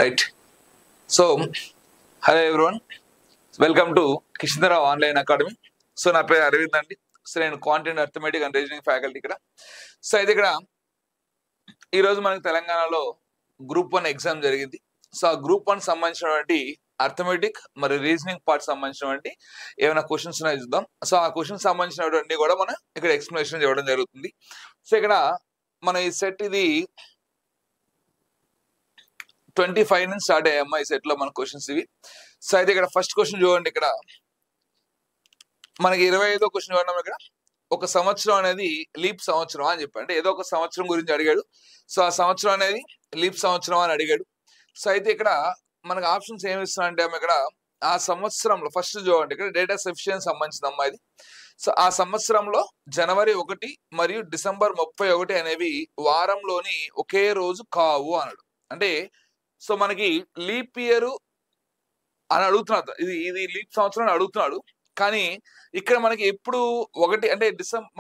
Right. So hello everyone, welcome to Kishan Rao online academy. So నా పేరు అరవింద్ అండి. సో నేను content arithmetic and reasoning faculty ఇక్కడ. సో అయితే ఇక్కడ ఈరోజు మనకి తెలంగాణలో గ్రూప్ 1 ఎగ్జామ్ జరిగింది. సో ఆ గ్రూప్ 1 సంబంధించినటువంటి అర్థమెటిక్ మరియు రీజనింగ్ పార్ట్ సంబంధించినటువంటి ఏమైనా క్వశ్చన్స్ ఉన్నాయో చూద్దాం. సో ఆ క్వశ్చన్ సంబంధించినటువంటి కూడా మనం ఇక్కడ ఎక్స్ప్లెనేషన్ చేయడం జరుగుతుంది. సో ఇక్కడ మన ఈ సెట్ ఇది 25 నుంచి స్టార్ట్ అయ్యామ్మా ఈ సెట్ లో మన క్వశ్చన్స్ ఇవి. సో అయితే ఇక్కడ ఫస్ట్ క్వశ్చన్ చూడండి. ఇక్కడ మనకి 25వ క్వశ్చన్ చూడండి. ఇక్కడ ఒక సంవత్సరం అనేది లీప్ సంవత్సరం అని చెప్పి, అంటే ఏదో ఒక సంవత్సరం గురించి అడిగాడు. సో ఆ సంవత్సరం అనేది లీప్ సంవత్సరం అని అడిగాడు. సో అయితే ఇక్కడ మనకు ఆప్షన్స్ ఏమి ఇస్తున్నా అంటే ఇక్కడ ఆ సంవత్సరంలో ఫస్ట్ చూడండి, ఇక్కడ డేటా సఫిషియన్సీ సంబంధించిన అమ్మా ఇది. సో ఆ సంవత్సరంలో జనవరి 1 మరియు డిసెంబర్ 31 అనేవి వారంలోని ఒకే రోజు కావు అన్నాడు. అంటే సో మనకి లీప్ ఇయర్ అని అడుగుతున్నాడు, ఇది లీప్ సంవత్సరం అని అడుగుతున్నాడు. కానీ ఇక్కడ మనకి ఎప్పుడు ఒకటి అంటే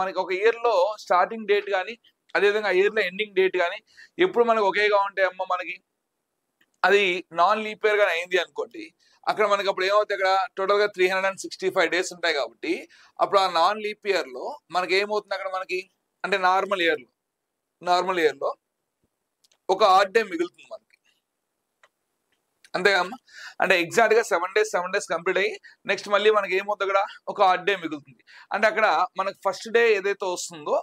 మనకి ఒక ఇయర్ లో స్టార్టింగ్ డేట్ కానీ అదేవిధంగా ఇయర్ లో ఎండింగ్ డేట్ కానీ ఎప్పుడు మనకి ఒకేగా ఉంటాయి అమ్మ. మనకి అది నాన్ లీప్ ఇయర్ గానీ అయింది అనుకోండి, అక్కడ మనకి అప్పుడు ఏమవుతాయి, అక్కడ టోటల్ గా 365 డేస్ ఉంటాయి. కాబట్టి అప్పుడు ఆ నాన్ లీప్ ఇయర్ లో మనకి ఏమవుతుంది, అక్కడ మనకి అంటే నార్మల్ ఇయర్ లో ఒక ఆడ్ డే మిగులుతుంది మనకి, అంతేగామ్మా. అంటే ఎగ్జాక్ట్ గా 7 డేస్ కంప్లీట్ అయ్యి నెక్స్ట్ మళ్ళీ మనకి ఏమవుతుంది, అక్కడ ఒక ఆడ్ డే మిగులుతుంది. అంటే అక్కడ మనకు ఫస్ట్ డే ఏదైతే వస్తుందో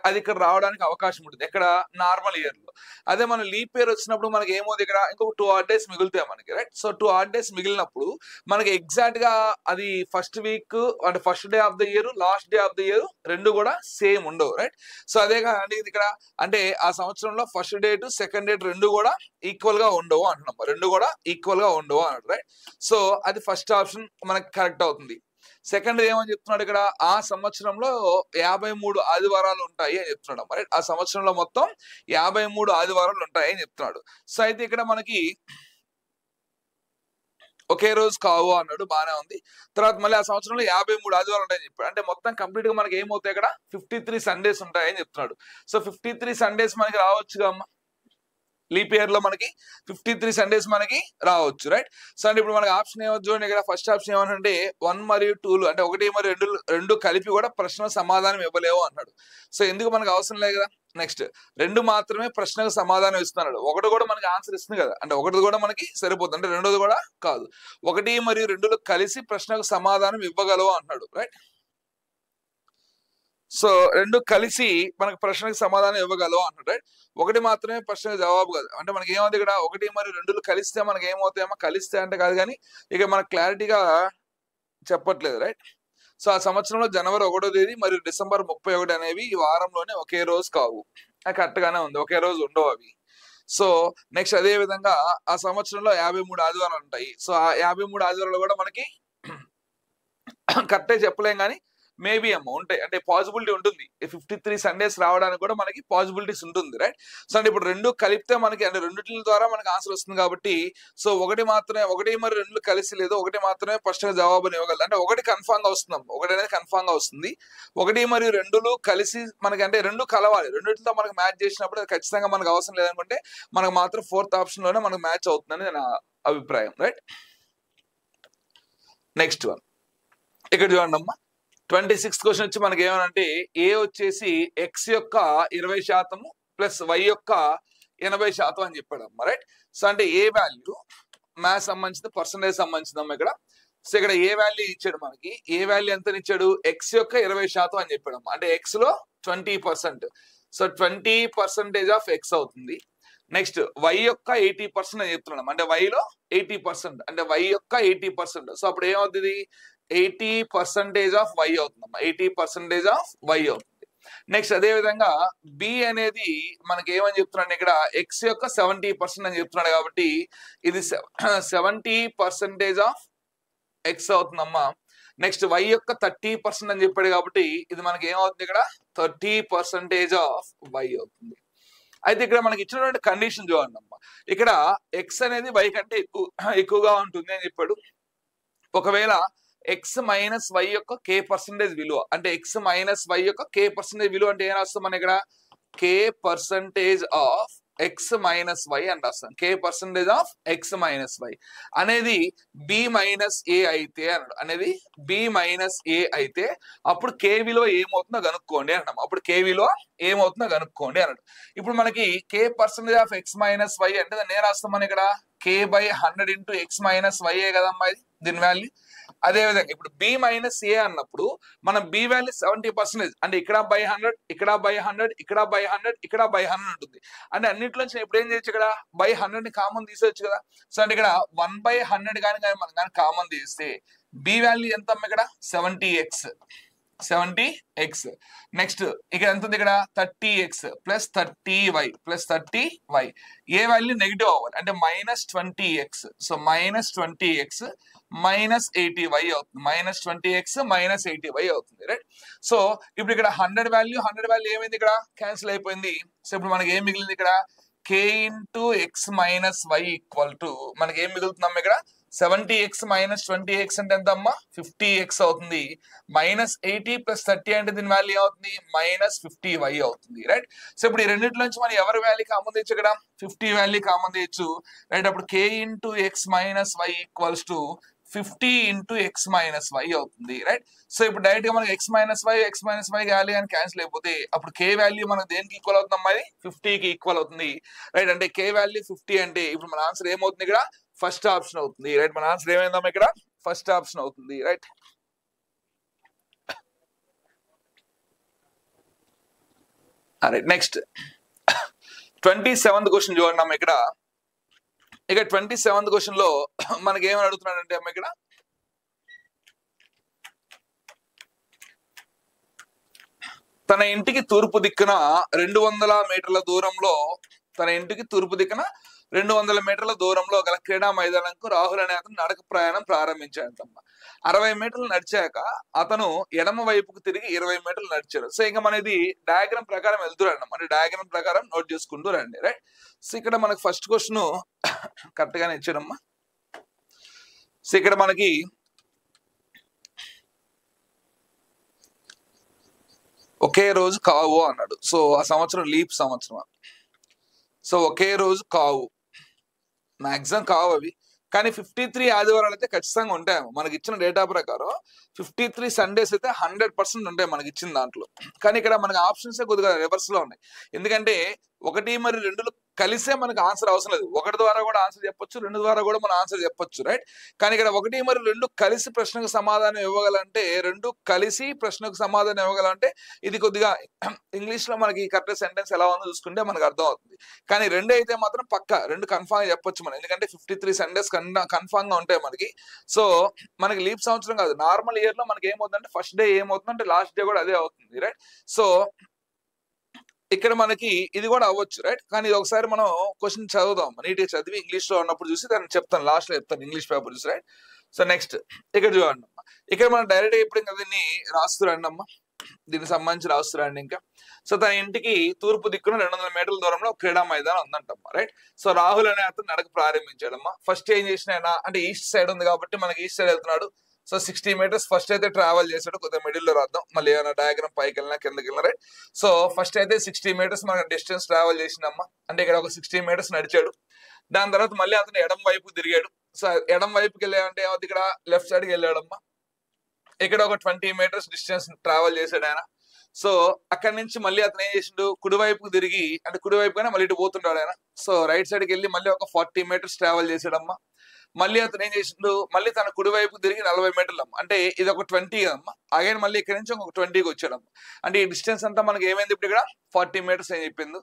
అది ఇక్కడ రావడానికి అవకాశం ఉంటుంది, ఎక్కడ నార్మల్ ఇయర్ లో. అదే మన లీప్ ఇయర్ వచ్చినప్పుడు మనకి ఏమవుతుంది, ఇక్కడ ఇంకొక 2 ఆడ్ డేస్ మిగులుతాయి మనకి, రైట్. సో 2 ఆడ్ డేస్ మిగిలినప్పుడు మనకి ఎగ్జాక్ట్ గా అది ఫస్ట్ వీక్ అంటే first day of the year last day of the year రెండు కూడా సేమ్ ఉండవు, రైట్. సో అదే కాదండి ఇది ఇక్కడ అంటే ఆ సంవత్సరంలో ఫస్ట్ డేట్ సెకండ్ డేట్ రెండు కూడా ఈక్వల్ గా ఉండవు అంటున్నాం, రెండు కూడా ఈక్వల్ గా ఉండవు అన్నాడు, రైట్. సో అది ఫస్ట్ ఆప్షన్ మనకి కరెక్ట్ అవుతుంది. సెకండ్ ఏమని చెప్తున్నాడు, ఇక్కడ ఆ సంవత్సరంలో 53 ఆదివారాలు ఉంటాయి అని చెప్తున్నాడు. మరి ఆ సంవత్సరంలో మొత్తం 53 ఆదివారాలు ఉంటాయి అని చెప్తున్నాడు. సో అయితే ఇక్కడ మనకి ఒకే రోజు కావు అన్నాడు, బాగానే ఉంది. తర్వాత మళ్ళీ ఆ సంవత్సరంలో 53 ఆదివారాలు ఉంటాయని చెప్పాడు. అంటే మొత్తం కంప్లీట్ గా మనకి ఏమవుతాయి, ఇక్కడ 53 సండేస్ ఉంటాయని చెప్తున్నాడు. సో 53 సండేస్ మనకి రావచ్చుగా అమ్మ, లీప్ ఇయర్ లో మనకి 53 సండేస్ మనకి రావచ్చు, రైట్. సో అంటే ఇప్పుడు మనకి ఆప్షన్ ఏమొచ్చు చూడండి. ఇక్కడ ఫస్ట్ ఆప్షన్ ఏమంటే 1 మరియు 2 అంటే 1 మరియు 2 కలిపి కూడా ప్రశ్నకు సమాధానం ఇవ్వలేవు అన్నాడు. సో ఎందుకు మనకు అవసరం లేదు కదా. నెక్స్ట్ 2 మాత్రమే ప్రశ్నకు సమాధానం ఇస్తున్నాడు, 1 కూడా మనకి ఆన్సర్ ఇస్తుంది కదా, అంటే 1 కూడా మనకి సరిపోతుంది, అంటే 2ది కూడా కాదు. 1 మరియు 2 కలిసి ప్రశ్నకు సమాధానం ఇవ్వగలవు అంటున్నాడు, రైట్. సో 2 కలిసి మనకు ప్రశ్నకు సమాధానం ఇవ్వగలవు అంటాడు, రైట్. 1 మాత్రమే ప్రశ్నకు జవాబు కాదు. అంటే మనకి ఏమవుతుంది, ఇక్కడ 1 మరియు 2 కలిస్తే మనకి ఏమవుతాయేమో, కలిస్తే అంటే కాదు కానీ ఇక మనకు క్లారిటీగా చెప్పట్లేదు, రైట్. సో ఆ సంవత్సరంలో జనవరి 1వ తేదీ మరియు డిసెంబర్ 31 అనేవి ఈ వారంలోనే ఒకే రోజు కావు, అది కరెక్ట్ గానే ఉంది, ఒకే రోజు ఉండవు అవి. సో నెక్స్ట్ అదే విధంగా ఆ సంవత్సరంలో 53 ఆదివారాలు ఉంటాయి. సో ఆ 53 ఆదివారాలు కూడా మనకి కరెక్టే చెప్పలేం కానీ మేబీ అమ్మ ఉంటాయి, అంటే పాసిబిలిటీ ఉంటుంది. 53 సండేస్ రావడానికి కూడా మనకి పాసిబిలిటీస్ ఉంటుంది, రైట్. సో అంటే ఇప్పుడు 2 కలిపితే మనకి అంటే రెండింటి ద్వారా మనకి ఆన్సర్ వస్తుంది కాబట్టి సో 1 మరియు 2 కలిసి లేదు, 1 మాత్రమే ప్రశ్నకు జవాబుని ఇవ్వగలదు. అంటే 1 కన్ఫామ్ గా వస్తున్నాం, 1 అనేది కన్ఫామ్ గా వస్తుంది. 1 మరియు 2 కలిసి మనకి అంటే 2 కలవాలి, రెండింటితో మనకి మ్యాచ్ చేసినప్పుడు అది ఖచ్చితంగా మనకు అవసరం లేదనుకుంటే మనకు మాత్రం 4th ఆప్షన్ లోనే మనకు మ్యాచ్ అవుతుందని నా అభిప్రాయం, రైట్. నెక్స్ట్ వన్ ఇక్కడ చూడండి అమ్మా. 26th క్వశ్చన్ వచ్చి మనకి ఏమనంటే ఏ వచ్చేసి ఎక్స్ యొక్క 20% ప్లస్ వై యొక్క 80% అని చెప్పాడు అమ్మ, రైట్. సో అంటే ఏ వాల్యూ మ్యాథ్స్ సంబంధించింది, పర్సంటేజ్ సంబంధించిందమ్మ ఇక్కడ. సో ఇక్కడ ఏ వాల్యూ ఇచ్చాడు మనకి, ఏ వాల్యూ ఎంత ఇచ్చాడు, ఎక్స్ యొక్క 20% అని చెప్పాడు అమ్మ. అంటే ఎక్స్ లో 20%, సో 20% ఆఫ్ ఎక్స్ అవుతుంది. నెక్స్ట్ వై యొక్క 80% అని చెప్తున్నాం, అంటే వైలో 80%, అంటే వై యొక్క 80%. సో అప్పుడు ఏమవుతుంది, 80% ఆఫ్ వై అవుతుందమ్మా, 80% ఆఫ్ వై అవుతుంది. నెక్స్ట్ అదే విధంగా బి అనేది మనకి ఏమని చెప్తున్నాడు, ఇక్కడ ఎక్స్ యొక్క 70% అని చెప్తున్నాడు కాబట్టి ఇది 70% ఆఫ్ ఎక్స్ అవుతుందమ్మా. నెక్స్ట్ వై యొక్క 30% అని చెప్పాడు కాబట్టి ఇది మనకి ఏమవుతుంది, ఇక్కడ 30% ఆఫ్ వై అవుతుంది. అయితే ఇక్కడ మనకి ఇచ్చినటువంటి కండిషన్ చూడండి అమ్మా. ఇక్కడ ఎక్స్ అనేది వై కంటే ఎక్కువగా ఉంటుంది అని చెప్పాడు. ఒకవేళ ఎక్స్ మైనస్ వై యొక్క k% విలువ, అంటే ఎక్స్ మైనస్ వై యొక్క k% విలువ అంటే ఏం రాస్తాం మనం ఇక్కడ, k% of x minus y అని రాస్తాం. k percentage of x minus y అనేది b మైనస్ ఏ అయితే అన్నాడు. అనేది b మైనస్ ఏ అయితే అప్పుడు k విలువ ఏమవుతుందో కనుక్కోండి అన్నాం. అప్పుడు k విలువ ఏమవుతుందో కనుక్కోండి అన్నాడు. ఇప్పుడు మనకి k percentage of x minus y అంటే దాన్ని ఏం రాస్తాం మనం ఇక్కడ k/100 into x minus why కదమ్మా ఇది దీని వాల్యూ. అదే విధంగా ఇప్పుడు b మైనస్ ఏ అన్నప్పుడు మనం b వాల్యూ 70%, అంటే ఇక్కడ బై 100, ఇక్కడ బై 100, ఇక్కడ బై 100, ఇక్కడ బై 100 ఉంటుంది. అంటే అన్నింటిలోంచి ఇప్పుడు ఏం చేయొచ్చు, ఇక్కడ బై 100 ని కామన్ తీసేయచ్చు కదా. సో అంటే ఇక్కడ 1/100 కానీ మనం కానీ కామన్ తీస్తే b వాల్యూ ఎంత అమ్మ ఇక్కడ 70x. నెక్స్ట్ ఇక్కడ ఎంత ఉంది, ఇక్కడ 30x plus 30y plus 30y. ఏ వాల్యూ నెగిటివ్ అవ్వాలి అంటే -20x. So -20x minus 80y అవుతుంది. -20x మైనస్ 80y అవుతుంది, రైట్. సో ఇప్పుడు ఇక్కడ 100 వాల్యూ ఏమైంది, ఇక్కడ క్యాన్సిల్ అయిపోయింది. సో ఇప్పుడు మనకి ఏం మిగిలింది, ఇక్కడ k into x minus y equal to మనకి ఏం మిగులుతుందమ్మా ఇక్కడ 70x మైనస్ 20x అంటే ఎంత అమ్మా 50x అవుతుంది. -80 ప్లస్ 30 అంటే దీని వాల్యూ అవుతుంది -50y అవుతుంది, రైట్. సో ఇప్పుడు ఈ రెండింటి నుంచి మనం ఎవరి వాల్యూ కామన్ తీయచ్చు, ఇక్కడ 50 వాల్యూ కామన్ తీయచ్చు, రైట్. అప్పుడు k into x minus y equals to 50 into x minus y అవుతుంది, రైట్. సో ఇప్పుడు డైరెక్ట్ గా మనకి ఎక్స్ మైనస్ వై వాల్యూ అని క్యాన్సిల్ అయిపోతే అప్పుడు k వాల్యూ మనకు దేనికి ఈక్వల్ అవుతుంది అమ్మా, 50కి ఈక్వల్ అవుతుంది, రైట్. అంటే k వాల్యూ 50 అంటే ఇప్పుడు మన ఆన్సర్ ఏమవుతుంది, ఇక్కడ ఫస్ట్ ఆప్షన్ అవుతుంది, రైట్. మన ఆన్సర్ ఏమైందమ్మా ఇక్కడ ఫస్ట్ ఆప్షన్ అవుతుంది, right. Right next 27th question చూడండి అమ్మ. ఇక్కడ 27th క్వశ్చన్ లో మనకి ఏమని అడుగుతున్నాడంటే అమ్మ ఇక్కడ తన ఇంటికి తూర్పు దిక్కున 200 మీటర్ల దూరంలో 200 మీటర్ల దూరంలో గల క్రీడా మైదానంకు రాహుల్ అనే అతను నడక ప్రయాణం ప్రారంభించాడంటమ్మా. 60 మీటర్లు నడిచాక అతను ఎడమ వైపుకు తిరిగి 20 మీటర్లు నడిచాడు. సో ఇంకా మనది డయాగ్రామ్ ప్రకారం వెళ్తురండి, అంటే డయాగ్రామ్ ప్రకారం నోట్ చేసుకుంటూ రండి, రైట్. సో ఇక్కడ మనకి ఫస్ట్ క్వశ్చన్ కరెక్ట్ గానే ఇచ్చాడమ్మా. సో ఇక్కడ మనకి ఒకే రోజు కావు అన్నాడు. సో ఆ సంవత్సరం లీప్ సంవత్సరం. సో ఒకే రోజు కావు, మాక్సిమం కావు అవి, కానీ 53 ఆదివారాలు అయితే ఖచ్చితంగా ఉంటాయి. మనకి ఇచ్చిన డేటా ప్రకారం 53 సండేస్ అయితే 100% ఉంటాయి మనకి ఇచ్చిన దాంట్లో. కానీ ఇక్కడ మనకి ఆప్షన్స్ కొద్దిగా రివర్స్ లో ఉన్నాయి. ఎందుకంటే 1 మరియు 2 కలిసే మనకు ఆన్సర్ అవసరం లేదు. 1 ద్వారా కూడా ఆన్సర్ చెప్పొచ్చు, 2 ద్వారా కూడా మనం ఆన్సర్ చెప్పొచ్చు, రైట్. కానీ ఇక్కడ 1 మరియు 2 కలిసి ప్రశ్నకు సమాధానం ఇవ్వగలంటే, 2 కలిసి ప్రశ్నకు సమాధానం ఇవ్వగలంటే ఇది కొద్దిగా ఇంగ్లీష్ లో మనకి కరెక్ట్ సెంటెన్స్ ఎలా ఉందో చూసుకుంటే మనకు అర్థం అవుతుంది. కానీ 2 అయితే మాత్రం పక్కా 2 కన్ఫామ్ చెప్పొచ్చు మనం, ఎందుకంటే 53 సండేస్ కన్ఫామ్ గా ఉంటాయి మనకి. సో మనకి లీప్ సంవత్సరం కాదు, నార్మల్ ఇయర్ లో మనకి ఏమవుతుందంటే ఫస్ట్ డే ఏమవుతుందంటే లాస్ట్ డే కూడా అదే అవుతుంది, రైట్. సో ఇక్కడ మనకి ఇది కూడా అవ్వచ్చు, రైట్. కానీ ఇది ఒకసారి మనం క్వశ్చన్ చదువుదాం, నీట్గా చదివి ఇంగ్లీష్ లో ఉన్నప్పుడు చూసి దాన్ని చెప్తాను, లాస్ట్ లో చెప్తాను ఇంగ్లీష్ పేపర్ చూసి, రైట్. సో నెక్స్ట్ ఇక్కడ చూడండి అమ్మా. ఇక్కడ మనం డైరెక్ట్ ఇప్పుడు ఇంకా దీన్ని రాస్తురండి అమ్మా, దీనికి సంబంధించి రాస్తురండి ఇంకా. సో తన ఇంటికి తూర్పు దిక్కున 200 మీటర్ల దూరంలో క్రీడా మైదానం ఉందంటమ్మా, రైట్. సో రాహుల్ అనే అతను నడక ప్రారంభించాడమ్మా. ఫస్ట్ ఏం చేసిన అంటే ఈస్ట్ సైడ్ ఉంది కాబట్టి మనకి ఈస్ట్ సైడ్ వెళ్తున్నాడు. సో 60 మీటర్స్ ఫస్ట్ అయితే ట్రావెల్ చేశాడు, కొద్దిగా మిడిల్ లో రాద్దాం, మళ్ళీ ఏమైనా డయాగ్రామ్ పైకి వెళ్ళినా కిందకి వెళ్ళినా, రైట్. సో ఫస్ట్ అయితే 60 మీటర్స్ మనకు డిస్టెన్స్ ట్రావెల్ చేసిందమ్మా, అంటే ఇక్కడ ఒక 60 మీటర్స్ నడిచాడు. దాని తర్వాత మళ్ళీ అతను ఎడం వైపు తిరిగాడు. సో ఎడం వైపుకి వెళ్ళాడంటే ఇక్కడ లెఫ్ట్ సైడ్ కి వెళ్ళాడమ్మా. ఇక్కడ ఒక 20 మీటర్స్ డిస్టెన్స్ ట్రావెల్ చేశాడు ఆయన. సో అక్కడి నుంచి మళ్ళీ అతను ఏం చేసిండు, కుడివైపుకు తిరిగి, అంటే కుడివైపుగానే మళ్ళీ ఇటు పోతుంటాడు ఆయన. సో రైట్ సైడ్ కి వెళ్ళి మళ్ళీ ఒక 40 మీటర్స్ ట్రావెల్ చేశాడమ్మా. మళ్ళీ అతను ఏం చేసిండు, మళ్ళీ తన కుడివైపు తిరిగి 40 మీటర్లు అమ్మ, అంటే ఇది ఒక 20 అమ్మా. అగైన్ మళ్ళీ ఇక్కడ నుంచి ఒక 20కి వచ్చాడమ్మ, అంటే ఈ డిస్టెన్స్ అంతా మనకి ఏమైంది ఇప్పుడు ఇక్కడ 40 మీటర్స్ అని చెప్పింది.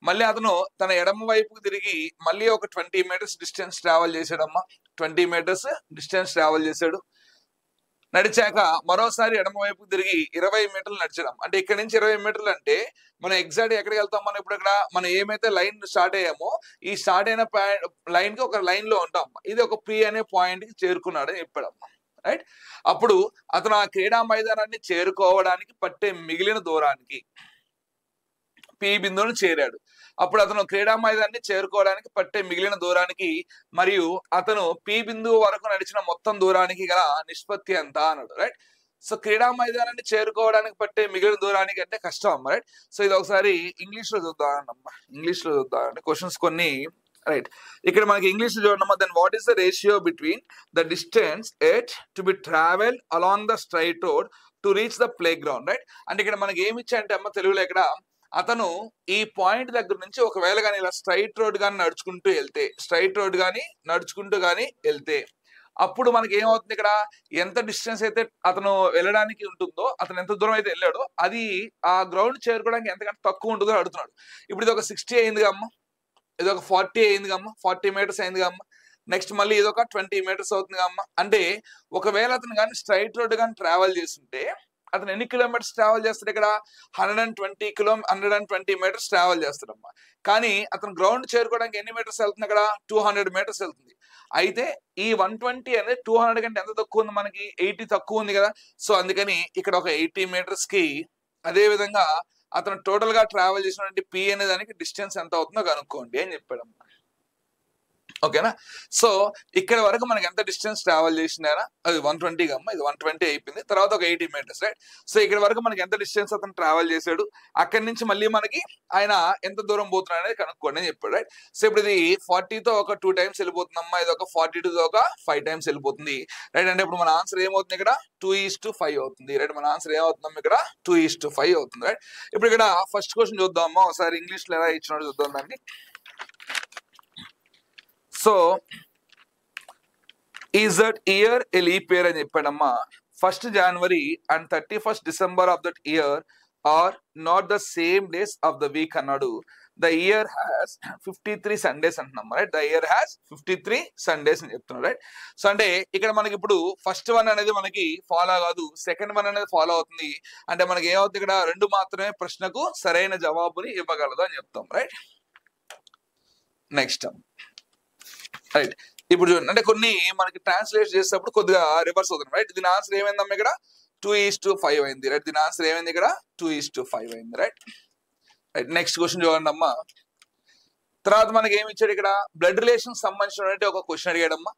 మళ్ళీ అతను తన ఎడమ వైపుకు తిరిగి మళ్ళీ ఒక 20 మీటర్స్ డిస్టెన్స్ ట్రావెల్ చేశాడమ్మా. 20 మీటర్స్ డిస్టెన్స్ ట్రావెల్ చేశాడు. నడిచాక మరోసారి ఎడమ వైపుకు తిరిగి 20 మీటర్లు నడిచడం, అంటే ఇక్కడ నుంచి 20 మీటర్లు అంటే మనం ఎగ్జాక్ట్ ఎక్కడికి వెళ్తాం, మనం ఇప్పుడు ఇక్కడ మనం ఏమైతే లైన్ స్టార్ట్ అయ్యామో ఈ స్టార్ట్ అయిన లైన్ కి ఒక లైన్ లో ఉంటాం. ఇది ఒక P అనే పాయింట్ కి చేరుకున్నాడు అని చెప్పాడమ్మా, రైట్. అప్పుడు అతను ఆ క్రీడా మైదానాన్ని చేరుకోవడానికి పట్టే మిగిలిన దూరానికి P బిందువును చేరాడు. అప్పుడు అతను క్రీడా మైదానాన్ని చేరుకోవడానికి పట్టే మిగిలిన దూరానికి మరియు అతను P బిందువు వరకు నడిచిన మొత్తం దూరానికి గల నిష్పత్తి ఎంత అన్నాడు, రైట్. సో క్రీడా మైదానాన్ని చేరుకోవడానికి పట్టే మిగిలిన దూరానికి అంటే కష్టం అమ్మ, రైట్. సో ఇది ఒకసారి ఇంగ్లీష్ లో చూద్దాం అమ్మా, ఇంగ్లీష్ లో చూద్దాం క్వశ్చన్స్ కొన్ని, రైట్. ఇక్కడ మనకి ఇంగ్లీష్ లో చూడమ్మా, then what is the ratio between the distance at to be travel along the straight road to reach the playground, right. అంటే ఇక్కడ మనకి ఏమి ఇచ్చాయంటే అమ్మ తెలుగులో ఇక్కడ అతను ఈ పాయింట్ దగ్గర నుంచి ఒకవేళ కానీ ఇలా స్ట్రైట్ రోడ్ కానీ నడుచుకుంటూ వెళ్తే అప్పుడు మనకి ఏమవుతుంది, ఇక్కడ ఎంత డిస్టెన్స్ అయితే అతను వెళ్ళడానికి ఉంటుందో, అతను ఎంత దూరం అయితే వెళ్ళాడో అది ఆ గ్రౌండ్ చేరుకోవడానికి ఎంతకంటే తక్కువ ఉంటుందో అడుగుతున్నాడు. ఇప్పుడు ఇది ఒక 60 అయింది అమ్మ, ఇది ఒక 40 అయింది అమ్మ, 40 మీటర్స్ అయింది అమ్మ. నెక్స్ట్ మళ్ళీ ఇది ఒక 20 మీటర్స్ అవుతుంది అమ్మ. అంటే ఒకవేళ అతను కానీ స్ట్రైట్ రోడ్ కానీ ట్రావెల్ చేస్తుంటే అతను ఎన్ని కిలోమీటర్స్ ట్రావెల్ చేస్తాడు, ఇక్కడ 120 మీటర్స్ ట్రావెల్ చేస్తాడమ్మా. కానీ అతను గ్రౌండ్ చేరుకోవడానికి ఎన్ని మీటర్స్ వెళ్తుంది, అక్కడ 200 మీటర్స్ వెళ్తుంది. అయితే ఈ 120 అనేది 200 కంటే ఎంత తక్కువ ఉంది, మనకి 80 తక్కువ ఉంది కదా. సో అందుకని ఇక్కడ ఒక 80 మీటర్స్ కి, అదే విధంగా అతను టోటల్ గా ట్రావెల్ చేసినటువంటి పి అనే దానికి డిస్టెన్స్ ఎంత అవుతుందో కనుక్కోండి అని చెప్పాడమ్మా. ఓకేనా. సో ఇక్కడ వరకు మనకి ఎంత డిస్టెన్స్ ట్రావెల్ చేసినా, అది 120 అమ్మ, ఇది 120 అయిపోయింది. తర్వాత ఒక 80 మీటర్స్, రైట్. సో ఇక్కడ వరకు మనకి ఎంత డిస్టెన్స్ అతను ట్రావెల్ చేశాడు, అక్కడి నుంచి మళ్ళీ మనకి ఆయన ఎంత దూరం పోతున్నాడు అనేది కనుక్కోండి అని చెప్పాడు, రైట్. సో ఇప్పుడు ఇది 40తో ఒక 2 టైమ్స్ వెళ్ళిపోతుంది అమ్మా, ఇది ఒక 42తో ఒక 5 టైమ్స్ వెళ్ళిపోతుంది, రైట్. అంటే ఇప్పుడు మన ఆన్సర్ ఏమవుతుంది, ఇక్కడ 2:5 అవుతుంది, రైట్. మన ఆన్సర్ ఏమవుతుందమ్మా, ఇక్కడ 2:5 అవుతుంది, రైట్. ఇప్పుడు ఇక్కడ ఫస్ట్ క్వశ్చన్ చూద్దాం అమ్మా, ఒకసారి ఇంగ్లీష్ లో ఎలా ఇచ్చినాడు చూద్దాం దాన్ని. So is that year A leap year అని చెప్పాడమ్మా. 1st January and 31st December of that year are not the same days of the week అన్నాడు. ద ఇయర్ హ్యాస్ 53 సండేస్ అంటున్నాం, right. The year has 53 Sundays అని చెప్తున్నాడు, right. So అంటే ఇక్కడ మనకి ఇప్పుడు first one అనేది మనకి ఫాలో కాదు, సెకండ్ వన్ అనేది ఫాలో అవుతుంది. అంటే మనకి ఏమవుతుంది, ఇక్కడ 2 మాత్రమే ప్రశ్నకు సరైన జవాబుని ఇవ్వగలదు అని చెప్తాం, రైట్. Next right. ఇప్పుడు చూడండి, అంటే కొన్ని మనకి ట్రాన్స్లేట్ చేసేటప్పుడు కొద్దిగా రివర్స్ అవుతుంది, రైట్. దీని ఆన్సర్ ఏమైందమ్మా, ఇక్కడ 2:5 అయింది, రైట్. దీని ఆన్సర్ ఏమైంది, ఇక్కడ 2:5 అయింది, రైట్. రైట్. నెక్స్ట్ క్వశ్చన్ చూడండి అమ్మా. తర్వాత మనకి ఏమి ఇచ్చాడు, ఇక్కడ బ్లడ్ రిలేషన్ సంబంధించినటువంటి ఒక క్వశ్చన్ అడిగాడమ్మా.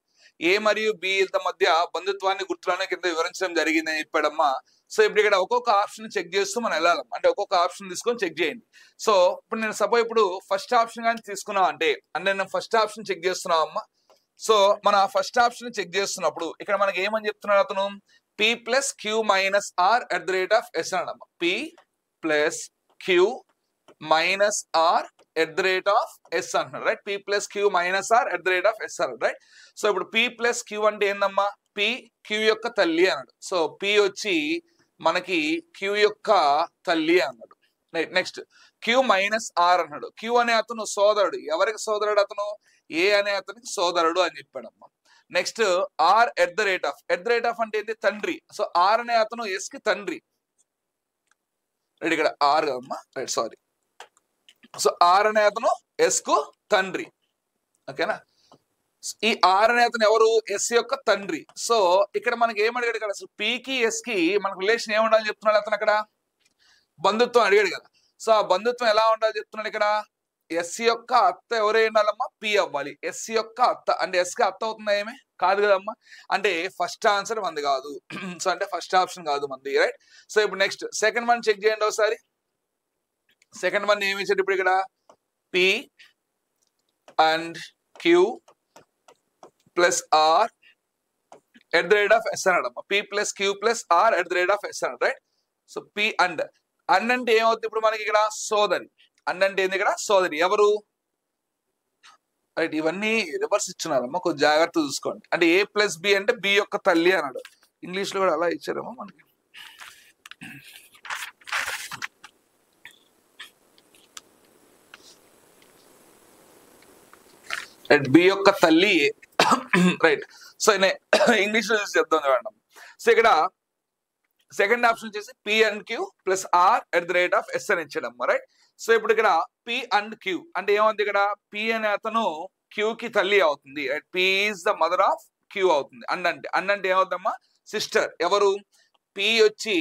ఏ మరియు బిల మధ్య బంధుత్వాన్ని గుర్తులను కింద వివరించడం జరిగింది అని చెప్పాడమ్మా. సో ఇప్పుడు ఇక్కడ ఒక్కొక్క ఆప్షన్ చెక్ చేస్తూ మనం వెళ్ళాలమ్మా, అంటే ఒక్కొక్క ఆప్షన్ తీసుకొని చెక్ చేయండి. సో ఇప్పుడు నేను సపోజ్ ఇప్పుడు ఫస్ట్ ఆప్షన్ కానీ తీసుకున్నాం అంటే నేను ఫస్ట్ ఆప్షన్ చెక్ చేస్తున్నాం అమ్మా. సో మన ఫస్ట్ ఆప్షన్ చెక్ చేస్తున్నప్పుడు ఇక్కడ మనకి ఏమని చెప్తున్నాడు అతను, P + Q - R @S అన్నాడమ్మా. P + Q - R @S అంటున్నాడు, right. P + Q - R @S అన్నాడు, రైట్. సో ఇప్పుడు P + Q అంటే ఏందమ్మా, P Q యొక్క తల్లి అన్నాడు. సో P వచ్చి మనకి Q యొక్క తల్లి అన్నాడు, రైట్. నెక్స్ట్ Q - R అన్నాడు. Q అనే అతను సోదరుడు, ఎవరికి సోదరుడు అతను, ఏ అనే అతనికి సోదరుడు అని చెప్పాడమ్మా. నెక్స్ట్ R @ అంటే ఏంటి, తండ్రి. సో R అనే అతను S కి తండ్రి, రైట్. ఇక్కడ R కదమ్మా, రైట్, సారీ. సో R అనే అతను S కు తండ్రి, ఓకేనా. ఈ R అనే అతను ఎవరు, S యొక్క తండ్రి. సో ఇక్కడ మనకి ఏమడిగాడు, ఇక్కడ అసలు P కి S కి మనకు రిలేషన్ ఏముండాలని చెప్తున్నాడు అతను, అక్కడ బంధుత్వం అడిగాడు కదా. సో ఆ బంధుత్వం ఎలా ఉండాలి చెప్తున్నాడు ఇక్కడ. S యొక్క అత్త ఎవరై ఉండాలమ్మా, P అవ్వాలి. S యొక్క అత్త అంటే S కి అత్త అవుతుందా, ఏమే కాదు కదమ్మా. అంటే ఫస్ట్ ఆన్సర్ మంది కాదు, సో అంటే ఫస్ట్ ఆప్షన్ కాదు మంది, రైట్. సో ఇప్పుడు నెక్స్ట్ సెకండ్ వన్ చెక్ చేయండి ఒకసారి. సెకండ్ వన్ ఏమి ఇచ్చాడు ఇప్పుడు, ఇక్కడ P and Q + R @S అన్నాడమ్మా. P + Q + R @S అన్నాడు, రైట్. సో P అండ్ అంటే ఏమవుతుంది ఇప్పుడు మనకి, ఇక్కడ సోదరి. అంటే ఏంది, ఇక్కడ సోదరి ఎవరు, రైట్. ఇవన్నీ రివర్స్ ఇచ్చినారమ్మా, కొంచెం జాగ్రత్త చూసుకోండి. అంటే A + B అంటే B యొక్క తల్లి అన్నాడు. ఇంగ్లీష్ లో కూడా అలా ఇచ్చారమ్మా మనకి. రైట్, B యొక్క తల్లి, రైట్. సో ఇంగ్లీష్ లో చూసి చెప్తాం చూడండి. సో ఇక్కడ సెకండ్ ఆప్షన్ వచ్చేసి P and Q + R @S అని ఇచ్చాడమ్మా, రైట్. సో ఇప్పుడు ఇక్కడ P and Q అంటే ఏమవుతుంది, ఇక్కడ P అనే అతను Q కి తల్లి అవుతుంది, right. P is the mother of Q అవుతుంది. అంటే ఏమవుతుందమ్మా, సిస్టర్. ఎవరు, P వచ్చి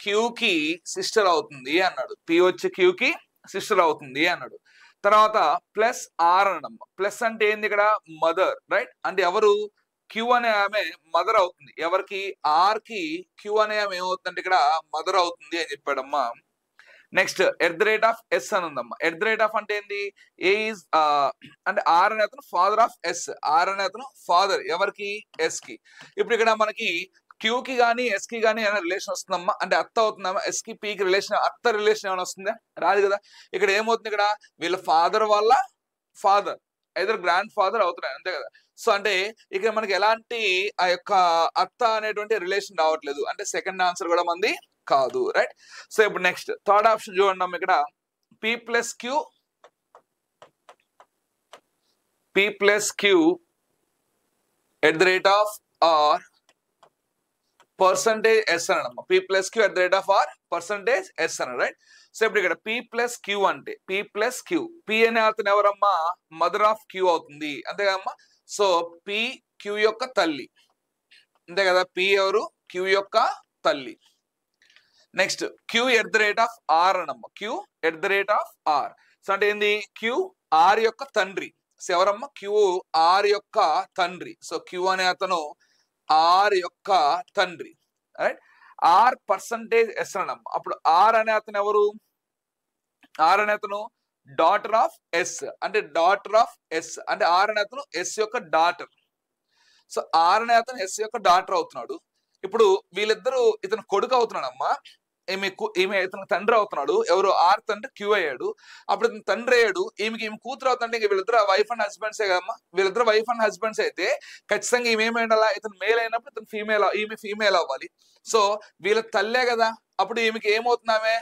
Q కి సిస్టర్ అవుతుంది అన్నాడు. P వచ్చి Q కి సిస్టర్ అవుతుంది అన్నాడు. తర్వాత +R అన్నమ్మా. ప్లస్ అంటే ఏంది, ఇక్కడ మదర్, రైట్. అంటే ఎవరు, క్యూ అనే ఆమె మదర్ అవుతుంది. ఎవరికి? ఆర్ కి క్యూ అనే ఆమె ఏమవుతుందంటే ఇక్కడ మదర్ అవుతుంది అని చెప్పాడమ్మా. నెక్స్ట్ @s అని ఉందమ్మా. @ అంటే ఏంది? ఏ ఈజ్ అంటే ఆర్ అనే అతను ఫాదర్ ఆఫ్ ఎస్. ఆర్ అనే అతను ఫాదర్ ఎవరికి? ఎస్ కి. ఇప్పుడు ఇక్కడ మనకి క్యూ కి గానీ ఎస్ కి గానీ ఏమైనా రిలేషన్ వస్తుందమ్మా, అంటే అత్త అవుతుందమ్మా. ఎస్ కి పి కి రిలేషన్, అత్త రిలేషన్ ఏమైనా వస్తుందా? రాదు కదా. ఇక్కడ ఏమవుతుంది? ఇక్కడ వీళ్ళ ఫాదర్ వాళ్ళ ఫాదర్ ఐదర్ గ్రాండ్ ఫాదర్ అవుతున్నాయి, అంతే కదా. సో అంటే ఇక్కడ మనకి ఎలాంటి ఆ యొక్క అత్త అనేటువంటి రిలేషన్ రావట్లేదు, అంటే సెకండ్ ఆన్సర్ కూడా మంది కాదు, రైట్. సో ఇప్పుడు నెక్స్ట్ థర్డ్ ఆప్షన్ చూడండి ఇక్కడ p plus q @r percentage s అనమ్మా. p plus q @r percentage s అన్న, రైట్. సో ఇప్పుడు ఇక్కడ p ప్లస్ క్యూ అంటే p ప్లస్ క్యూ, p అనే అతను ఎవరమ్మా? మదర్ ఆఫ్ క్యూ అవుతుంది, అంతే కదమ్మా. సో p క్యూ యొక్క తల్లి, అంతే కదా. p ఎవరు? క్యూ యొక్క తల్లి. నెక్స్ట్ క్యూ @r అనమ్మా. Q @r. సో అంటే ఏంది? క్యూ ఆర్ యొక్క తండ్రి. సో ఎవరమ్మా? క్యూ ఆర్ యొక్క తండ్రి. సో క్యూ అనే అతను ఆర్ యొక్క తండ్రి, రైట్. ఆర్ పర్సంటేజ్ ఎస్ అనమ్మా. అప్పుడు ఆర్ అనే అతను ఎవరు? ఆర్ అనే అతను డాటర్ ఆఫ్ ఎస్, అంటే డాటర్ ఆఫ్ ఎస్ అంటే ఆర్ అనే అతను ఎస్ యొక్క డాటర్. సో ఆర్ అనే అతను ఎస్ యొక్క డాటర్ అవుతున్నాడు. ఇప్పుడు వీళ్ళిద్దరూ ఇతను కొడుకు అవుతున్నాడమ్మా, ఈమె ఇతను తండ్రి అవుతున్నాడు. ఎవరు? ఆర్ తండ్రి క్యూ అయ్యాడు. అప్పుడు ఇతను తండ్రి అయ్యాడు, ఈమె కూతురు అవుతుంటే ఇంక వీళ్ళిద్దరు వైఫ్ అండ్ హస్బెండ్సే కదమ్మా. వీళ్ళిద్దరు వైఫ్ అండ్ హస్బెండ్స్ అయితే ఖచ్చితంగా ఈమె ఏమైనా ఇతను మేల్ అయినప్పుడు ఇతను ఫీమేల్, ఈమె ఫీమేల్ అవ్వాలి. సో వీళ్ళ తల్లే కదా. అప్పుడు ఈమెకి ఏమవుతుంది?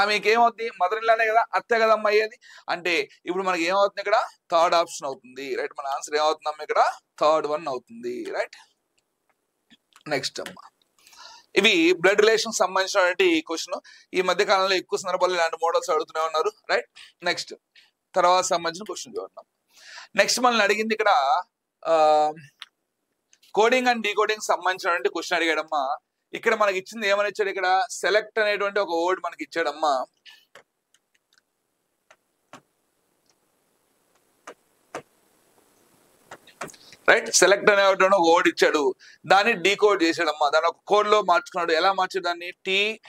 ఆమెకి ఏమవుతుంది? మదర్ ఇన్లానే కదా, అత్తే కదమ్మా అయ్యేది. అంటే ఇప్పుడు మనకి ఏమవుతుంది? ఇక్కడ థర్డ్ ఆప్షన్ అవుతుంది, రైట్. మన ఆన్సర్ ఏమవుతుందమ్మా? ఇక్కడ థర్డ్ వన్ అవుతుంది, రైట్. నెక్స్ట్ అమ్మా, ఇవి బ్లడ్ రిలేషన్ సంబంధించినటువంటి క్వశ్చన్. ఈ మధ్య కాలంలో ఎక్కువ సందర్భాలు ఇలాంటి మోడల్స్ అడుగుతూనే ఉన్నారు, రైట్. నెక్స్ట్ తర్వాత సంబంధించిన క్వశ్చన్ చూద్దాం. నెక్స్ట్ మనల్ని అడిగింది ఇక్కడ కోడింగ్ అండ్ డీకోడింగ్ సంబంధించినటువంటి క్వశ్చన్ అడిగాడమ్మా. ఇక్కడ మనకి ఇచ్చింది ఏమని ఇచ్చాడు? ఇక్కడ సెలెక్ట్ అనేటువంటి ఒక వర్డ్ మనకి ఇచ్చాడమ్మా. రైట్, సెలెక్ట్ అనేటువంటి ఒక వర్డ్ ఇచ్చాడు, దాన్ని డీకోడ్ చేసాడమ్మా. దాని ఒక కోడ్ లో మార్చుకున్నాడు. ఎలా మార్చాడు దాన్ని? TIUUBD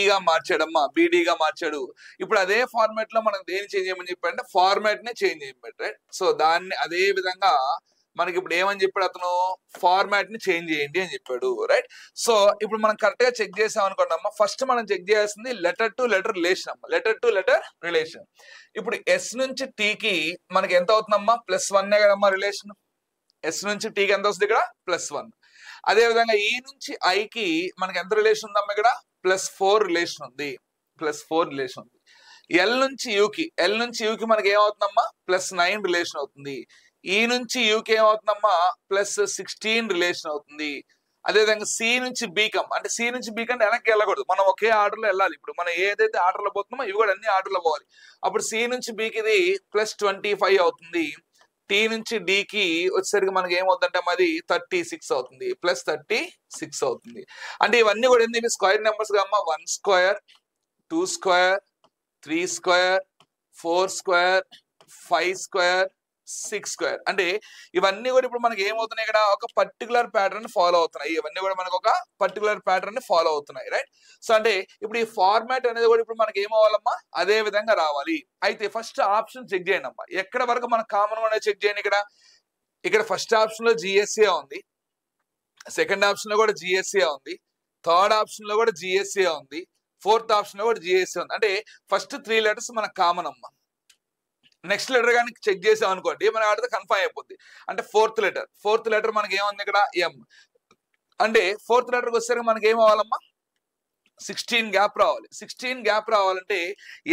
గా మార్చాడమ్మా. BD గా మార్చాడు. ఇప్పుడు అదే ఫార్మాట్ లో మనం దేని చేంజ్ చేయమని చెప్పాడంటే ఫార్మాట్ ని చేంజ్ చేయమని, రైట్. సో దాన్ని అదే విధంగా మనకి ఇప్పుడు ఏమని చెప్పాడు అతను? ఫార్మాట్ ని చేంజ్ చేయండి అని చెప్పాడు, రైట్. సో ఇప్పుడు మనం కరెక్ట్ గా చెక్ చేసాం అనుకోండి అమ్మా. ఫస్ట్ మనం చెక్ చేయాల్సింది లెటర్ టు లెటర్ రిలేషన్ అమ్మా. Letter to letter relation. ఇప్పుడు ఎస్ నుంచి టీకి మనకి ఎంత అవుతుందమ్మా? +1 కదమ్మా రిలేషన్. ఎస్ నుంచి టీకి ఎంత వస్తుంది? ఇక్కడ +1. అదే విధంగా ఈ నుంచి ఐకి మనకి ఎంత రిలేషన్ ఉందమ్మా? ఇక్కడ +4 రిలేషన్ ఉంది. +4 రిలేషన్ ఉంది. ఎల్ నుంచి యూకి మనకి ఏమవుతుందమ్మా? +9 రిలేషన్ అవుతుంది. ఈ నుంచి యూకి ఏమవుతుందమ్మా? +16 రిలేషన్ అవుతుంది. అదేవిధంగా సి నుంచి బీకమ్, అంటే సి నుంచి బీకమ్ అంటే వెనక్కి వెళ్ళకూడదు, మనం ఒకే ఆర్డర్ లో వెళ్ళాలి. ఇప్పుడు మనం ఏదైతే ఆర్డర్ లో పోతున్నామో ఇవి కూడా అన్ని ఆర్డర్ లో పోవాలి. అప్పుడు సి నుంచి బీకి ఇది +25 అవుతుంది. టీ నుంచి డీకి వచ్చేసరికి మనకి ఏమవుతుందంటే అది 36 అవుతుంది. +36 అవుతుంది. అంటే ఇవన్నీ కూడా ఏంటి? స్క్వేర్ నెంబర్స్ గా అమ్మా. 1 square, 2 square, 3 square, 4 square, 5 square, 6 square. అంటే ఇవన్నీ కూడా ఇప్పుడు మనకి ఏమవుతున్నాయి? ఇక్కడ ఒక పర్టికులర్ ప్యాటర్న్ ఫాలో అవుతున్నాయి. ఇవన్నీ కూడా మనకు ఒక పర్టికులర్ ప్యాటర్న్ ఫాలో అవుతున్నాయి, రైట్. సో అంటే ఇప్పుడు ఈ ఫార్మాట్ అనేది కూడా ఇప్పుడు మనకి ఏమవ్వాలమ్మా? అదే విధంగా రావాలి. అయితే ఫస్ట్ ఆప్షన్ చెక్ చేయండి అమ్మా. ఎక్కడ వరకు మనకు కామన్ అనేది చెక్ చేయండి. ఇక్కడ ఫస్ట్ ఆప్షన్ లో GSA ఉంది, సెకండ్ ఆప్షన్ లో కూడా GSA ఉంది, థర్డ్ ఆప్షన్ లో కూడా GSA ఉంది, ఫోర్త్ ఆప్షన్ లో కూడా GSA ఉంది. అంటే ఫస్ట్ 3 లెటర్స్ మనకు కామన్ అమ్మా. నెక్స్ట్ లెటర్ కానీ చెక్ చేసాం అనుకోండి మనకి ఆడితే కన్ఫర్మ్ అయిపోద్ది. అంటే ఫోర్త్ లెటర్ మనకి ఏముంది? ఇక్కడ M. అంటే ఫోర్త్ లెటర్కి వచ్చేసరికి మనకి ఏం అవ్వాలమ్మా? 16 గ్యాప్ రావాలి. 16 గ్యాప్ రావాలంటే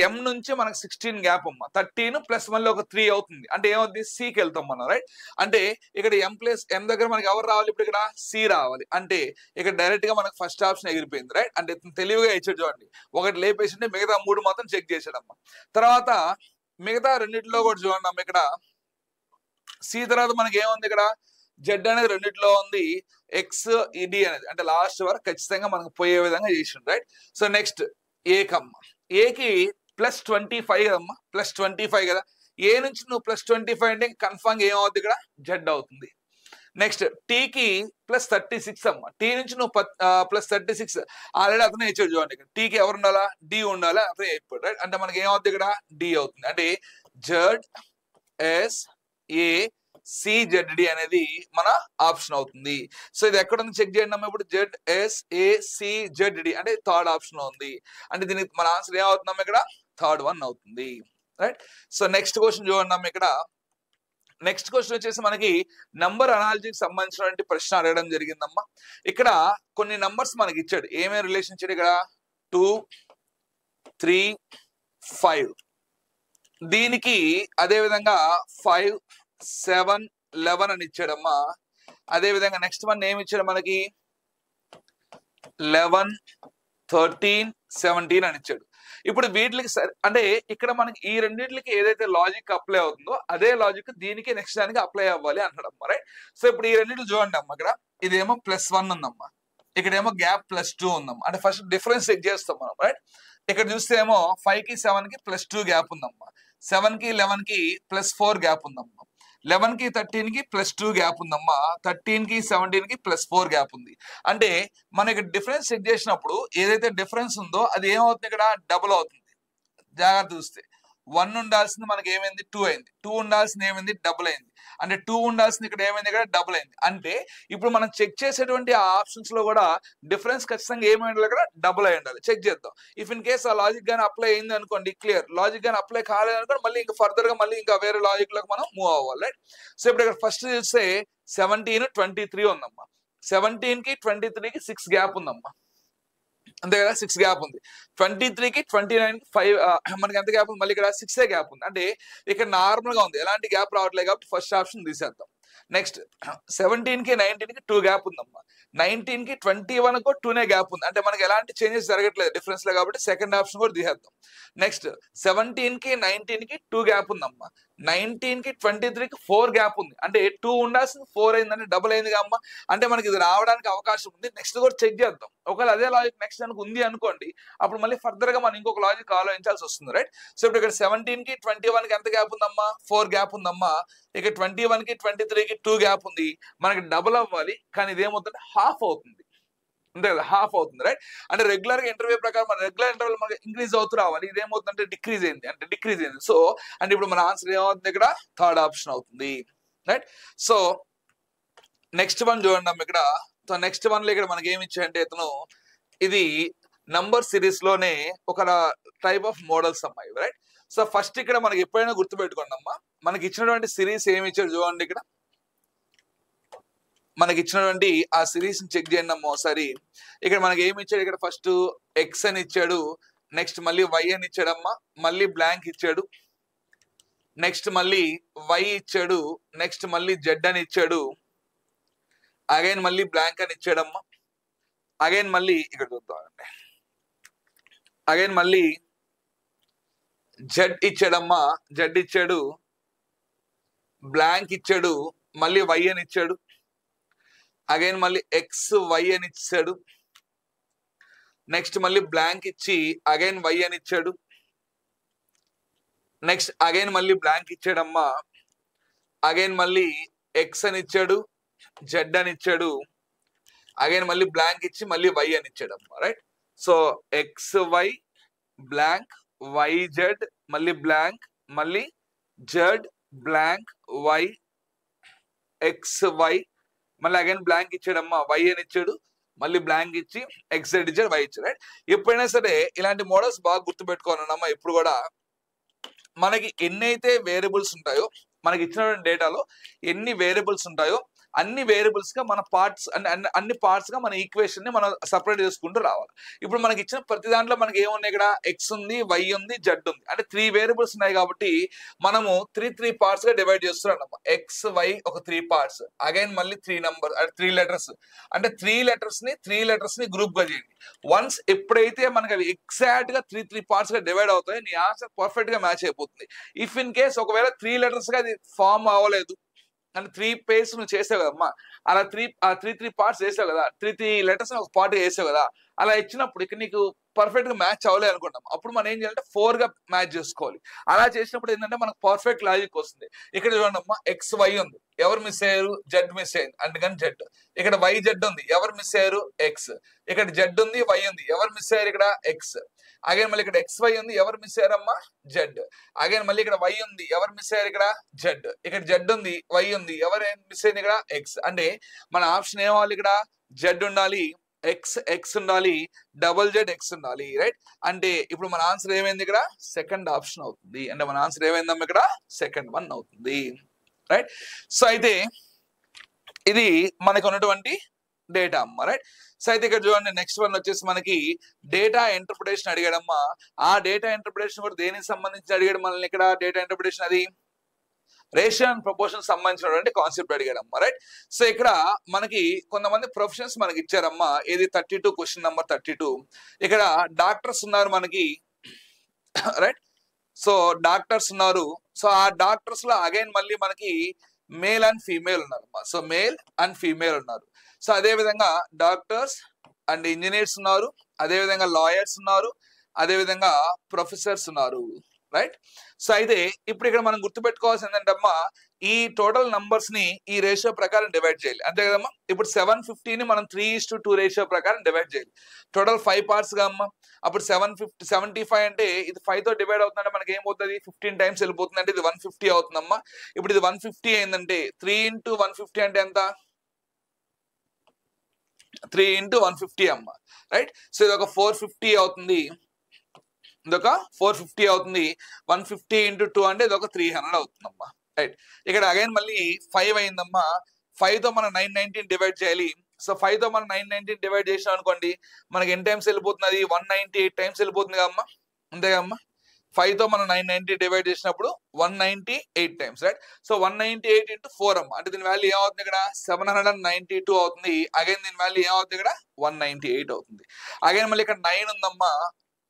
M నుంచి మనకి 16 గ్యాప్ అమ్మా. 13 ప్లస్ మళ్ళీ ఒక 3 అవుతుంది. అంటే ఏమవుతుంది? Cకి వెళ్తాం మనం, రైట్. అంటే ఇక్కడ M దగ్గర మనకి ఎవరు రావాలి? ఇప్పుడు ఇక్కడ C రావాలి. అంటే ఇక్కడ డైరెక్ట్ గా మనకి ఫస్ట్ ఆప్షన్ ఎగిరిపోయింది, రైట్. అంటే తెలివిగా ఇచ్చాడు చూడండి. ఒకటి లేపేసింటే మిగతా 3 మాత్రం చెక్ చేశాడమ్మా. తర్వాత మిగతా రెండిట్లో కూడా చూడండి అమ్మ. ఇక్కడ సి తర్వాత మనకి ఏముంది? ఇక్కడ జెడ్ అనేది రెండిట్లో ఉంది, XED అనేది అంటే లాస్ట్ వరకు ఖచ్చితంగా మనకు పోయే విధంగా చేసిండు, రైట్. So next ఏకమ్మ. ఏకి +25 కదమ్మా, +25 కదా. ఏ నుంచి నువ్వు +25 అంటే కన్ఫర్మ్ ఏమవుతుంది ఇక్కడ జెడ్ అవుతుంది. నెక్స్ట్ టీకి +36 అమ్మా. టీ నుంచి నువ్వు +36 ఆల్రెడీ అతనే ఇచ్చాడు చూడండి. ఇక్కడ టీకి ఎవరు ఉండాలా, డి ఉండాలా, అతనే అయిపోయాడు రైట్. అంటే మనకి ఏమవుతుంది ఇక్కడ డి అవుతుంది. అంటే ZSACZD అనేది మన ఆప్షన్ అవుతుంది. సో ఇది ఎక్కడ ఉంది చెక్ చేయండి అమ్మా. ఇప్పుడు ZSACZD అంటే థర్డ్ ఆప్షన్ ఉంది. అంటే దీనికి మన ఆన్సర్ ఏమవుతుందమ్మా ఇక్కడ థర్డ్ వన్ అవుతుంది రైట్. సో నెక్స్ట్ క్వశ్చన్ చూడండి అమ్మా. ఇక్కడ నెక్స్ట్ క్వశ్చన్ వచ్చేసి మనకి నంబర్ అనాలజీకి సంబంధించినటువంటి ప్రశ్న అడగడం జరిగిందమ్మా. ఇక్కడ కొన్ని నంబర్స్ మనకి ఇచ్చాడు. ఏమేమి రిలేషన్ ఇచ్చాడు ఇక్కడ 2, 3, 5. దీనికి అదే విధంగా 5, 7, 11 అని ఇచ్చాడమ్మా. అదే విధంగా నెక్స్ట్ వన్ ఏమి ఇచ్చాడు మనకి 11, 13, 17 అని ఇచ్చాడు. ఇప్పుడు వీటికి అంటే ఇక్కడ మనకి ఈ రెండింటికి ఏదైతే లాజిక్ అప్లై అవుతుందో అదే లాజిక్ దీనికి నెక్స్ట్ దానికి అప్లై అవ్వాలి అంటాడమ్మా రైట్. సో ఇప్పుడు ఈ రెండింటిని చూడండి అమ్మా. ఇక్కడ ఇదేమో +1 ఉందమ్మా, ఇక్కడేమో గ్యాప్ +2 ఉందమ్మా. అంటే ఫస్ట్ డిఫరెన్స్ చెక్ చేస్తాం మనం రైట్. ఇక్కడ చూస్తే ఏమో 5కి 7కి +2 గ్యాప్ ఉందమ్మా, 7కి 11కి +4 గ్యాప్ ఉందమ్మా, 11కి 13కి +2 గ్యాప్ ఉందమ్మా, 13కి 17కి +4 గ్యాప్ ఉంది. అంటే మనకి డిఫరెన్స్ చెక్ చేసినప్పుడు ఏదైతే డిఫరెన్స్ ఉందో అది ఏమవుతుంది ఇక్కడ డబుల్ అవుతుంది. జాగ్రత్త చూస్తే 1 ఉండాల్సింది మనకి ఏమైంది 2 అయింది, 2 ఉండాల్సింది ఏమైంది డబుల్ అయింది. అంటే 2 ఉండాల్సింది ఇక్కడ ఏమైంది ఇక్కడ డబుల్ అయింది. అంటే ఇప్పుడు మనం చెక్ చేసేటువంటి ఆ ఆప్షన్స్ లో కూడా డిఫరెన్స్ ఖచ్చితంగా ఏమై ఉండాలి ఇక్కడ డబుల్ అయి ఉండాలి. చెక్ చేద్దాం. ఇఫ్ ఇన్ కేస్ ఆ లాజిక్ గానీ అప్లై అయింది అనుకోండి క్లియర్, లాజిక్ గానీ అప్లై కాలేదు అనుకోండి మళ్ళీ ఇంకా ఫర్దర్ గా మళ్ళీ ఇంకా వేరే లాజిక్ లోకి మనం మూవ్ అవ్వాలి రైట్. సో ఇప్పుడు ఇక్కడ ఫస్ట్ చూస్తే 17, 23 ఉందమ్మా. 17కి 23కి 6 గ్యాప్ ఉందమ్మా, అంతే కదా 6 గ్యాప్ ఉంది. 23కి 29కి 5 మనకి ఎంత గ్యాప్ ఉంది, మళ్ళీ ఇక్కడ 6 గ్యాప్ ఉంది. అంటే ఇక్కడ నార్మల్ గా ఉంది, ఎలాంటి గ్యాప్ రావట్లేదు కాబట్టి ఫస్ట్ ఆప్షన్ తీసేద్దాం. నెక్స్ట్ 17కి 19కి 2 గ్యాప్ ఉందమ్మా, 19కి 21 కూడా 2 గ్యాప్ ఉంది. అంటే మనకి ఎలాంటి చేంజెస్ జరగట్లేదు డిఫరెన్స్ లో కాబట్టి సెకండ్ ఆప్షన్ కూడా తీసేద్దాం. నెక్స్ట్ 17కి 19కి 2 గ్యాప్ ఉందమ్మా, 19కి 23కి 4 గ్యాప్ ఉంది. అంటే 2 ఉండాల్సింది 4 అయిందంటే డబుల్ అయింది అమ్మా. అంటే మనకి ఇది రావడానికి అవకాశం ఉంది. నెక్స్ట్ కూడా చెక్ చేద్దాం. ఒకవేళ అదే లాజిక్ నెక్స్ట్ దానికి ఉంది అనుకోండి అప్పుడు మళ్ళీ ఫర్దర్ గా మనం ఇంకొక లాజిక్ ఆలోచించాల్సి వస్తుంది రైట్. సో ఇప్పుడు ఇక్కడ 17కి 21కి ఎంత గ్యాప్ ఉందమ్మా 4 గ్యాప్ ఉందమ్మా. ఇక్కడ 21కి 23కి 2 గ్యాప్ ఉంది. మనకి డబుల్ అవ్వాలి కానీ ఇదేమవుతుంది హాఫ్ అవుతుంది, అంతే కదా హాఫ్ అవుతుంది రైట్. అంటే రెగ్యులర్ గా ఇంటర్వ్యూ ప్రకారం మన రెగ్యులర్ ఇంటర్వ్యూ మనకి ఇంక్రీజ్ అవుతూ రావాలి, ఇదేమవుతుందంటే డిక్రీజ్ అయింది, అంటే డిక్రీజ్ అయింది. సో అంటే ఇప్పుడు మన ఆన్సర్ ఏమవుతుంది ఇక్కడ థర్డ్ ఆప్షన్ అవుతుంది రైట్. సో నెక్స్ట్ వన్ చూడండి అమ్మ. ఇక్కడ సో నెక్స్ట్ వన్ లో ఇక్కడ మనకి ఏమి ఇచ్చాయంటే ఇతను ఇది నంబర్ సిరీస్ లోనే ఒక టైప్ ఆఫ్ మోడల్స్ అమ్మాయి రైట్. సో ఫస్ట్ ఇక్కడ మనకి ఎప్పుడైనా గుర్తుపెట్టుకోండి అమ్మా, మనకి ఇచ్చినటువంటి సిరీస్ ఏమి ఇచ్చాడు చూడండి. ఇక్కడ మనకి ఇచ్చినటువంటి ఆ సిరీస్ ని చెక్ చేయండి అమ్మ ఒకసారి. ఇక్కడ మనకి ఏమి ఇచ్చాడు, ఇక్కడ ఫస్ట్ ఎక్స్ అని ఇచ్చాడు, నెక్స్ట్ మళ్ళీ వై అని ఇచ్చాడమ్మా, మళ్ళీ బ్లాంక్ ఇచ్చాడు, నెక్స్ట్ మళ్ళీ వై ఇచ్చాడు, నెక్స్ట్ మళ్ళీ జెడ్ అని ఇచ్చాడు, అగైన్ మళ్ళీ బ్లాంక్ అని ఇచ్చాడమ్మా, అగైన్ మళ్ళీ ఇక్కడ చూద్దామండి, అగైన్ మళ్ళీ జెడ్ ఇచ్చాడమ్మా, జెడ్ ఇచ్చాడు, బ్లాంక్ ఇచ్చాడు, మళ్ళీ వై అని ఇచ్చాడు, అగైన్ మళ్ళీ ఎక్స్ వై అని ఇచ్చాడు, నెక్స్ట్ మళ్ళీ బ్లాంక్ ఇచ్చి అగైన్ వై అని ఇచ్చాడు, నెక్స్ట్ అగైన్ మళ్ళీ బ్లాంక్ ఇచ్చాడమ్మా, అగైన్ మళ్ళీ ఎక్స్ అని ఇచ్చాడు, జెడ్ అని ఇచ్చాడు, అగైన్ మళ్ళీ బ్లాంక్ ఇచ్చి మళ్ళీ వై అని ఇచ్చాడమ్మా right. So X Y blank Y Z మళ్ళీ బ్లాంక్ మళ్ళీ Z blank Y X Y మళ్ళీ అగైన్ బ్లాంక్ ఇచ్చాడమ్మా, వై అని ఇచ్చాడు, మళ్ళీ బ్లాంక్ ఇచ్చి ఎక్స్ జెడ్ ఇచ్చాడు, వై ఇచ్చాడు రైట్. ఎప్పుడైనా సరే ఇలాంటి మోడల్స్ బాగా గుర్తుపెట్టుకోవాలన్నమ్మా. ఎప్పుడు కూడా మనకి ఎన్నైతే వేరియబుల్స్ ఉంటాయో, మనకి ఇచ్చిన డేటాలో ఎన్ని వేరియబుల్స్ ఉంటాయో అన్ని వేరియబుల్స్ గా మన పార్ట్స్ అన్ని పార్ట్స్ గా మన ఈక్వేషన్ ని మనం సపరేట్ చేసుకుంటూ రావాలి. ఇప్పుడు మనకి ఇచ్చిన ప్రతి దాంట్లో మనకి ఏమున్నాయి, ఇక్కడ ఎక్స్ ఉంది, వై ఉంది, జెడ్ ఉంది, అంటే 3 వేరియబుల్స్ ఉన్నాయి కాబట్టి మనము 3 పార్ట్స్ గా డివైడ్ చేస్తున్నాం. ఎక్స్ వై ఒక 3 పార్ట్స్, అగైన్ మళ్ళీ 3 నంబర్ 3 లెటర్స్, అంటే 3 లెటర్స్ ని గ్రూప్ గా చేయండి. వన్స్ ఎప్పుడైతే మనకి అవి ఎగ్జాక్ట్ గా 3 పార్ట్స్ గా డివైడ్ అవుతాయి నీ ఆన్సర్ పర్ఫెక్ట్ గా మ్యాచ్ అయిపోతుంది. ఇఫ్ ఇన్ కేస్ ఒకవేళ 3 లెటర్స్ గా అది ఫామ్ అవ్వలేదు అంటే 3 పేజ్ నువ్వు చేసావు కదమ్మా, అలా 3 పార్ట్స్ చేసావు కదా, 3 లెటర్స్ ఒక పార్ట్ చేసావు కదా, అలా ఇచ్చినప్పుడు ఇక్కడ నీకు పర్ఫెక్ట్ గా మ్యాచ్ అవ్వలేదు అనుకుంటాం, అప్పుడు మనం ఏం చేయాలంటే 4 గా మ్యాచ్ చేసుకోవాలి. అలా చేసినప్పుడు ఏంటంటే మనకు పర్ఫెక్ట్ లాజిక్ వస్తుంది. ఇక్కడ చూడండి అమ్మా, ఎక్స్ వై ఉంది, ఎవరు మిస్ అయ్యారు? జెడ్ మిస్ అయింది, అందుకని జెడ్. ఇక్కడ వై జెడ్ ఉంది, ఎవరు మిస్ అయ్యారు? ఎక్స్. ఇక్కడ జెడ్ ఉంది, వై ఉంది, ఎవరు మిస్ అయ్యారు? ఇక్కడ ఎక్స్. అగైన్ మళ్ళీ ఇక్కడ ఎక్స్ వై ఉంది, ఎవరు మిస్ అయ్యారమ్మా? జెడ్. అగైన్ మళ్ళీ ఇక్కడ వై ఉంది, ఎవరు మిస్ అయ్యారు? ఇక్కడ జెడ్. ఇక్కడ జెడ్ ఉంది, వై ఉంది, ఎవరు మిస్ అయింది? ఇక్కడ ఎక్స్. అంటే మన ఆప్షన్ ఏమవ్వాలి? ఇక్కడ జెడ్ ఉండాలి, ఎక్స్ ఎక్స్ ఉండాలి, డబుల్ జెడ్ ఎక్స్ ఉండాలి, రైట్? అంటే ఇప్పుడు మన ఆన్సర్ ఏమైంది? ఇక్కడ సెకండ్ ఆప్షన్ అవుతుంది. అంటే మన ఆన్సర్ ఏమైందమ్మా? ఇక్కడ సెకండ్ వన్ అవుతుంది, రైట్? సో అయితే ఇది మనకు ఉన్నటువంటి డేటా అమ్మా, రైట్? సో అయితే ఇక్కడ చూడండి, నెక్స్ట్ వన్ వచ్చేసి మనకి డేటా ఇంటర్ప్రిటేషన్ అడిగాడమ్మా. ఆ డేటా ఇంటర్ప్రిటేషన్ కూడా దేనికి సంబంధించి అడిగాడు మనల్ని? ఇక్కడ డేటా ఇంటర్ప్రిటేషన్ అది రేషియో అండ్ ప్రపోర్షన్ సంబంధించినటువంటి కాన్సెప్ట్ అడిగాడమ్మా, రైట్? సో ఇక్కడ మనకి కొంతమంది ప్రొఫెషన్స్ మనకి ఇచ్చారమ్మా. ఇది 32 క్వశ్చన్ నెంబర్ 32. ఇక్కడ డాక్టర్స్ ఉన్నారు మనకి, రైట్? సో డాక్టర్స్ ఉన్నారు. సో ఆ డాక్టర్స్ లో అగైన్ మళ్ళీ మనకి మేల్ అండ్ ఫీమేల్ ఉన్నారమ్మా. సో మేల్ అండ్ ఫీమేల్ ఉన్నారు. సో అదే విధంగా డాక్టర్స్ అండ్ ఇంజనీర్స్ ఉన్నారు, అదే విధంగా లాయర్స్ ఉన్నారు, అదే విధంగా ప్రొఫెసర్స్ ఉన్నారు, రైట్? సో అయితే ఇప్పుడు ఇక్కడ మనం గుర్తుపెట్టుకోవాల్సింది ఏంటంటే ఈ టోటల్ నంబర్స్ ని ఈ రేషియో ప్రకారం డివైడ్ చేయాలి, అంతే కదమ్మా? ఇప్పుడు 750 ని మనం 3:2 రేషియో ప్రకారం డివైడ్ చేయాలి. టోటల్ 5 పార్ట్స్ గా అమ్మా. అప్పుడు 75 అంటే ఇది 5 తో డివైడ్ అవుతుందంటే మనకి ఏమవుతుంది? 15 టైమ్స్ వెళ్ళిపోతుంది, అంటే ఇది 150 అవుతుందమ్మా. ఇప్పుడు ఇది 150 అయిందంటే 3 × 150 అంటే ఎంత? 3 × 150 అమ్మా, రైట్? సో ఇది ఒక 450 అవుతుంది, ఇదొక 450 అవుతుంది. 150 × 2 అంటే ఇది ఒక 300 అవుతుందమ్మా, రైట్? ఇక్కడ అగైన్ మళ్ళీ 5 అయిందమ్మా. 5 తో మనం 919 డివైడ్ చేయాలి. సో 5 తో మనం 919 డివైడ్ చేసాం అనుకోండి, మనకి ఎన్ని టైమ్స్ వెళ్ళిపోతుంది? 198 టైమ్స్ వెళ్ళిపోతుంది కదమ్మా, అంతే కదమ్మా? 5 తో మనం 990 డివైడ్ చేసినప్పుడు 198 టైమ్స్, రైట్? సో 198 × 4 అమ్మా, అంటే దీని వాల్యూ ఏమవుతుంది? ఇక్కడ 792 అవుతుంది. అగైన్ దీని వాల్యూ ఏమవుతుంది? ఇక్కడ 198 అవుతుంది. అగైన్ మళ్ళీ ఇక్కడ 9 ఉందమ్మా,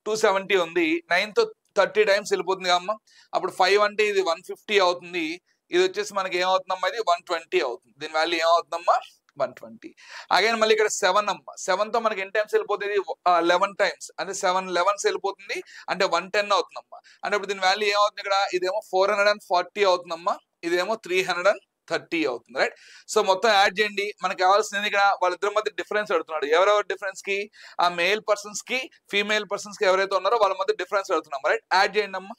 270 ఉంది. 9 తో 30 టైమ్స్ వెళ్ళిపోతుంది కదమ్మా. అప్పుడు 5 అంటే ఇది 150 అవుతుంది. ఇది వచ్చేసి మనకి ఏమవుతుందమ్మా? ఇది 120 అవుతుంది. దీని వాల్యూ ఏమవుతుందమ్మా? 120. అగైన్ మళ్ళీ ఇక్కడ 7 అమ్మా. 7 తో మనకి ఎన్ని టైమ్స్ వెళ్ళిపోతుంది? 11 టైమ్స్, అంటే 7 11s వెళ్ళిపోతుంది, అంటే 110 అవుతుందమ్మా. అంటే ఇప్పుడు దీని వాల్యూ ఏమవుతుంది? ఇక్కడ ఇదేమో 440 అవుతుందమ్మా, ఇదేమో 330 అవుతుంది, రైట్? సో మొత్తం యాడ్ చేయండి. మనకి కావాల్సింది ఇక్కడ వాళ్ళిద్దరి మధ్య డిఫరెన్స్ అడుగుతున్నాడు. ఎవరెవరి డిఫరెన్స్ కి? ఆ మేల్ పర్సన్స్ కి ఫీమేల్ పర్సన్స్ కి ఎవరైతే ఉన్నారో వాళ్ళ మధ్య డిఫరెన్స్ అడుగుతున్నాం, రైట్? యాడ్ చేయండి అమ్మా.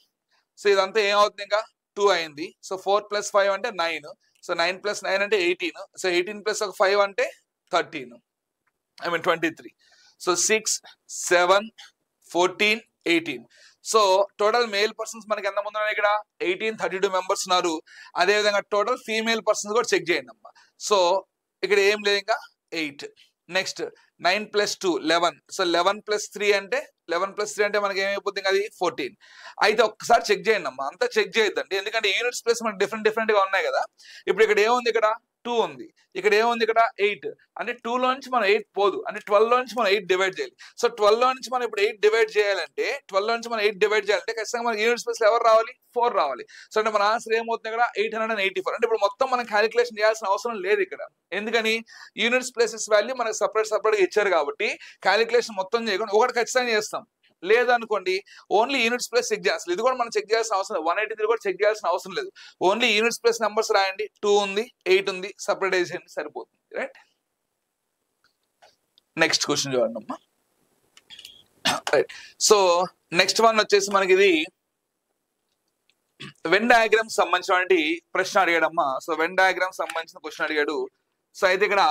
సో ఇదంతా ఏమవుతుంది? ఇంకా 2 అయింది. సో 4 + 5 అంటే 9. సో 9 + 9 అంటే 18. సో 18 + 5 అంటే 13, 23. So 6 7 14 18. So total male persons మనకి ఎంత మంది ఉన్నారు? ఇక్కడ 32 మెంబర్స్ ఉన్నారు. అదే విధంగా టోటల్ ఫీమేల్ పర్సన్స్ కూడా చెక్ చేయండి అమ్మా. సో ఇక్కడ ఏం లేదు, ఇంకా 8. నెక్స్ట్ 9 + 2 11. సో 11 + 3 అంటే 11 + 3 అంటే మనకి ఏమైపోతుంది? అది 14. అయితే ఒక్కసారి చెక్ చేయండి అమ్మా, అంతా చెక్ చేయొద్దండి, ఎందుకంటే యూనిట్స్ ప్లేస్ మనకి డిఫరెంట్ గా ఉన్నాయి కదా. ఇప్పుడు ఇక్కడ ఏముంది? ఇక్కడ 2 ఉంది. ఇక్కడ ఏముంది? ఇక్కడ 8. అంటే 2 లో నుంచి మనం 8 పోదు, అంటే 12 లో నుంచి మనం 8 డివైడ్ చేయాలి. సో 12 లో నుంచి మనం ఇప్పుడు 8 డివైడ్ చేయాలంటే 12 లో నుంచి మనం 8 డివైడ్ చేయాలంటే ఖచ్చితంగా మనకి యూనిట్స్ ప్లేస్ ఎవరు రావాలి? 4 రావాలి. సో అంటే మన ఆన్సర్ ఏమవుతుంది? ఇక్కడ 884. అంటే ఇప్పుడు మొత్తం మనం క్యాలిక్యులేషన్ చేయాల్సిన అవసరం లేదు ఇక్కడ, ఎందుకని యూనిట్స్ ప్లేసెస్ వాల్యూ మనకి సపరేట్ గా ఇచ్చారు కాబట్టి క్యాలిక్యులేషన్ మొత్తం చేయకుండా ఒకటి ఖచ్చితంగా చేస్తాం. లేదనుకోండి ఓన్లీ యూనిట్స్ ప్లేస్ చెక్ చేయాలి. ఇది కూడా మనం చెక్ చేయాల్సిన అవసరం లేదు. 183 కూడా చెక్ చేయాల్సిన అవసరం లేదు. ఓన్లీ యూనిట్స్ ప్లేస్ నెంబర్స్ రాయండి. 2 ఉంది, 8 ఉంది, సపరేట్ చేయండి, సరిపోతుంది, రైట్? నెక్స్ట్ క్వశ్చన్ చూడండి అమ్మా, రైట్? సో నెక్స్ట్ వన్ వచ్చేసి మనకి ఇది వెన్ డయాగ్రామ్ సంబంధించినటువంటి ప్రశ్న అడిగాడమ్మా. సో వెన్ డయాగ్రామ్ సంబంధించిన క్వశ్చన్ అడిగాడు. సో అయితే ఇక్కడ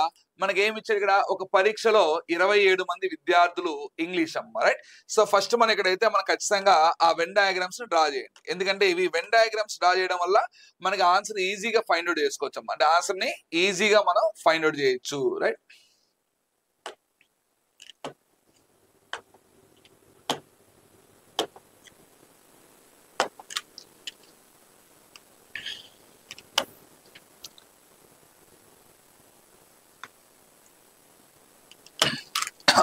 మనకి ఏమి ఇచ్చారు? ఇక్కడ ఒక పరీక్షలో 27 మంది విద్యార్థులు ఇంగ్లీష్ అమ్మ, రైట్? సో ఫస్ట్ మన ఇక్కడైతే మనం ఖచ్చితంగా ఆ వెన్ డయాగ్రామ్స్ డ్రా చేయండి, ఎందుకంటే ఇవి వెన్ డయాగ్రామ్స్ డ్రా చేయడం వల్ల మనకి ఆన్సర్ ఈజీగా ఫైండ్ అవుట్ చేసుకోవచ్చు అమ్మా. అంటే ఆన్సర్ ని ఈజీగా మనం ఫైండ్ అవుట్ చేయొచ్చు, రైట్?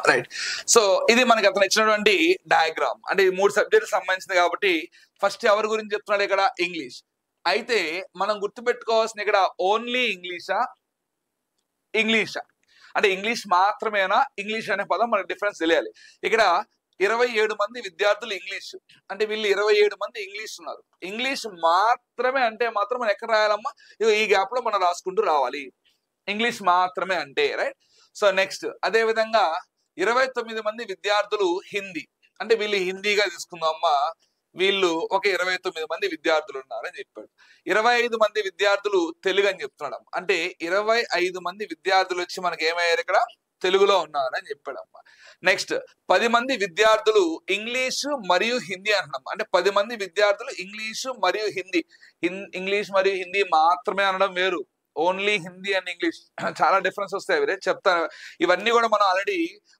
రైట్. సో ఇది మనకి అతను ఇచ్చినటువంటి డయాగ్రామ్, అంటే ఈ 3 సబ్జెక్టులకు సంబంధించింది కాబట్టి ఫస్ట్ ఎవరి గురించి చెప్తున్నాడు? ఇక్కడ ఇంగ్లీష్. అయితే మనం గుర్తుపెట్టుకోవాల్సిన ఇక్కడ ఓన్లీ ఇంగ్లీషా? అంటే ఇంగ్లీష్ మాత్రమేనా, ఇంగ్లీష్ అనే పదం మనకి డిఫరెన్స్ తెలియాలి. ఇక్కడ 27 మంది విద్యార్థులు ఇంగ్లీష్ అంటే వీళ్ళు 27 మంది ఇంగ్లీష్ ఉన్నారు. ఇంగ్లీష్ మాత్రమే అంటే మాత్రం మనం ఎక్కడ రాయాలమ్మా, ఈ గ్యాప్ లో మనం రాసుకుంటూ రావాలి. ఇంగ్లీష్ మాత్రమే అంటే రైట్. సో నెక్స్ట్ అదే విధంగా 29 మంది విద్యార్థులు హిందీ అంటే వీళ్ళు హిందీగా తీసుకుందామమ్మా, వీళ్ళు ఒక 29 మంది విద్యార్థులు ఉన్నారని చెప్పాడు. 25 మంది విద్యార్థులు తెలుగు అని చెప్తున్నాడు. అంటే 25 మంది విద్యార్థులు వచ్చి మనకి ఏమయ్యారు ఇక్కడ తెలుగులో ఉన్నారని చెప్పాడమ్మా. నెక్స్ట్ 10 మంది విద్యార్థులు ఇంగ్లీషు మరియు హిందీ అంటున్నాం. అంటే 10 మంది విద్యార్థులు ఇంగ్లీషు మరియు హిందీ, ఇంగ్లీష్ మరియు హిందీ మాత్రమే అనడం వేరు, ఓన్లీ హిందీ అండ్ ఇంగ్లీష్ చాలా డిఫరెన్స్ వస్తాయి. వేరే చెప్తాను. ఇవన్నీ కూడా మనం ఆల్రెడీ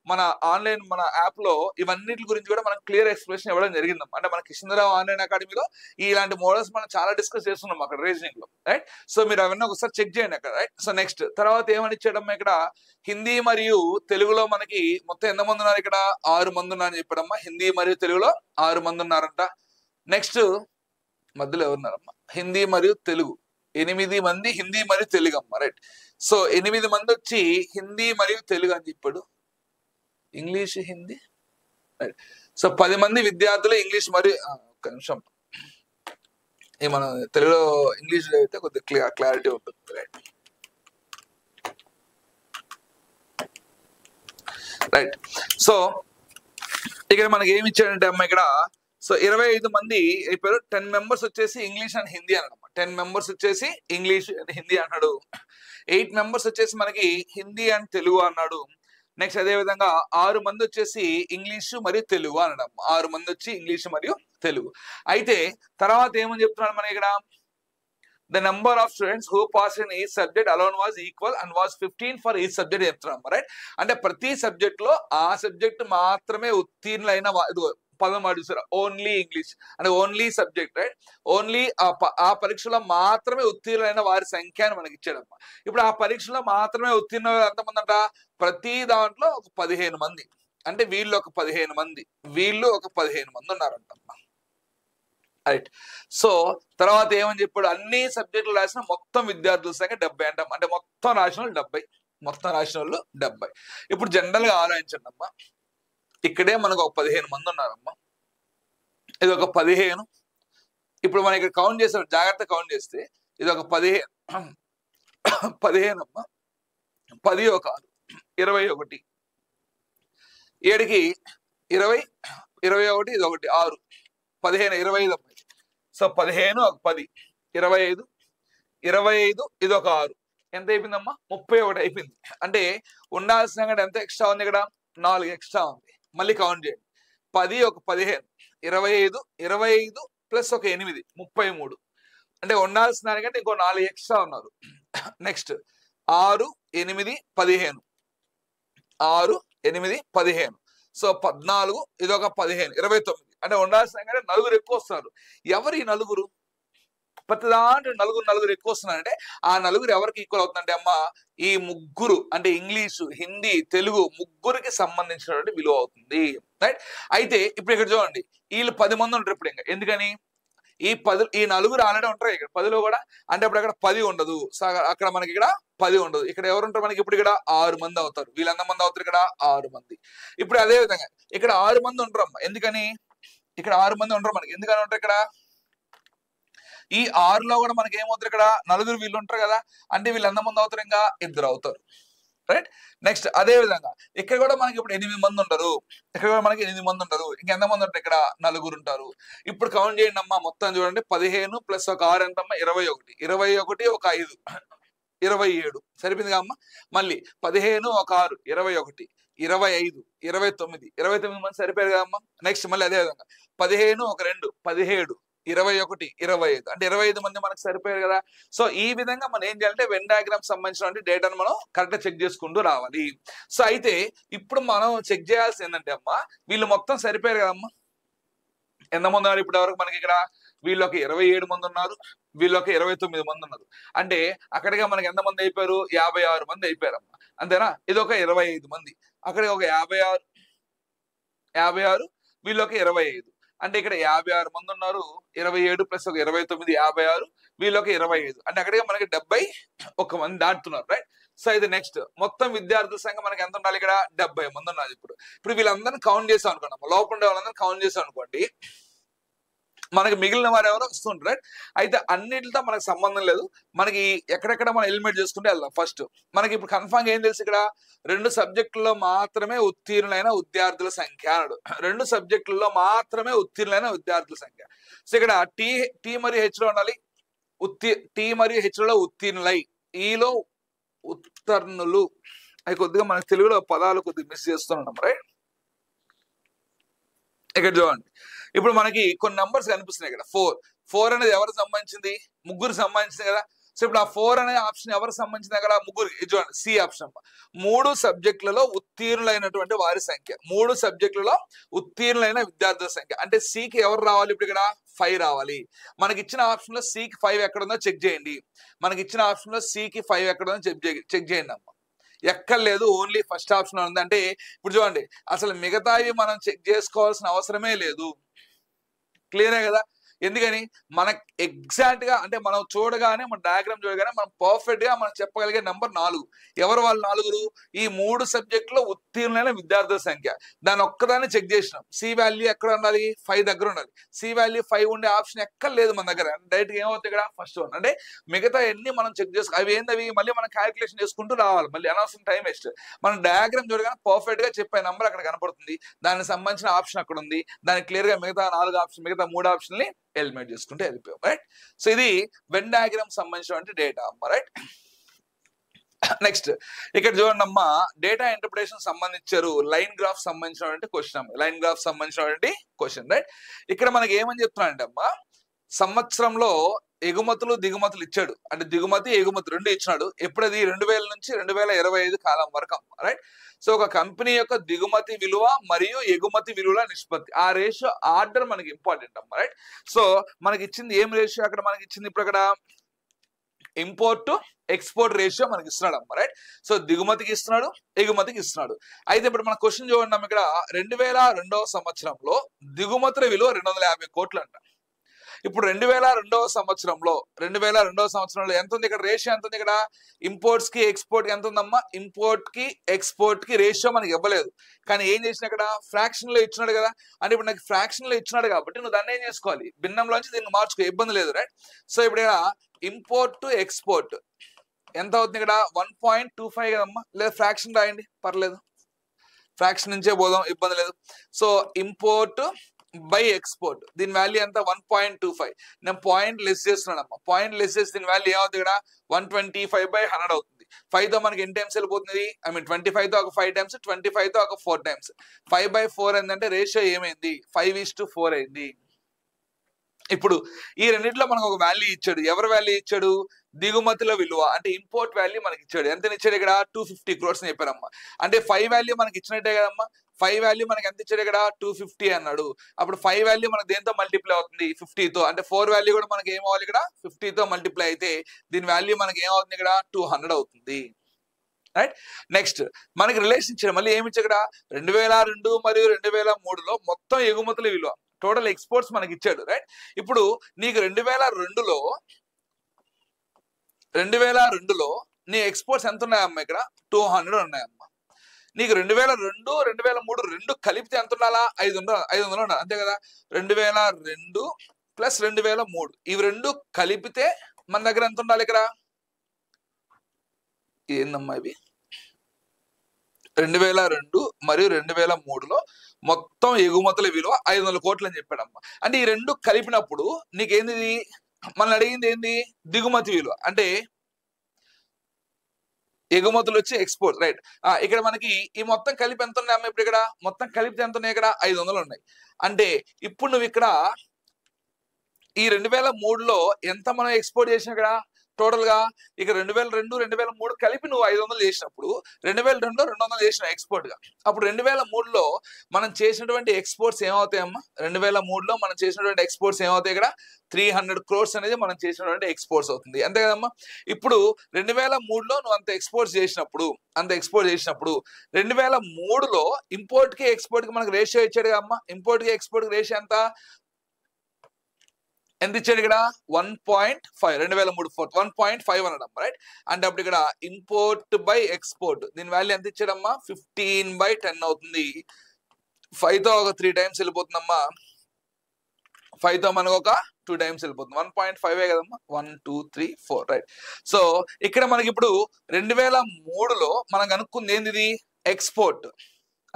మన ఆన్లైన్ మన యాప్ లో ఇవన్నిటి గురించి కూడా మనం క్లియర్ ఎక్స్ప్లెనేషన్ ఇవ్వడం జరిగిందాం. అంటే మన కిషన్రావు ఆన్లైన్ అకాడమీలో ఇలాంటి మోడల్స్ మనం చాలా డిస్కస్ చేస్తున్నాం అక్కడ రీజనింగ్ లో రైట్. సో మీరు అవన్నీ ఒకసారి చెక్ చేయండి అక్కడ రైట్. సో నెక్స్ట్ తర్వాత ఏమని ఇచ్చాడమ్మా, ఇక్కడ హిందీ మరియు తెలుగులో మనకి మొత్తం ఎంతమంది ఉన్నారు, ఇక్కడ 6 మంది ఉన్నారని చెప్పాడమ్మా. హిందీ మరియు తెలుగులో 6 మంది ఉన్నారంట. నెక్స్ట్ మధ్యలో ఎవరున్నారమ్మా, హిందీ మరియు తెలుగు 8 మంది హిందీ మరియు తెలుగు అమ్మ రైట్. సో 8 మంది వచ్చి హిందీ మరియు తెలుగు అని చెప్పాడు, ఇంగ్లీష్ హిందీ రైట్. సో 10 మంది విద్యార్థులు ఇంగ్లీష్ మరియు ఒక్క నిమిషం, మన తెలుగులో ఇంగ్లీష్ అయితే కొద్దిగా క్లారిటీ ఉంటుంది రైట్. రైట్. సో ఇక్కడ మనకి ఏమి ఇచ్చాడంటే అమ్మ ఇక్కడ సో 25 మంది అయిపోయారు. 10 మెంబర్స్ వచ్చేసి ఇంగ్లీష్ అండ్ హిందీ అన్నాడు. 10 మెంబర్స్ వచ్చేసి ఇంగ్లీష్ అండ్ హిందీ అన్నాడు. 8 మెంబర్స్ వచ్చేసి మనకి హిందీ అండ్ తెలుగు అన్నాడు. నెక్స్ట్ అదే విధంగా 6 మంది వచ్చేసి ఇంగ్లీషు మరియు తెలుగు అన్నాడు. 6 మంది వచ్చి ఇంగ్లీషు మరియు తెలుగు. అయితే తర్వాత ఏమని చెప్తున్నాడు మన ఇక్కడ, the number of students who passed in each subject alone was equal and was 15 for each subject చెప్తున్నాం రైట్. అంటే ప్రతి సబ్జెక్ట్ లో ఆ సబ్జెక్ట్ మాత్రమే ఉత్తీర్ణులైన పదం అడుగుతారు, ఓన్లీ ఇంగ్లీష్ అంటే ఓన్లీ సబ్జెక్ట్ రైట్. ఓన్లీ ఆ పరీక్షలో మాత్రమే ఉత్తీర్ణులైన వారి సంఖ్య అని మనకి ఇచ్చాడమ్మా. ఇప్పుడు ఆ పరీక్షలో మాత్రమే ఉత్తీర్ణ ఎంతమంది అంట, ప్రతి దాంట్లో ఒక 15 మంది, అంటే వీళ్ళు ఒక 15 మంది, వీళ్ళు ఒక 15 మంది ఉన్నారంటమ్మా రైట్. సో తర్వాత ఏమని చెప్పాడు, అన్ని సబ్జెక్టులు రాసిన మొత్తం విద్యార్థుల సంఖ్య 70 అంటాం. అంటే మొత్తం రాసిన వాళ్ళు 70, మొత్తం రాసిన వాళ్ళు 70. ఇప్పుడు జనరల్ గా ఆలోచించండి అమ్మా, ఇక్కడే మనకు ఒక 15 మంది ఉన్నారమ్మా, ఇది ఒక 15. ఇప్పుడు మనం ఇక్కడ కౌంట్ చేసాం, జాగ్రత్త కౌంట్ చేస్తే ఇది ఒక 15 అమ్మా, 10 ఒక 21, 7కి 20, 21 ఇది ఒకటి 6, 15 25 అమ్మా. సో 15 ఒక 10 25, 25 ఇది ఒక 6 ఎంత అయిపోయిందమ్మా, 31 అయిపోయింది. అంటే ఉండాల్సిన ఎంత ఎక్స్ట్రా ఉంది ఇక్కడ, 4 ఎక్స్ట్రా ఉంది. మళ్ళీ కౌంట్ చేయండి, 10 ఒక 15 25, 25 ప్లస్ ఒక 8 33. అంటే ఉండాల్సిన దానికంటే ఇంకో 4 ఎక్స్ట్రా ఉన్నారు. నెక్స్ట్ 6 8 15, 6 8 15. సో 14 ఇది ఒక 15 29. అంటే ఉండాల్సిన కంటే 4 ఎక్కువ వస్తున్నారు. ఎవరు ఈ 4? ప్రతి దాంట్లో 4 ఎక్కువ వస్తున్నారంటే ఆ 4 ఎవరికి ఈక్వల్ అవుతుందంటే అమ్మ, ఈ ముగ్గురు అంటే ఇంగ్లీషు హిందీ తెలుగు ముగ్గురికి సంబంధించినటువంటి విలువ అవుతుంది రైట్. అయితే ఇప్పుడు ఇక్కడ చూడండి, వీళ్ళు 10 మంది ఉంటారు ఇప్పుడు. ఇంకా ఎందుకని ఈ 4 ఆల్రెడీ ఉంటారు ఇక్కడ 10లో కూడా. అంటే ఇప్పుడు అక్కడ 10 ఉండదు, అక్కడ మనకి ఇక్కడ 10 ఉండదు. ఇక్కడ ఎవరు ఉంటారు మనకి, ఇప్పుడు ఇక్కడ 6 మంది అవుతారు. వీళ్ళు ఎంత మంది అవుతారు, ఇక్కడ 6 మంది. ఇప్పుడు అదే విధంగా ఇక్కడ 6 మంది ఉంటారు అమ్మ. ఎందుకని ఇక్కడ 6 మంది ఉంటారు మనకి, ఎందుకని ఉంటారు ఇక్కడ ఈ 6లో కూడా మనకి ఏమవుతారు, ఇక్కడ 4 వీళ్ళు ఉంటారు కదా. అంటే వీళ్ళు ఎంత మంది అవుతారు, ఇంకా 2 అవుతారు రైట్. నెక్స్ట్ అదే విధంగా ఇక్కడ కూడా మనకి ఇప్పుడు 8 మంది ఉంటారు, ఇక్కడ కూడా మనకి 8 మంది ఉంటారు. ఇంకెంత మంది ఉంటారు, ఇక్కడ 4 ఉంటారు. ఇప్పుడు కౌంట్ చేయండి అమ్మా, మొత్తం చూడండి 15 ప్లస్ ఒక 6 ఎంతమ్మా, 21, 21 ఒక 5 27 సరిపోయిందిగా అమ్మ. మళ్ళీ 15 ఒక 6 21, 25 29, 29 మంది సరిపోయారు కదా అమ్మ. నెక్స్ట్ మళ్ళీ అదే విధంగా 15 ఒక 2 17, 21 25, అంటే 25 మంది మనకు సరిపోయారు కదా. సో ఈ విధంగా మనం ఏం చేయాలంటే వెన్ డయాగ్రామ్ సంబంధించిన డేటాను మనం కరెక్ట్ చెక్ చేసుకుంటూ రావాలి. సో అయితే ఇప్పుడు మనం చెక్ చేయాల్సి ఏంటంటే అమ్మ, వీళ్ళు మొత్తం సరిపోయారు కదమ్మా. ఎంతమంది ఉన్నారు ఇప్పుడు వరకు మనకి ఇక్కడ, వీళ్ళు ఒక 27 మంది ఉన్నారు, వీళ్ళు ఒక 29 మంది ఉన్నారు. అంటే అక్కడిగా మనకి ఎంతమంది అయిపోయారు, 56 మంది అయిపోయారమ్మా. అంతేనా. ఇది ఒక 25 మంది, అక్కడికి ఒక 56 వీళ్ళు ఒక 25. అంటే ఇక్కడ 56 మంది ఉన్నారు, 27 ప్లస్ ఒక 29 56, వీళ్ళు ఒక 25. అంటే అక్కడికి మనకి 71 మంది దాటుతున్నారు రైట్. సో ఇది నెక్స్ట్ మొత్తం విద్యార్థుల సంఖ్య మనకి ఎంత ఉండాలి ఇక్కడ 70 మంది ఉన్నారు. ఇప్పుడు వీళ్ళందరినీ కౌంట్ చేసాం అనుకోండి, లోపల ఉండే వాళ్ళందరినీ కౌంట్ చేసాం అనుకోండి, మనకి మిగిలిన వారు ఎవరో వస్తుంటారు రైట్. అయితే అన్నిటితో మనకు సంబంధం లేదు, మనకి ఎక్కడెక్కడ మనం ఎలిమినేట్ చేసుకుంటే వెళ్దాం. ఫస్ట్ మనకి ఇప్పుడు కన్ఫామ్ ఏం తెలుసు, ఇక్కడ 2 సబ్జెక్టుల్లో మాత్రమే ఉత్తీర్ణులైన విద్యార్థుల సంఖ్య అన్నాడు. 2 సబ్జెక్టుల్లో మాత్రమే ఉత్తీర్ణులైన విద్యార్థుల సంఖ్య. సో ఇక్కడ టీ మరియు హెచ్లో ఉండాలి, టీ మరియు హెచ్లో ఉత్తీర్ణులై, ఈలో ఉత్తీర్ణులు. అవి కొద్దిగా మనకి తెలుగులో పదాలు కొద్దిగా మిస్ చేస్తున్నాం రైట్. ఇక్కడ చూడండి, ఇప్పుడు మనకి కొన్ని నంబర్స్ కనిపిస్తున్నాయి ఇక్కడ. 4 అనేది ఎవరికి సంబంధించింది, ముగ్గురికి సంబంధించింది కదా. సో ఇప్పుడు ఆ 4 అనే ఆప్షన్ ఎవరికి సంబంధించింది అక్కడ, ముగ్గురికి. చూడండి సి ఆప్షన్. 3 సబ్జెక్టులలో ఉత్తీర్ణులైనటువంటి వారి సంఖ్య, 3 సబ్జెక్టులలో ఉత్తీర్ణులైన విద్యార్థుల సంఖ్య. అంటే సికి ఎవరు రావాలి ఇప్పుడు ఇక్కడ, 5 రావాలి. మనకి ఇచ్చిన ఆప్షన్ లో సికి 5 ఎక్కడ ఉందో చెక్ చేయండి. మనకి ఇచ్చిన ఆప్షన్ లో సికి 5 ఎక్కడ ఉందో చెక్ చేయండి అమ్మ. ఎక్కర్లేదు, ఓన్లీ ఫస్ట్ ఆప్షన్ ఉంది. అంటే ఇప్పుడు చూడండి, అసలు మిగతావి మనం చెక్ చేసుకోవాల్సిన అవసరమే లేదు. క్లియరే కదా. ఎందుకని మనకు ఎగ్జాక్ట్ గా అంటే మనం చూడగానే, మన డయాగ్రామ్ చూడగానే మనం పర్ఫెక్ట్ గా మనం చెప్పగలిగే నెంబర్ 4. ఎవరు వాళ్ళు 4? ఈ 3 సబ్జెక్టులో ఉత్తీర్ణులైన విద్యార్థుల సంఖ్య. దాని ఒక్కదాన్ని చెక్ చేసినాం. సి వాల్యూ ఎక్కడ ఉండాలి, 5 దగ్గర ఉండాలి. సి వాల్యూ 5 ఉండే ఆప్షన్ ఎక్కడ లేదు మన దగ్గర. డైరెక్ట్ గా ఏమవుతుంది ఇక్కడ, ఫస్ట్ వన్. అంటే మిగతా ఎన్ని మనం చెక్ చేసుకో, అవి ఏందవి మళ్ళీ మనం క్యాలిక్యులేషన్ చేసుకుంటూ రావాలి, మళ్ళీ అనవసరం టైం వేస్ట్. మనం డయాగ్రామ్ చూడగానే పర్ఫెక్ట్ గా చెప్పే నెంబర్ అక్కడ కనపడుతుంది, దానికి సంబంధించిన ఆప్షన్ అక్కడ ఉంది. దానికి క్లియర్ గా మిగతా 4 ఆప్షన్, మిగతా 3 ఆప్షన్ని ఎలిమినేట్ చేసుకుంటే వెళ్ళిపోయాం రైట్. సో ఇది వెన్ డయాగ్రామ్ సంబంధించినటువంటి డేటా అమ్మ రైట్. నెక్స్ట్ ఇక్కడ చూడండి అమ్మా, డేటా ఇంటర్ప్రిటేషన్ సంబంధించారు, లైన్ గ్రాఫ్ సంబంధించినటువంటి క్వశ్చన్, లైన్ గ్రాఫ్ సంబంధించినటువంటి క్వశ్చన్ రైట్. ఇక్కడ మనకి ఏమని చెప్తున్నానంటే అమ్మా, సంవత్సరంలో ఎగుమతులు దిగుమతులు ఇచ్చాడు. అంటే దిగుమతి ఎగుమతి 2 ఇచ్చినాడు. ఎప్పుడది 2000 నుంచి 2025 కాలం వరకు రైట్. సో ఒక కంపెనీ యొక్క దిగుమతి విలువ మరియు ఎగుమతి విలువల నిష్పత్తి, ఆ రేషియో ఆర్డర్ మనకి ఇంపార్టెంట్ అమ్మ రైట్. సో మనకి ఇచ్చింది ఏం రేషియో అక్కడ మనకి ఇచ్చింది, ఇప్పుడు అక్కడ ఇంపోర్ట్ టు ఎక్స్పోర్ట్ రేషియో మనకి ఇస్తున్నాడు అమ్మ రైట్. సో దిగుమతికి ఇస్తున్నాడు, ఎగుమతికి ఇస్తున్నాడు. అయితే ఇప్పుడు మన క్వశ్చన్ చూడండి ఇక్కడ, 2002వ సంవత్సరంలో దిగుమతుల విలువ 250 కోట్లు అంట. ఇప్పుడు 2002వ సంవత్సరంలో ఎంత ఉంది ఇక్కడ, రేషియో ఎంత ఉంది ఇక్కడ, ఇంపోర్ట్స్ కి ఎక్స్పోర్ట్ ఎంత ఉందమ్మా, ఇంపోర్ట్ కి ఎక్స్పోర్ట్ కి రేషియో మనకి ఇవ్వలేదు. కానీ ఏం చేసిన ఇక్కడ, ఫ్రాక్షన్ లో ఇచ్చినాడు కదా. అంటే ఇప్పుడు నాకు ఫ్రాక్షన్ లో ఇచ్చినాడు కాబట్టి నువ్వు దాన్ని ఏం చేసుకోవాలి, భిన్నంలోంచి దీన్ని మార్చుకో, ఇబ్బంది లేదు రైట్. సో ఇప్పుడు ఇక్కడ ఇంపోర్ట్ టు ఎక్స్పోర్ట్ ఎంత అవుతుంది ఇక్కడ, 1.25 కదమ్మా. లేదా ఫ్రాక్షన్ రాయండి పర్లేదు, ఫ్రాక్షన్ నుంచే పోదాం, ఇబ్బంది లేదు. సో ఇంపోర్ట్ బై ఎక్స్పోర్ట్, దీని వాల్యూ ఎంత, 1.25. నేను పాయింట్ లెస్ చేస్తున్నాను అమ్మా, పాయింట్ లెస్ చేసి దీని వాల్యూ ఏమవుతుంది ఇక్కడ, 125/100 అవుతుంది. 5 తో మనకి ఎన్ని టైమ్స్ వెళ్ళిపోతుంది, 25 తో ఒక 5 టైమ్స్, 25 తో ఒక 4 టైమ్స్. 5/4 ఏంటంటే రేషియో ఏమైంది, 5:4 అయింది. ఇప్పుడు ఈ రెండింటిలో మనకు ఒక వాల్యూ ఇచ్చాడు. ఎవరు వాల్యూ ఇచ్చాడు, దిగుమతుల విలువ అంటే ఇంపోర్ట్ వాల్యూ మనకి ఇచ్చాడు. ఎంత ఇచ్చాడు ఇక్కడ, 250 crores అని చెప్పారమ్మా. అంటే 5 వాల్యూ మనకి ఇచ్చినట్టే కదమ్మా. 5 వాల్యూ మనకి ఎంత ఇచ్చాడు ఇక్కడ, 250 అన్నాడు. అప్పుడు 5 వాల్యూ మనకి దేంతో మల్టిప్లై అవుతుంది, 50తో. అంటే 4 వాల్యూ కూడా మనకి ఏం అవ్వాలి ఇక్కడ, 50తో మల్టిప్లై అయితే దీని వాల్యూ మనకి ఏమవుతుంది ఇక్కడ, 200 అవుతుంది రైట్. నెక్స్ట్ మనకి రిలేషన్ ఇచ్చాడు, మళ్ళీ ఏమి ఇచ్చాడు ఇక్కడ, 2002 మరియు 2003లో మొత్తం ఎగుమతుల విలువ, టోటల్ ఎక్స్పోర్ట్స్ మనకి ఇచ్చాడు రైట్. ఇప్పుడు నీకు 2002లో నీ ఎక్స్పోర్ట్స్ ఎంత ఉన్నాయమ్మా ఇక్కడ, 200 ఉన్నాయమ్మా. నీకు 2002, 2003 రెండు కలిపితే ఎంత ఉండాలా, 500 ఉండాలి అంతే కదా. 2002 ప్లస్ 2003 ఇవి రెండు కలిపితే మన దగ్గర ఎంత ఉండాలి ఇక్కడ, ఏందమ్మా ఇవి, 2002 మరియు 2003లో మొత్తం ఎగుమతుల విలువ 500 కోట్లు అని చెప్పాడమ్మా. అంటే ఈ రెండు కలిపినప్పుడు నీకేంది, మనల్ని అడిగింది ఏంది, దిగుమతి విలువ. అంటే ఎగుమతులు వచ్చి ఎక్స్పోర్ట్ రైట్. ఇక్కడ మనకి ఈ మొత్తం కలిపి ఎంత ఉన్నాయి అమ్మ, ఇప్పుడు ఇక్కడ మొత్తం కలిపితే ఎంత ఉన్నాయి ఇక్కడ, 500 ఉన్నాయి. అంటే ఇప్పుడు నువ్వు ఇక్కడ ఈ 2003లో ఎంత మనం ఎక్స్పోర్ట్ చేసినా ఇక్కడ టోటల్ గా, ఇక 2002, 2003 కలిపి నువ్వు 500 చేసినప్పుడు 2002లో 200 చేసినావు ఎక్స్పోర్ట్ గా. అప్పుడు 2003లో మనం చేసినటువంటి ఎక్స్పోర్ట్స్ ఏమవుతాయమ్మా, 2003లో మనం చేసినటువంటి ఎక్స్పోర్ట్స్ ఏమవుతాయి ఇక్కడ, 300 crores అనేది మనం చేసినటువంటి ఎక్స్పోర్ట్స్ అవుతుంది అంతే కదమ్మా. ఇప్పుడు 2003లో నువ్వు అంత ఎక్స్పోర్ట్స్ చేసినప్పుడు 2003లో ఇంపోర్ట్ కి ఎక్స్పోర్ట్ కి మనకు రేషియో ఇచ్చాడు కదమ్మా. ఇంపోర్ట్ కి ఎక్స్పోర్ట్ కి రేషియో ఎంత, ఎంత ఇచ్చాడు ఇక్కడ 1.5 2003 1.5 అనడం రైట్. అంటే అప్పుడు ఇక్కడ ఇంపోర్ట్ బై ఎక్స్పోర్ట్ దీని వాల్యూ ఎంత ఇచ్చాడమ్మా 15/10 అవుతుంది. 5 తో ఒక 3 టైమ్స్ వెళ్ళిపోతుందమ్మా, 5 తో మనకు ఒక 2 టైమ్స్ వెళ్ళిపోతుంది. 1.5 కదమ్మా, 1 2 3 4 రైట్. సో ఇక్కడ మనకి ఇప్పుడు 2003లో మనం కనుక్కుంది ఏంది, ఇది ఎక్స్పోర్ట్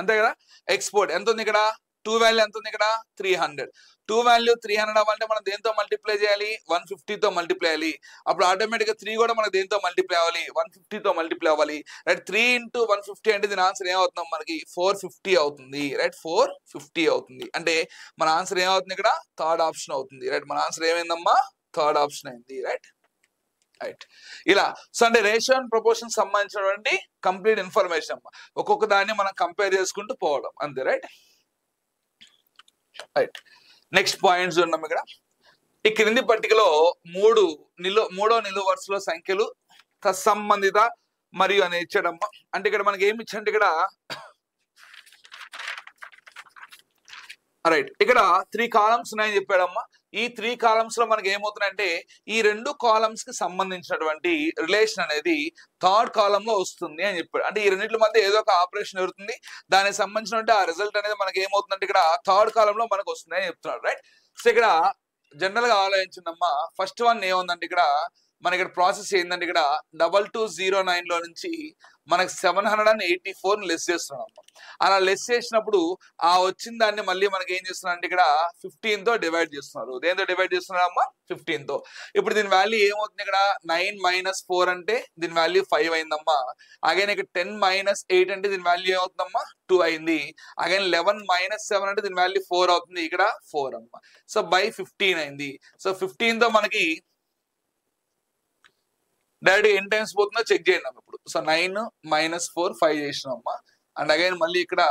అంతే కదా. ఎక్స్పోర్ట్ ఎంత ఉంది ఇక్కడ, 2 వాల్యూ ఎంత ఉంది ఇక్కడ 300. 2 వాల్యూ 300 అవ్వాలంటే మనం దేంతో మల్టిప్లై చేయాలి, 150తో మల్టిప్లై చేయాలి. అప్పుడు ఆటోమేటిక్ గా 3 కూడా మనకు దేంతో మల్టిప్లై అవ్వాలి, 150తో మల్టిప్లై అవ్వాలి రైట్. 3 × 150 అంటే దీని ఆన్సర్ ఏమవుతుంది మనకి 450 అవుతుంది రైట్. 450 అవుతుంది అంటే మన ఆన్సర్ ఏమవుతుంది ఇక్కడ థర్డ్ ఆప్షన్ అవుతుంది రైట్. మన ఆన్సర్ ఏమైందమ్మా థర్డ్ ఆప్షన్ అయింది రైట్ రైట్. ఇలా సో అంటే రేషియో అండ్ ప్రపోర్షన్ సంబంధించినటువంటి కంప్లీట్ ఇన్ఫర్మేషన్ అమ్మా. ఒక్కొక్క దాన్ని మనం కంపేర్ చేసుకుంటూ పోవడం అంతే రైట్ రైట్. నెక్స్ట్ పాయింట్స్ ఉన్నాం ఇక్కడ. ఈ క్రింది పట్టికలో మూడో నిలువు వరుసలో సంఖ్యలు తత్సంబంధిత మరియు అని ఇచ్చాడమ్మా. అంటే ఇక్కడ మనకి ఏమి ఇచ్చంటే ఇక్కడ రైట్ ఇక్కడ 3 కాలమ్స్ ఉన్నాయని చెప్పాడమ్మా. ఈ 3 కాలమ్స్ లో మనకి ఏమవుతుందంటే ఈ 2 కాలమ్స్ కి సంబంధించినటువంటి రిలేషన్ అనేది థర్డ్ కాలం లో వస్తుంది అని చెప్పాడు. అంటే ఈ రెండింటి మధ్య ఏదో ఒక ఆపరేషన్ జరుగుతుంది, దానికి సంబంధించినటువంటి ఆ రిజల్ట్ అనేది మనకి ఏమవుతుందంటే ఇక్కడ థర్డ్ కాలం లో మనకు వస్తుంది అని చెప్తున్నాడు రైట్. సో ఇక్కడ జనరల్ గా ఆలోచించిందమ్మా. ఫస్ట్ వన్ ఏముందంటే ఇక్కడ మన ఇక్కడ ప్రాసెస్ ఏంటంటే ఇక్కడ 2209 లో నుంచి మనకి 784 లెస్ చేస్తున్నాం. అలా లెస్ చేసినప్పుడు ఆ వచ్చిన దాన్ని మళ్ళీ మనకి ఏం చేస్తున్నారు అంటే ఇక్కడ 15 తో డివైడ్ చేస్తున్నారు. దేంతో డివైడ్ చేస్తున్నారు అమ్మా 15 తో. ఇప్పుడు దీని వాల్యూ ఏమవుతుంది ఇక్కడ 9 - 4 అంటే దీని వాల్యూ 5 అయిందమ్మా. అగైన్ ఇక్కడ 10 - 8 అంటే దీని వాల్యూ ఏమవుతుందమ్మా 2 అయింది. అగైన్ 11 - 7 అంటే దీని వాల్యూ 4 అవుతుంది, ఇక్కడ 4 అమ్మా. సో బై 15 అయింది. సో 15 తో మనకి డైరెక్ట్ ఎన్ని టైమ్స్ పోతుందో చెక్ చేయండి అమ్మ ఇప్పుడు. సో 9 - 4 5 చేసినాం అమ్మా. అండ్ అగైన్ మళ్ళీ ఇక్కడ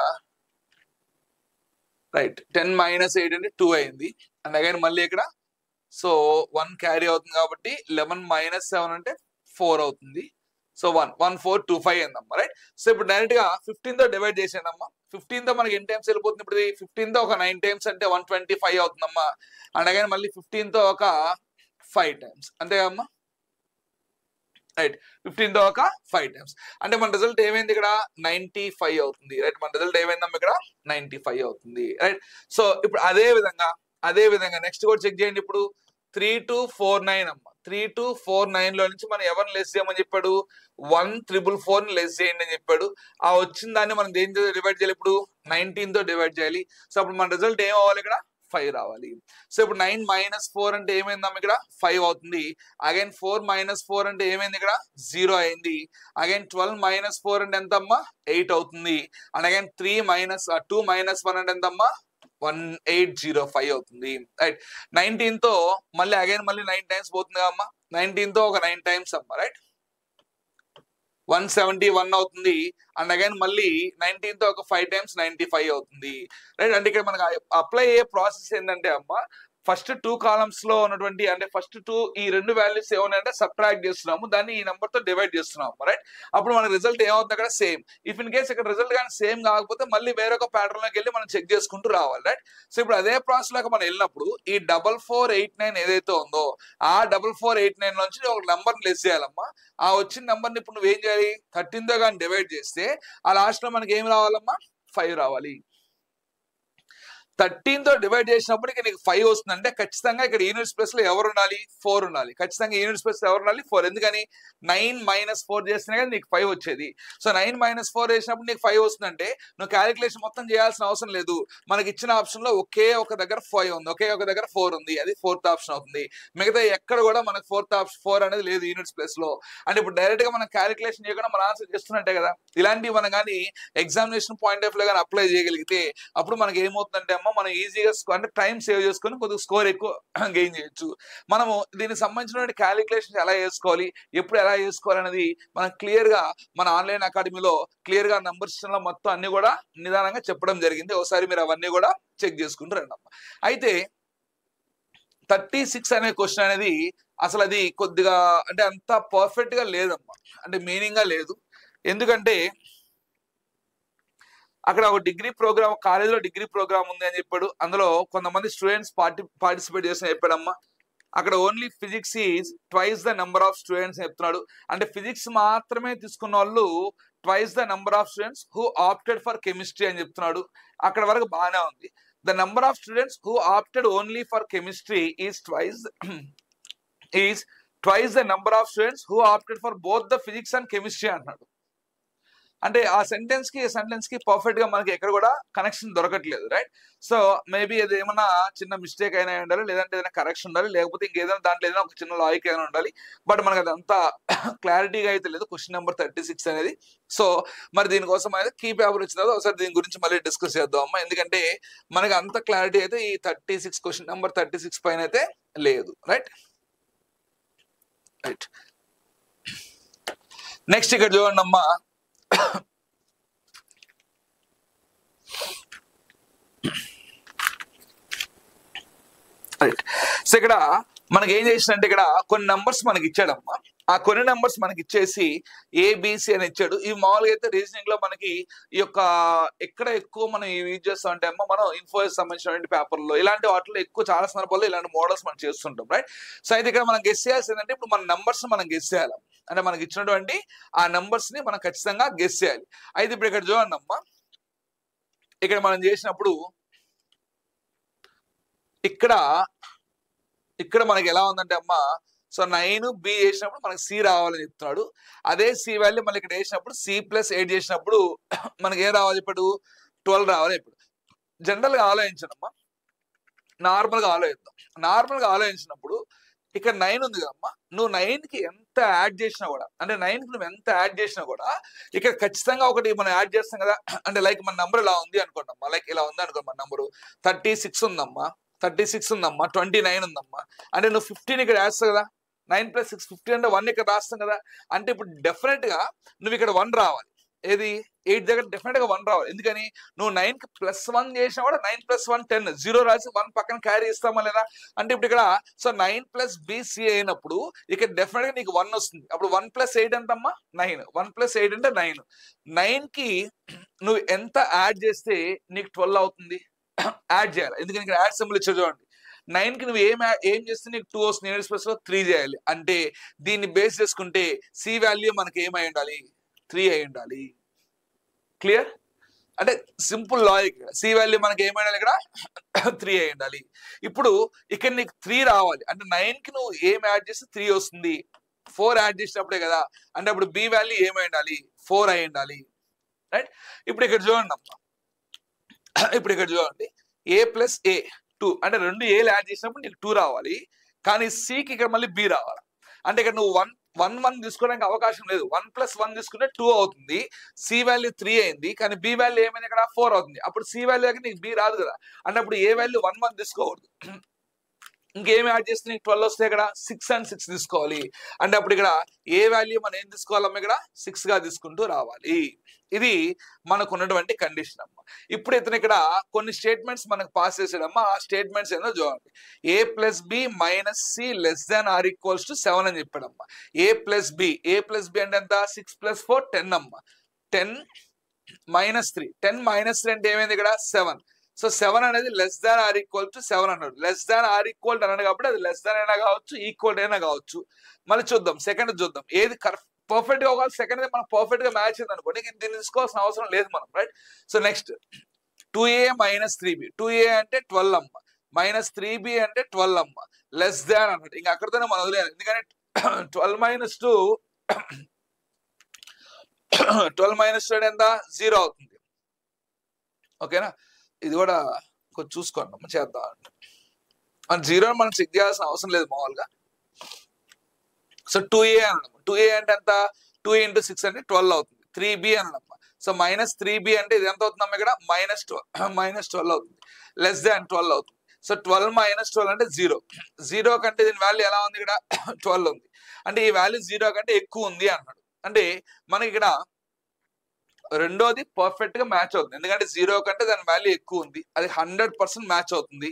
రైట్ 10 - 8 అంటే 2 అయింది. అండ్ అగైన్ మళ్ళీ ఇక్కడ సో 1 క్యారీ అవుతుంది కాబట్టి 11 - 7 అంటే 4 అవుతుంది. సో 1425 అయిందమ్మా రైట్. సో ఇప్పుడు డైరెక్ట్ గా 15 తో డివైడ్ చేసేయండి అమ్మా. 15 తో మనకి ఎన్ని టైమ్స్ వెళ్ళిపోతుంది ఇప్పుడు 15 తో ఒక 9 టైమ్స్ అంటే 125 అవుతుందమ్మా. అండ్ అగైన్ మళ్ళీ 15 తో ఒక 5 టైమ్స్ అంతే అమ్మా రైట్. 15 తో ఒక 5 టైమ్స్ అంటే మన రిజల్ట్ ఏమైంది ఇక్కడ 95 అవుతుంది రైట్. మన రిజల్ట్ ఏమైందమ్మా ఇక్కడ 95 అవుతుంది రైట్. సో ఇప్పుడు అదే విధంగా నెక్స్ట్ కూడా చెక్ చేయండి. ఇప్పుడు 3249 అమ్మా. 3249 లో నుంచి మనం ఎవరిని లెస్ చేయమని చెప్పాడు 1444 ని లెస్ చేయండి అని చెప్పాడు. ఆ వచ్చిన దాన్ని మనం దేనితో డివైడ్ చేయాలి ఇప్పుడు 19 తో డివైడ్ చేయాలి. సో అప్పుడు మన రిజల్ట్ ఏం అవ్వాలి ఇక్కడ 5 రావాలి. సో ఇప్పుడు 9 - 4 అంటే ఏమైందమ్మా ఇక్కడ 5 అవుతుంది. అగైన్ 4 - 4 అంటే ఏమైంది ఇక్కడ 0 అయింది. అగైన్ 12 - 4 అంటే ఎంతమ్మా 8 అవుతుంది. అండ్ అగైన్ 2 - 1 అంటే ఎంతమ్మా 1805 అవుతుంది రైట్. 19 తో మళ్ళీ అగైన్ మళ్ళీ 9 టైమ్స్ పోతుంది అమ్మా. 19 తో ఒక 9 టైమ్స్ అమ్మా రైట్ 171 అవుతుంది. అండ్ అగైన్ మళ్ళీ 19 తో ఒక 5 టైమ్స్ 95 అవుతుంది రైట్. అంటే ఇక్కడ మనకు అప్లై అయ్యే ప్రాసెస్ ఏంటంటే అమ్మా ఫస్ట్ 2 కాలమ్స్ లో ఉన్నటువంటి అంటే ఫస్ట్ 2 ఈ 2 వాల్యూస్ ఏమన్నాయంటే సబ్ట్రాక్ట్ చేస్తున్నాము, దాన్ని ఈ నెంబర్ తో డివైడ్ చేస్తున్నాము రైట్. అప్పుడు మనకి రిజల్ట్ ఏమవుతుంది అక్కడ సేమ్. ఇఫ్ ఇన్ కేస్ ఇక్కడ రిజల్ట్ కానీ సేమ్ కాకపోతే మళ్ళీ వేరొక ప్యాటర్న్ లోకి వెళ్ళి మనం చెక్ చేసుకుంటూ రావాలి రైట్. సో ఇప్పుడు అదే ప్రాసెస్ లోకి మనం వెళ్ళినప్పుడు ఈ 4489 ఏదైతే ఉందో ఆ 4489 నుంచి ఒక నెంబర్ లెస్ చేయాలమ్మా. ఆ వచ్చిన నెంబర్ ని ఇప్పుడు నువ్వు ఏం చేయాలి 13 తో కానీ డివైడ్ చేస్తే ఆ లాస్ట్ లో మనకి ఏం రావాలమ్మా 5 రావాలి. 13 తో డివైడ్ చేసినప్పుడు నీకు 5 వస్తుంది అంటే ఖచ్చితంగా ఇక్కడ యూనిట్స్ ప్లేస్ లో ఎవరు ఉండాలి 4 ఉండాలి. ఖచ్చితంగా యూనిట్స్ ప్లేస్ లో ఎవరు ఉండాలి 4. ఎందుకని 9 - 4 చేస్తేనే కదా నీకు 5 వచ్చేది. సో 9 - 4 చేసినప్పుడు నీకు 5 వస్తుందంటే నువ్వు క్యాలిక్యులేషన్ మొత్తం చేయాల్సిన అవసరం లేదు. మనకి ఇచ్చిన ఆప్షన్ లో ఒకే ఒక దగ్గర 5 ఉంది, ఒకే ఒక దగ్గర 4 ఉంది, అది 4th ఆప్షన్ అవుతుంది. మిగతా ఎక్కడ కూడా మనకు 4 అనేది లేదు యూనిట్స్ ప్లేస్ లో. అంటే ఇప్పుడు డైరెక్ట్ గా మనం క్యాలిక్యులేషన్ చేయకుండా మనం ఆన్సర్ చేస్తున్నట్టే కదా. ఇలాంటివి మనం కానీ ఎగ్జామినేషన్ పాయింట్ ఆఫ్ లో కానీ అప్లై చేయగలిగితే అప్పుడు మనకి ఏమవుతుందంటే అమ్మ మనం ఈజీగా అంటే టైం సేవ్ చేసుకొని కొద్దిగా స్కోర్ ఎక్కువ గెయిన్ చేయొచ్చు. మనము దీనికి సంబంధించిన క్యాలిక్యులేషన్ ఎలా చేసుకోవాలి, ఎప్పుడు ఎలా చేసుకోవాలి అనేది మనం క్లియర్ గా మన ఆన్లైన్ అకాడమీలో క్లియర్ గా నంబర్ సిస్టమ్ లో మొత్తం అన్ని కూడా నిదానంగా చెప్పడం జరిగింది. ఒకసారి మీరు అవన్నీ కూడా చెక్ చేసుకుంటూ రండి అమ్మ. అయితే 36 అనే క్వశ్చన్ అనేది అసలు అది కొద్దిగా అంటే అంత పర్ఫెక్ట్ గా లేదమ్మా, అంటే మీనింగ్ గా లేదు. ఎందుకంటే అక్కడ ఒక డిగ్రీ ప్రోగ్రామ్ కాలేజీలో డిగ్రీ ప్రోగ్రామ్ ఉంది అని చెప్పాడు. అందులో కొంతమంది స్టూడెంట్స్ పార్టిసిపేట్ చేసిన చెప్పాడమ్మా. అక్కడ only physics is twice the number of students చెప్తున్నాడు. అంటే ఫిజిక్స్ మాత్రమే తీసుకున్న వాళ్ళు twice the number of students who opted for chemistry అని చెప్తున్నాడు. అక్కడ వరకు బాగానే ఉంది. The number of students who opted only for chemistry is twice the number of students who opted for both the physics and chemistry అన్నాడు. అంటే ఆ sentence కి పర్ఫెక్ట్ గా మనకి ఎక్కడ కూడా కనెక్షన్ దొరకట్లేదు, రైట్? సో మేబీ అది ఏమైనా చిన్న మిస్టేక్ అయినా ఉండాలి, లేదంటే ఏదైనా కరెక్షన్ ఉండాలి, లేకపోతే ఇంకేదైనా దాంట్లో ఏదైనా ఒక చిన్న లాజిక్ అయినా ఉండాలి. బట్ మనకు అదంతా క్లారిటీగా అయితే లేదు క్వశ్చన్ నెంబర్ 36 అనేది. సో మరి దీనికోసం అయితే కీ పేపర్ వచ్చిన తర్వాత ఒకసారి దీని గురించి మళ్ళీ డిస్కస్ చేద్దాం అమ్మా. ఎందుకంటే మనకి అంత క్లారిటీ అయితే ఈ 36 క్వశ్చన్ నెంబర్ 36 పైన అయితే లేదు, రైట్? రైట్. నెక్స్ట్ ఇక్కడ చూడండి అమ్మా, రైట్. సో ఇక్కడ మనకి ఏం చేసినంటే ఇక్కడ కొన్ని నంబర్స్ మనకి ఇచ్చాడమ్మా. ఆ కొన్ని నంబర్స్ మనకి ఇచ్చేసి ఏబిసి అని ఇచ్చాడు. ఇవి మామూలుగా అయితే రీజనింగ్ లో మనకి ఈ యొక్క ఎక్కడ ఎక్కువ మనం యూజ్ చేస్తాం అంటే అమ్మ మనం ఇన్ఫోసిస్ సంబంధించిన పేపర్లో ఇలాంటి వాటిలో ఎక్కువ చాలా సందర్భాల్లో ఇలాంటి మోడల్స్ మనం చేస్తుంటాం, రైట్? సో అయితే ఇక్కడ మనం గెస్ చేయాల్సింది ఏంటంటే ఇప్పుడు మన నంబర్స్ మనం గెస్ చేయాలి. అంటే మనకి ఇచ్చినటువంటి ఆ నంబర్స్ ని మనం ఖచ్చితంగా గెస్ చేయాలి. అయితే ఇప్పుడు ఇక్కడ చూడండి అమ్మా, ఇక్కడ మనం చేసినప్పుడు ఇక్కడ మనకి ఎలా ఉందంటే అమ్మా, సో 9B చేసినప్పుడు మనకి C రావాలని చెప్తున్నాడు. అదే C వాల్యూ మళ్ళీ ఇక్కడ వేసినప్పుడు C+8 చేసినప్పుడు మనకి ఏం రావాలి? ఇప్పుడు 12 రావాలి. ఇప్పుడు జనరల్ గా ఆలోచించండి అమ్మా, నార్మల్ గా ఆలోచిద్దాం. నార్మల్ గా ఆలోచించినప్పుడు ఇక్కడ 9 ఉంది కదమ్మా, నువ్వు 9 కి ఎంత యాడ్ చేసినా కూడా, అంటే 9 కి నువ్వు ఎంత యాడ్ చేసినా కూడా ఇక్కడ ఖచ్చితంగా ఒకటి మనం యాడ్ చేస్తాం కదా. అంటే లైక్ మన నంబర్ ఇలా ఉంది అనుకోండమ్మా, లైక్ ఇలా ఉంది అనుకో, మన నంబరు 36 ఉందమ్మా, 36 ఉందమ్మా, 29 ఉందమ్మా. అంటే నువ్వు 15 ఇక్కడ వేస్తావు కదా, 9 + 6 15 అంటే 1 ఇక్కడ రాస్తాం కదా. అంటే ఇప్పుడు డెఫినెట్ గా నువ్వు ఇక్కడ 1 రావాలి. ఏది 8 దగ్గర డెఫినెట్ గా 1 రావాలి. ఎందుకని నువ్వు 9 కి +1 చేసినా కూడా 9 + 1 10, 0 రాసి 1 పక్కన క్యారీ ఇస్తామా లేదా? అంటే ఇప్పుడు ఇక్కడ సో 9 + BC అయినప్పుడు ఇక్కడ డెఫినెట్ గా నీకు 1 వస్తుంది. అప్పుడు 1 + 8 ఎంతమ్మా? 9. 1 + 8 అంటే 9. 9 కి నువ్వు ఎంత యాడ్ చేస్తే నీకు 12 అవుతుంది? యాడ్ చేయాలి. ఎందుకని ఇక్కడ యాడ్ సింబల్ ఇచ్చారు చూడండి. 9 కి నువ్వు ఏం చేస్తే నీకు 2 వస్తుంది, 8 + 3 చేయాలి. అంటే దీన్ని బేస్ చేసుకుంటే C వాల్యూ మనకి ఏమై ఉండాలి? 3 అయి ఉండాలి. క్లియర్? అంటే సింపుల్ లాజిక్. C వాల్యూ మనకి ఏమై ఉండాలి? ఇక్కడ 3 అయి ఉండాలి. ఇప్పుడు ఇక్కడ నీకు 3 రావాలి. అంటే 9 కి నువ్వు ఏం యాడ్ చేస్తే 3 వస్తుంది? 4 యాడ్ చేసినప్పుడే కదా. అంటే అప్పుడు B వాల్యూ ఏమై ఉండాలి? 4 అయి ఉండాలి, రైట్? ఇప్పుడు ఇక్కడ చూడండి అమ్మా, ఇప్పుడు ఇక్కడ చూడండి A + A 2, అంటే 2 Aలు యాడ్ చేసినప్పుడు నీకు 2 రావాలి. కానీ Cకి ఇక్కడ మళ్ళీ B రావాలి. అంటే ఇక్కడ నువ్వు 1 తీసుకోవడానికి అవకాశం లేదు. 1 + 1 తీసుకుంటే 2 అవుతుంది. C వాల్యూ 3 అయింది, కానీ B వాల్యూ ఏమైంది? ఇక్కడ 4 అవుతుంది. అప్పుడు C వాల్యూ దగ్గర నీకు B రాదు కదా. అంటే అప్పుడు A వాల్యూ 1 తీసుకోకూడదు. ఇంకేం యాడ్ చేస్తే నీకు 12 వస్తే ఇక్కడ 6 and 6 తీసుకోవాలి. అంటే అప్పుడు ఇక్కడ ఏ వాల్యూ మనం ఏం తీసుకోవాలమ్మా? ఇక్కడ 6 గా తీసుకుంటూ రావాలి. ఇది మనకు ఉన్నటువంటి కండిషన్ అమ్మా. ఇప్పుడు ఇతను ఇక్కడ కొన్ని స్టేట్మెంట్స్ మనకు పాస్ చేసాడమ్మా. ఆ స్టేట్మెంట్స్ ఏందో చూడండి. A + B - C < 7 అని చెప్పాడమ్మా. A + B అంటే ఎంత? 6 + 4 10 అమ్మా. 10 - 3 అంటే ఏమైంది? ఇక్కడ 7. సో 7 అనేది < 7 అన్నాడు. < అన్నాడు కాబట్టి అది అయినా కావచ్చు, ఈక్వల్ అయినా కావచ్చు. మళ్ళీ చూద్దాం, సెకండ్ చూద్దాం. ఏది పర్ఫెక్ట్ గా ఒకవేళ సెకండ్ మనకు పర్ఫెక్ట్ గా మ్యాచ్ అయింది అనుకోండి, దీన్ని తీసుకోవాల్సిన అవసరం లేదు మనం, right? So next 2A - 3B. 2A అంటే 12 అమ్మ, -3B అంటే 12 అమ్మ, అన్నట్టు. ఇంకా అక్కడితోనే మనం వదిలేదు. ఎందుకంటే 12 - 2 ఎంత? 0 అవుతుంది. ఓకేనా? ఇది కూడా కొంచెం చూసుకోండి అమ్మ, చేద్దాం అంటే మన 0 మనం చెక్ చేయాల్సిన అవసరం లేదు మామూలుగా. సో 2A అనడం. 2A అంటే ఎంత? 2 × 6 అంటే 12 అవుతుంది. 3B అనడం. సో -3B అంటే ఇది ఎంత అవుతుందమ్మా? ఇక్కడ -12 అవుతుంది. < 12 అవుతుంది. సో 12 - 12 అంటే 0. 0 కంటే దీని వాల్యూ ఎలా ఉంది? ఇక్కడ 12 ఉంది. అంటే ఈ వాల్యూ 0 కంటే ఎక్కువ ఉంది అన్నాడు. అంటే మనకి ఇక్కడ రెండోది పర్ఫెక్ట్ గా మ్యాచ్ అవుతుంది. ఎందుకంటే 0 కంటే దాని వాల్యూ ఎక్కువ ఉంది, అది 100% మ్యాచ్ అవుతుంది.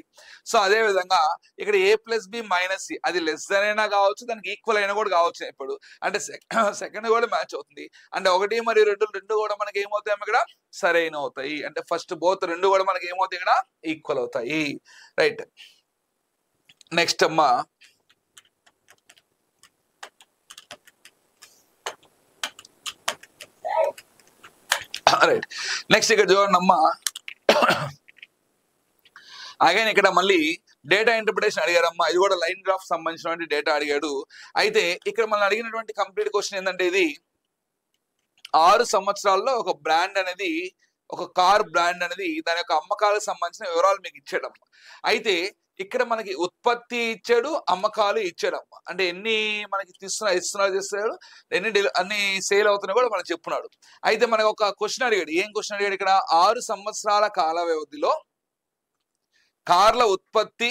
సో అదే విధంగా ఇక్కడ A + B - C అది అయినా కావచ్చు, దానికి ఈక్వల్ అయినా కూడా కావచ్చు. ఇప్పుడు అంటే సెకండ్ కూడా మ్యాచ్ అవుతుంది. అంటే 1 మరియు 2 కూడా మనకి ఏమవుతాయి ఇక్కడ? సరైన అవుతాయి. అంటే ఫస్ట్ బోత్ 2 కూడా మనకి ఏమవుతాయి? ఇక్కడ ఈక్వల్ అవుతాయి, రైట్? నెక్స్ట్ అమ్మా, రైట్. నెక్స్ట్ ఇక్కడ చూడండి అమ్మా, అగైన్ ఇక్కడ మళ్ళీ డేటా ఇంటర్ప్రిటేషన్ అడిగారమ్మా. ఇది కూడా లైన్ గ్రాఫ్ సంబంధించినటువంటి డేటా అడిగాడు. అయితే ఇక్కడ మనం అడిగినటువంటి కంప్లీట్ క్వశ్చన్ ఏంటంటే, ఇది 6 సంవత్సరాల్లో ఒక బ్రాండ్ అనేది, ఒక కార్ బ్రాండ్ అనేది దాని యొక్క అమ్మకాలకు సంబంధించిన వివరాలు మీకు ఇచ్చాడమ్మా. అయితే ఇక్కడ మనకి ఉత్పత్తి ఇచ్చాడు, అమ్మకాలు ఇచ్చాడమ్మా. అంటే ఎన్ని మనకి ఇస్తున్నాడు, అన్ని సేల్ అవుతున్నాయి కూడా మనకు చెప్పున్నాడు. అయితే మనకు ఒక క్వశ్చన్ అడిగాడు. ఏం క్వశ్చన్ అడిగాడు ఇక్కడ? 6 సంవత్సరాల కాల వ్యవధిలో కార్ల ఉత్పత్తి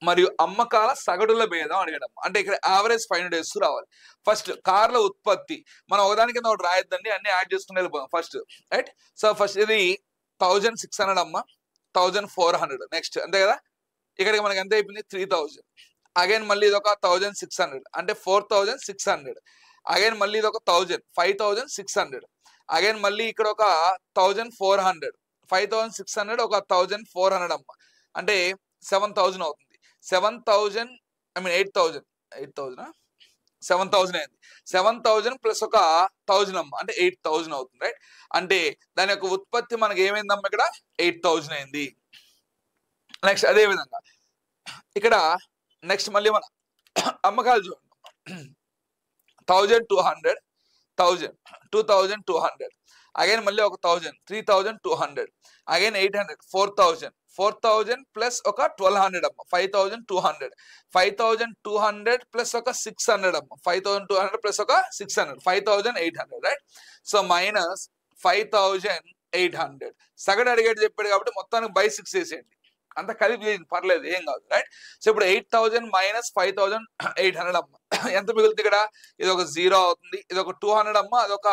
మరియు అమ్మకాల సగటుల భేదం అడిగాడమ్మా. అంటే ఇక్కడ యావరేజ్ 500 days రావాలి. ఫస్ట్ కార్ల ఉత్పత్తి మనం ఒకదాని కింద ఒకటి రాయొద్దండి, అన్ని యాడ్ చేసుకుని వెళ్ళిపోదాం ఫస్ట్. రైట్. సో ఫస్ట్ ఇది 1600 అమ్మా, 1400 నెక్స్ట్, అంతే కదా. ఇక్కడికి మనకి ఎంత అయిపోయింది? 3000. అగైన్ మళ్ళీ ఇది ఒక 1600 అంటే 4600. అగైన్ మళ్ళీ ఇది ఒక 1000, 5600. అగైన్ మళ్ళీ ఇక్కడ ఒక 1400, 5600 ఒక 1400 అమ్మ, అంటే 7000 అవుతుంది. 7000 8000 7000 అయింది. 7000 ప్లస్ ఒక 1000 అమ్మ, అంటే 8000 అవుతుంది. రైట్. అంటే దాని యొక్క ఉత్పత్తి మనకి ఏమైందమ్మా? ఇక్కడ 8000 అయింది. నెక్స్ట్ అదే విధంగా ఇక్కడ నెక్స్ట్ మళ్ళీ మన అమ్మకాలు చూడండి. 1200, 1000, 2200. అగైన్ మళ్ళీ ఒక 1000, 3200. అగైన్ 800, 4000 ప్లస్ ఒక 1200 అమ్మ, 5200. 5200 ప్లస్ ఒక 600 అమ్మ, 5200 ప్లస్ ఒక 600, 5800. రైట్. So minus 5800. సగటు అడిగేది చెప్పాడు కాబట్టి మొత్తానికి బై 6 వేసేయండి, అంత కలిపి చేయండి, పర్లేదు, ఏం కాదు. రైట్. సో ఇప్పుడు 8000 మైనస్ 5800 అమ్మ, ఎంత మిగులుతుంది ఇక్కడ? ఇది ఒక 0 అవుతుంది, ఇది ఒక 200 అమ్మ, అదొక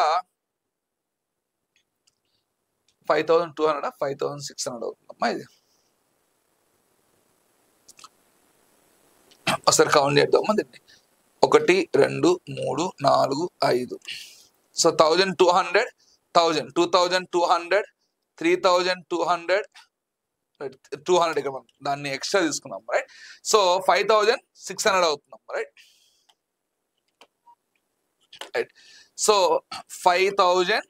5200, 5600 అవుతుందమ్మా. ఇది ఒకసారి కౌంట్ చేద్దామా దీన్ని. 1 2 3 4 5. సో 1200, 1000, 2200, 3200, 200. ఇక్కడ మనం దాన్ని ఎక్స్ట్రా తీసుకున్నాం. రైట్. సో 5600 అవుతున్నాం. రైట్. రైట్. సో 5600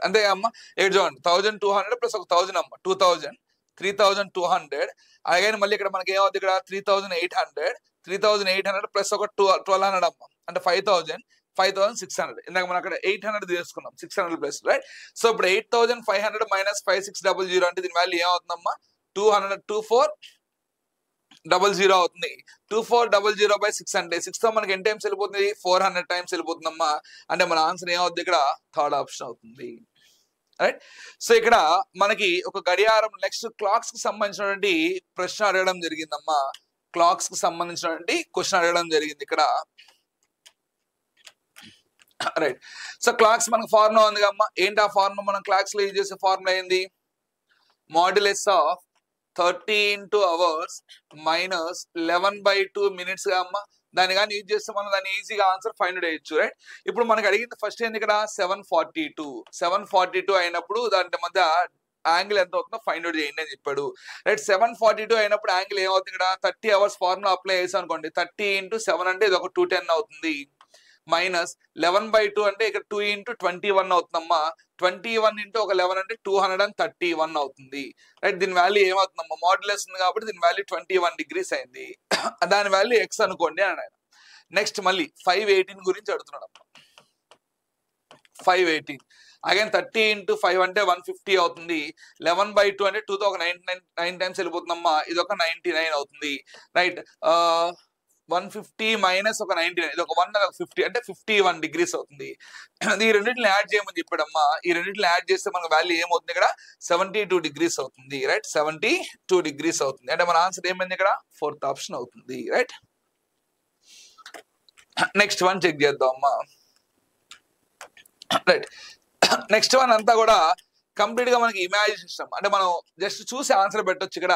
అంతే అమ్మ. ఇక్కడ చూడండి, 1200 ప్లస్ ఒక 1000 అమ్మ, 2000, 3200. అలాగే మళ్ళీ ఇక్కడ మనకి ఏమవుతుంది? ఇక్కడ 3800 ప్లస్ ఒక 1200 అమ్మ, అంటే 5000, 5600. ఇందాక మనం అక్కడ 800 తీసుకున్నాం, 600 ప్లస్. రైట్. సో ఇప్పుడు 8500 మైనస్ 5600 అంటే దీని వాల్యూ ఏమవుతుందమ్మా? 2400 అవుతుంది. 2400 బై 6 అంటే 6 తో మనకి ఎన్ని టైమ్స్ వెళ్ళిపోతుంది? 400 టైమ్స్ వెళ్ళిపోతుందమ్మా. అంటే మన ఆన్సర్ ఏమవుతుంది? ఇక్కడ థర్డ్ ఆప్షన్ అవుతుంది. రైట్. సో ఇక్కడ మనకి ఒక గడియారం, నెక్స్ట్ క్లాక్స్ కి సంబంధించినటువంటి ప్రశ్న అడగడం జరిగిందమ్మా. క్లాక్స్ కి సంబంధించినటువంటి క్వశ్చన్ అడగడం జరిగింది ఇక్కడ. రైట్. సో క్లాక్స్ మనకు ఫార్ములా ఉంది కమ్మా. ఏంటి ఆ ఫార్ములా? మనం క్లాక్స్ లో యూజ్ చేసే ఫార్ములా ఏంది? Modulus of 30 into hours minus 11/2 minutes గా అమ్మ. దాన్ని కానీ యూజ్ చేస్తే మనం దాన్ని ఈజీగా ఆన్సర్ ఫైండ్ చేయొచ్చు. రైట్. ఇప్పుడు మనకు అడిగింది ఫస్ట్ ఏంది? ఇక్కడ 742 అయినప్పుడు దాని మధ్య యాంగిల్ ఎంత అవుతుందో ఫైండ్ అవుట్ చేయండి అని చెప్పాడు. రైట్. 742 అయినప్పుడు యాంగిల్ ఏమవుతుంది? ఇక్కడ 30 hours ఫార్ములా అప్లై చేసాం అనుకోండి, 30 into 7 అంటే ఇది ఒక 210 అవుతుంది. మైనస్ 11/2 అంటే ఇక్కడ 2 into 21 అవుతుందమ్మా. 21 into ఒక 11 అంటే 231 అవుతుంది. రైట్. దీని వాల్యూ ఏమవుతుందమ్మా? మాడ్యులస్ ఉంది కాబట్టి దీని వాల్యూ 21 degrees అయింది. దాని వాల్యూ ఎక్స్ అనుకోండి అని ఆయన. నెక్స్ట్ మళ్ళీ 518 గురించి అడుగుతున్నాడు అమ్మా. 518 అగైన్ 30 into 5 అంటే 150 అవుతుంది. 11/2 అంటే 2తో ఒక 99 టైమ్స్ వెళ్ళిపోతుందమ్మా. ఇది ఒక 99 అవుతుంది. రైట్. 150 మైనస్ ఒక 99, ఇది ఒక 150 అంటే 51 degrees అవుతుంది. ఈ రెండింటిని యాడ్ చేయమని చెప్పాడమ్మా. ఈ రెండింటిని యాడ్ చేస్తే మనకు వాల్యూ ఏమవుతుంది? ఇక్కడ 72 degrees అవుతుంది. రైట్. 72 degrees అవుతుంది. అంటే మన ఆన్సర్ ఏమైంది? ఇక్కడ ఫోర్త్ ఆప్షన్ అవుతుంది. రైట్. నెక్స్ట్ వన్ చెక్ చేద్దాం అమ్మా. రైట్. నెక్స్ట్ వన్ అంతా కూడా కంప్లీట్ గా మనకి ఇమాజినేషన్, అంటే మనం జస్ట్ చూసి ఆన్సర్ పెట్టొచ్చు. ఇక్కడ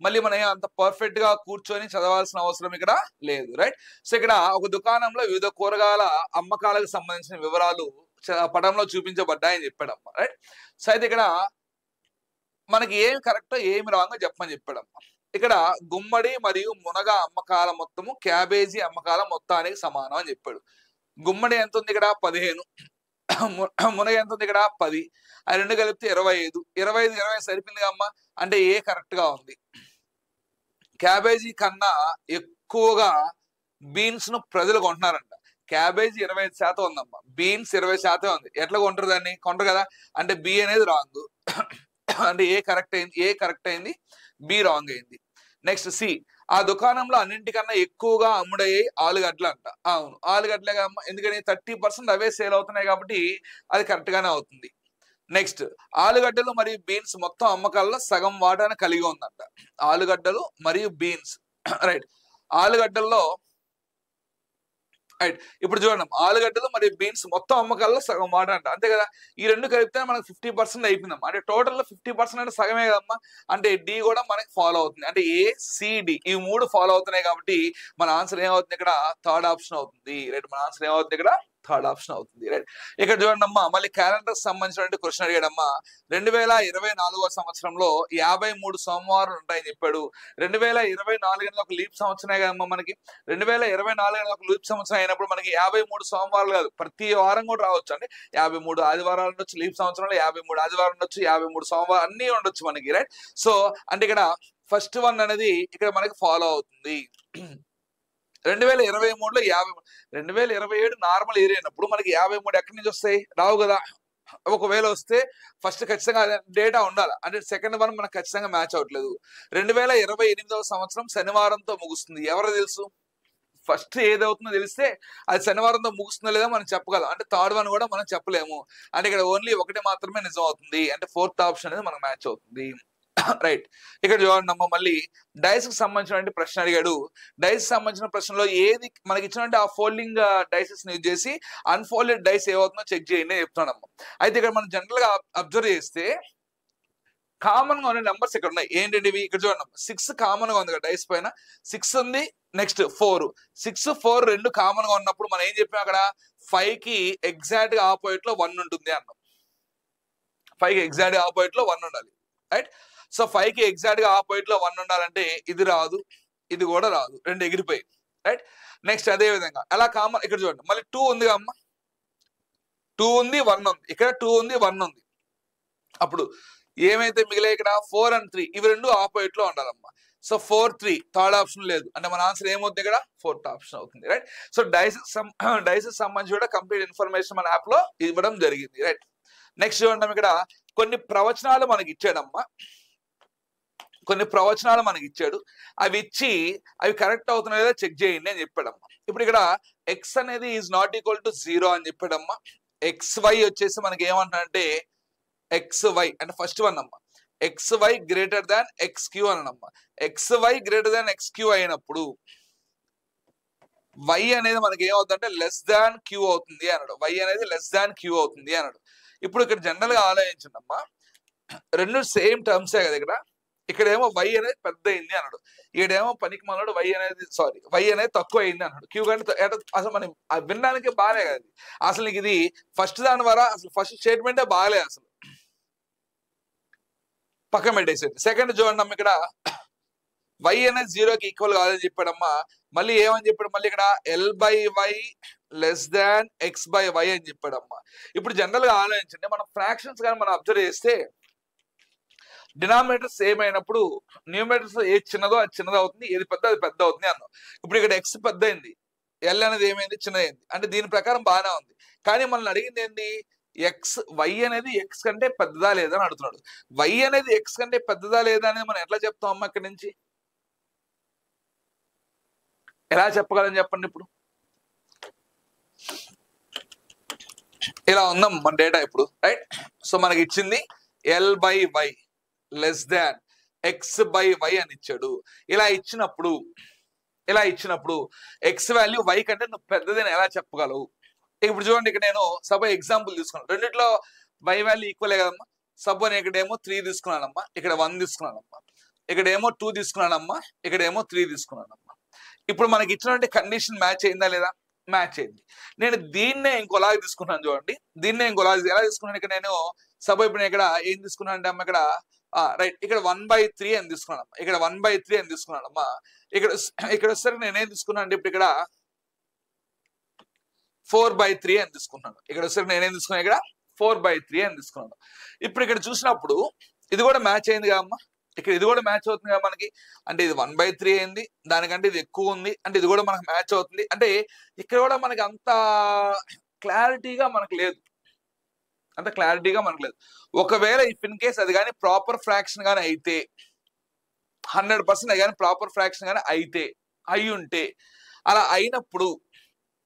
మళ్ళీ మనం అంత పర్ఫెక్ట్ గా కూర్చొని చదవాల్సిన అవసరం ఇక్కడ లేదు. రైట్. సో ఇక్కడ ఒక దుకాణంలో వివిధ కూరగాయల అమ్మకాలకు సంబంధించిన వివరాలు పటంలో చూపించబడ్డాయని చెప్పాడమ్మా. రైట్. సో అయితే ఇక్కడ మనకి ఏమి కరెక్టో ఏమి రాంగో చెప్పమని చెప్పాడమ్మా. ఇక్కడ గుమ్మడి మరియు మునగ అమ్మకాల మొత్తము క్యాబేజీ అమ్మకాల మొత్తానికి సమానం అని చెప్పాడు. గుమ్మడి ఎంత ఉంది? ఇక్కడ 15, మునగ ఎంత ఉంది ఇక్కడ 10, ఆ రెండు కలిపితే 25, 25 సరిపోయింది అమ్మా, అంటే ఏ కరెక్ట్ గా ఉంది. క్యాబేజీ కన్నా ఎక్కువగా బీన్స్ ను ప్రజలు కొంటున్నారంట. క్యాబేజీ 25% ఉందమ్మా, బీన్స్ 20% ఉంది. ఎట్లా కొంటారు దాన్ని? కొంటారు కదా, అంటే బి అనేది రాంగ్, అంటే ఏ కరెక్ట్ అయింది, ఏ కరెక్ట్ అయింది, బి రాంగ్ అయింది. నెక్స్ట్ సి, ఆ దుకాణంలో అన్నింటికన్నా ఎక్కువగా అమ్ముడయ్యాయి ఆలుగడ్డలు అంట. అవును, ఆలుగడ్డలే అమ్మ, ఎందుకని 30% అవే సేల్ అవుతున్నాయి కాబట్టి అది కరెక్ట్ గానే అవుతుంది. నెక్స్ట్, ఆలుగడ్డలు మరియు బీన్స్ మొత్తం అమ్మకాల్లో సగం వాటాను కలిగి ఉందంట. ఆలుగడ్డలు మరియు బీన్స్, రైట్. ఆలుగడ్డల్లో రైట్, ఇప్పుడు చూడండి, ఆలుగడ్డలు మరియు బీన్స్ మొత్తం అమ్మకాల్లో సగం వాటా అంట, అంతే కదా. ఈ రెండు కలిపితే మనకు 50% అయిపోయిందమ్మా, అంటే టోటల్ లో 50% అంటే సగమే కదమ్మా, అంటే డి కూడా మనకి ఫాలో అవుతుంది. అంటే ఏ, సిడి ఈ మూడు ఫాలో అవుతున్నాయి కాబట్టి మన ఆన్సర్ ఏమవుతుంది ఇక్కడ? థర్డ్ ఆప్షన్ అవుతుంది. రైట్, మన ఆన్సర్ ఏమవుతుంది ఇక్కడ? థర్డ్ ఆప్షన్ అవుతుంది. రైట్, ఇక్కడ చూడండి అమ్మా, మళ్ళీ క్యాలెండర్ సంబంధించిన క్వశ్చన్ అడిగాడమ్మా. 2024 సంవత్సరంలో 53 సోమవారం ఉంటాయని చెప్పాడు. 2024 అనేది ఒక లీప్ సంవత్సరమే కదమ్మా మనకి. 2024 అనేది ఒక లీప్ సంవత్సరం అయినప్పుడు మనకి 53 సోమవారాలు కాదు, ప్రతి వారం కూడా రావచ్చు. అంటే 53 ఆదివారాలు ఉండొచ్చు, లీప్ సంవత్సరంలో 53 ఆదివారం ఉండొచ్చు, 53 సోమవారం అన్ని ఉండొచ్చు మనకి. రైట్, సో అంటే ఇక్కడ ఫస్ట్ వన్ అనేది ఇక్కడ మనకి ఫాలో అవుతుంది. 2023లో 53, 2027 నార్మల్ ఇయర్ అయినప్పుడు మనకి 53 ఎక్కడి నుంచి వస్తాయి? రావు కదా. ఒకవేళ వస్తే ఫస్ట్ ఖచ్చితంగా డేటా ఉండాలి, అంటే సెకండ్ వన్ మనకు ఖచ్చితంగా మ్యాచ్ అవ్వట్లేదు. 2028వ సంవత్సరం శనివారంతో ముగుస్తుంది, ఎవరు తెలుసు? ఫస్ట్ ఏదవుతుందో తెలిస్తే అది శనివారంతో ముగుస్తుందో లేదో మనం చెప్పగలం, అంటే థర్డ్ వన్ కూడా మనం చెప్పలేము. అంటే ఇక్కడ ఓన్లీ ఒకటి మాత్రమే నిజం అవుతుంది, అంటే ఫోర్త్ ఆప్షన్ అనేది మనకు మ్యాచ్ అవుతుంది. రైట్, ఇక్కడ చూడండి అమ్మ, మళ్ళీ డైస్ కి సంబంధించిన ప్రశ్న అడిగాడు. డైస్ సంబంధించిన ప్రశ్నలో ఏది మనకి ఇచ్చినట్టు ఆ ఫోల్డింగ్ డైసెస్ యూజ్ చేసి అన్ఫోల్డెడ్ డైస్ ఏమవుతుందో చెక్ చేయండి చెప్తున్నాడమ్మ. అయితే ఇక్కడ మనం జనరల్ గా అబ్జర్వ్ చేస్తే కామన్ గా ఉన్న నెంబర్స్ ఇక్కడ ఉన్నాయి. ఏంటంటే ఇవి ఇక్కడ చూడండి, 6 కామన్ గా ఉంది కదా డైస్ పైన, 6 ఉంది. నెక్స్ట్ 4, 6, 4 రెండు కామన్ గా ఉన్నప్పుడు మనం ఏం చెప్పాం అక్కడ? 5 కి ఎగ్జాక్ట్ గా ఆపోజిట్ లో 1 ఉంటుంది అన్నాం. 5 కి ఎగ్జాక్ట్ గా ఆపోజిట్ లో 1 ఉండాలి. రైట్, సో 5 కి ఎగ్జాక్ట్ గా ఆపోజిట్ లో 1 ఉండాలంటే ఇది రాదు, ఇది కూడా రాదు, రెండు ఎగిరిపోయి. రైట్, నెక్స్ట్ అదే విధంగా అలా కామన్ ఇక్కడ చూడండి, మళ్ళీ 2 ఉంది అమ్మ, 2 ఉంది, 1 ఉంది, ఇక్కడ 2 ఉంది, 1 ఉంది. అప్పుడు ఏమైతే మిగిలాయి ఇక్కడ? 4 and 3 ఇవి రెండు ఆపోజిట్ లో ఉండాలమ్మా. సో 4, 3 థర్డ్ ఆప్షన్ లేదు, అంటే మన ఆన్సర్ ఏమవుతుంది ఇక్కడ? ఫోర్త్ ఆప్షన్ అవుతుంది. రైట్, సో డైసెస్ సంబంధించి కూడా కంప్లీట్ ఇన్ఫర్మేషన్ మన యాప్ లో ఇవ్వడం జరిగింది. రైట్, నెక్స్ట్ చూడండి, ఇక్కడ కొన్ని ప్రవచనాలు మనకి ఇచ్చాడమ్మా, కొన్ని ప్రవచనాలు మనకి ఇచ్చాడు. అవి ఇచ్చి అవి కరెక్ట్ అవుతున్నాయో లేదో చెక్ చేయండి అని చెప్పాడమ్మా. ఇప్పుడు ఇక్కడ ఎక్స్ అనేది ఈజ్ నాట్ ఈక్వల్ టు 0 అని చెప్పాడమ్మా. XY వచ్చేసి మనకి ఏమంటాడంటే XY అంటే ఫస్ట్ వన్ అమ్మా, XY greater than XQ అనమ్మా. XY greater than XQ అయినప్పుడు Y అనేది మనకి ఏమవుతుందంటే లెస్ దాన్ Q అవుతుంది అన్నాడు. Y అనేది లెస్ దాన్ Q అవుతుంది అన్నాడు. ఇప్పుడు ఇక్కడ జనరల్ గా ఆలోచించండి అమ్మా, రెండు సేమ్ టర్మ్సే కదా. ఇక్కడేమో Y అనేది పెద్ద అయింది అన్నాడు, ఈడేమో పనికి మనోడు Y అనేది తక్కువ అయింది అన్నాడు. క్యూ కంటే అసలు మనం వినడానికి బాగాలే కదా. అసలు నీకు ఇది ఫస్ట్ దాని ద్వారా అసలు ఫస్ట్ స్టేట్మెంటే బాగాలే, అసలు పక్కన పెట్టేసేది. సెకండ్ చూడండి అమ్మ, ఇక్కడ Y అనేది 0కి ఈక్వల్ కాదని చెప్పాడమ్మా. మళ్ళీ ఏమని చెప్పాడు? మళ్ళీ ఇక్కడ L/Y లెస్ దాన్ X/Y అని చెప్పాడమ్మా. ఇప్పుడు జనరల్ గా ఆలోచించండి, మనం ఫ్రాక్షన్స్ కానీ మనం అబ్జర్వ్ చేస్తే డినామినేటర్ సేమ్ అయినప్పుడు న్యూమరేటర్స్ ఏది చిన్నదో అది చిన్నది అవుతుంది, ఏది పెద్ద అది పెద్ద అవుతుంది అన్నాం. ఇప్పుడు ఇక్కడ X పెద్ద అయింది, L అనేది ఏమైంది? చిన్నదైంది. అంటే దీని ప్రకారం బాగానే ఉంది. కానీ మనల్ని అడిగింది ఏంటి? Y అనేది X కంటే పెద్దదా లేదా అని అడుగుతున్నాడు. Y అనేది X కంటే పెద్దదా లేదా అనేది మనం ఎట్లా చెప్తాం అమ్మ? ఇక్కడి నుంచి ఎలా చెప్పగలని చెప్పండి. ఇప్పుడు ఇలా ఉందాం మన డేటా ఇప్పుడు. రైట్, సో మనకి ఇచ్చింది L/Y లెస్ దాన్ X/Y అని ఇచ్చాడు. ఇలా ఇచ్చినప్పుడు X వాల్యూ Y కంటే నువ్వు పెద్దదని ఎలా చెప్పగలవు? ఇప్పుడు చూడండి, ఇక్కడ నేను సపోజ్ ఎగ్జాంపుల్ తీసుకున్నాను, రెండిట్లో Y వాల్యూ ఈక్వలే కదమ్మా. సపోజ్ ఇక్కడేమో 3 తీసుకున్నానమ్మా, ఇక్కడ 1 తీసుకున్నానమ్మా, ఇక్కడేమో 2 తీసుకున్నానమ్మా, ఇక్కడేమో 3 తీసుకున్నానమ్మా. ఇప్పుడు మనకి ఇచ్చినటువంటి కండిషన్ మ్యాచ్ అయిందా లేదా? మ్యాచ్ అయింది. నేను దీన్నే ఇంకోలాగా తీసుకున్నాను. చూడండి, దీన్నే ఇంకోలాగా ఎలా తీసుకున్నాను? ఇక్కడ నేను సపోజ్ ఇప్పుడు ఇక్కడ ఏం తీసుకున్నాను అంటే అమ్మ, ఇక్కడ రైట్, ఇక్కడ 1/3 అని తీసుకున్నానమ్మా, ఇక్కడ 1/3 అని తీసుకున్నానమ్మా. ఇక్కడ వస్తే నేనేం తీసుకున్నాను అంటే ఇప్పుడు ఇక్కడ 4/3 అని తీసుకున్నాను. ఇక్కడ వస్తే నేనేం తీసుకున్నాను, ఇక్కడ 4/3 అని తీసుకున్నాను. ఇప్పుడు ఇక్కడ చూసినప్పుడు ఇది కూడా మ్యాచ్ అయింది కదా అమ్మ, ఇక్కడ ఇది కూడా మ్యాచ్ అవుతుంది కదా మనకి. అంటే ఇది 1/3 అయింది, దానికంటే ఇది ఎక్కువ ఉంది, అంటే ఇది కూడా మనకు మ్యాచ్ అవుతుంది. అంటే ఇక్కడ కూడా మనకి అంత క్లారిటీగా మనకు లేదు, అంత క్లారిటీగా మనకు లేదు. ఒకవేళ ఇఫ్ ఇన్ కేస్ అది కానీ ప్రాపర్ ఫ్రాక్షన్ కానీ అయితే 100% అది కానీ ప్రాపర్ ఫ్రాక్షన్ కానీ అయితే అయి ఉంటే, అలా అయినప్పుడు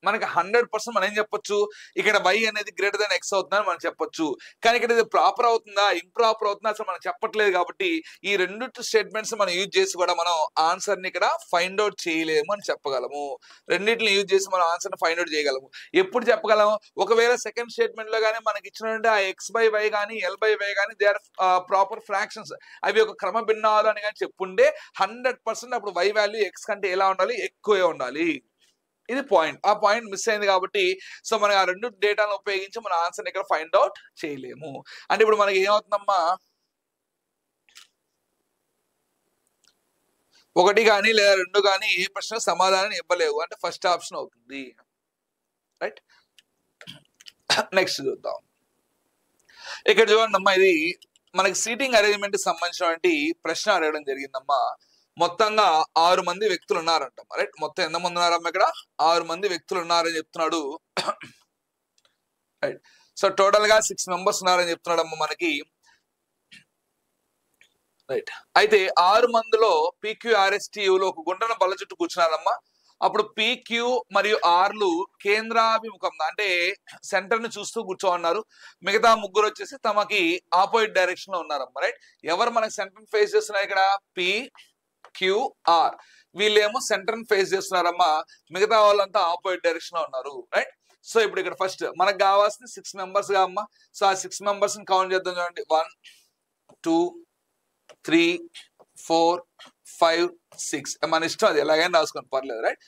మనకి 100% మనం ఏం చెప్పొచ్చు, ఇక్కడ y అనేది గ్రేటర్ దాన్ x అవుతుందని మనం చెప్పొచ్చు. కానీ ఇక్కడ ఇది ప్రాపర్ అవుతుందా ఇంప్రాపర్ అవుతుందా అసలు మనం చెప్పట్లేదు. కాబట్టి ఈ రెండు స్టేట్మెంట్స్ మనం యూజ్ చేసి కూడా మనం ఆన్సర్ ని ఇక్కడ ఫైండ్ అవుట్ చేయలేము అని చెప్పగలము. రెండింటిని యూజ్ చేసి మనం ఆన్సర్ ని ఫైండ్ అవుట్ చేయగలము. ఎప్పుడు చెప్పగలము, ఒకవేళ సెకండ్ స్టేట్మెంట్ లో కానీ మనకి ఇచ్చినటువంటి ఆ x/y కానీ l/y కానీ దే ఆర్ ప్రాపర్ ఫ్రాక్షన్స్, అవి ఒక క్రమ భిన్నాలు అని కానీ చెప్పుండే 100% అప్పుడు y వాల్యూ x కంటే ఎలా ఉండాలి, ఎక్కువే ఉండాలి. ఇది పాయింట్. ఆ పాయింట్ మిస్ అయింది కాబట్టి సో మనం ఆ రెండు డేటాను ఉపయోగించి మన ఆన్సర్ ఇక్కడ ఫైండ్ అవుట్ చేయలేము. అంటే ఇప్పుడు మనకి ఏమవుతుందమ్మా, ఒకటి కానీ లేదా రెండు కానీ ఏ ప్రశ్న సమాధానం ఇవ్వలేవు, అంటే ఫస్ట్ ఆప్షన్ అవుతుంది. రైట్, నెక్స్ట్ చూద్దాం. ఇక్కడ చూడండి అమ్మా, ఇది మనకి సీటింగ్ అరేంజ్మెంట్ సంబంధించినటువంటి ప్రశ్న అడగడం జరిగిందమ్మా. మొత్తంగా 6 మంది వ్యక్తులు ఉన్నారంట. రైట్, మొత్తం ఎంతమంది ఉన్నారమ్మా, ఇక్కడ 6 మంది వ్యక్తులు ఉన్నారని చెప్తున్నాడు. రైట్, సో టోటల్ గా 6 మెంబర్స్ ఉన్నారని చెప్తున్నాడు అమ్మ మనకి. రైట్, అయితే 6 మందిలో PQRSTUలో ఒక గుండ్రన బల్ల చుట్టూ కూర్చున్నారమ్మా. అప్పుడు PQ మరియు Rలు కేంద్రాభిముఖంగా అంటే సెంటర్ ని చూస్తూ కూర్చోన్నారు. మిగతా ముగ్గురు వచ్చేసి తమకి ఆపోజిట్ డైరెక్షన్ లో ఉన్నారమ్మా. రైట్, ఎవరు మనకి సెంటర్ ఫేస్ చేస్తున్నారు, ఇక్కడ PQR వీళ్ళేమో సెంటర్ ఫేస్ చేస్తున్నారమ్మా, మిగతా వాళ్ళంతా ఆపోజిట్ డైరెక్షన్ లో ఉన్నారు. రైట్, సో ఇప్పుడు ఇక్కడ ఫస్ట్ మనకు కావాల్సింది 6 మెంబర్స్ గా అమ్మా. సో ఆ 6 మెంబర్స్ ని కౌంట్ చేద్దాం. చూడండి, 1 2 3 4 5 6. మన ఇష్టం, అది ఎలాగైనా రాసుకోండి, పర్లేదు. రైట్,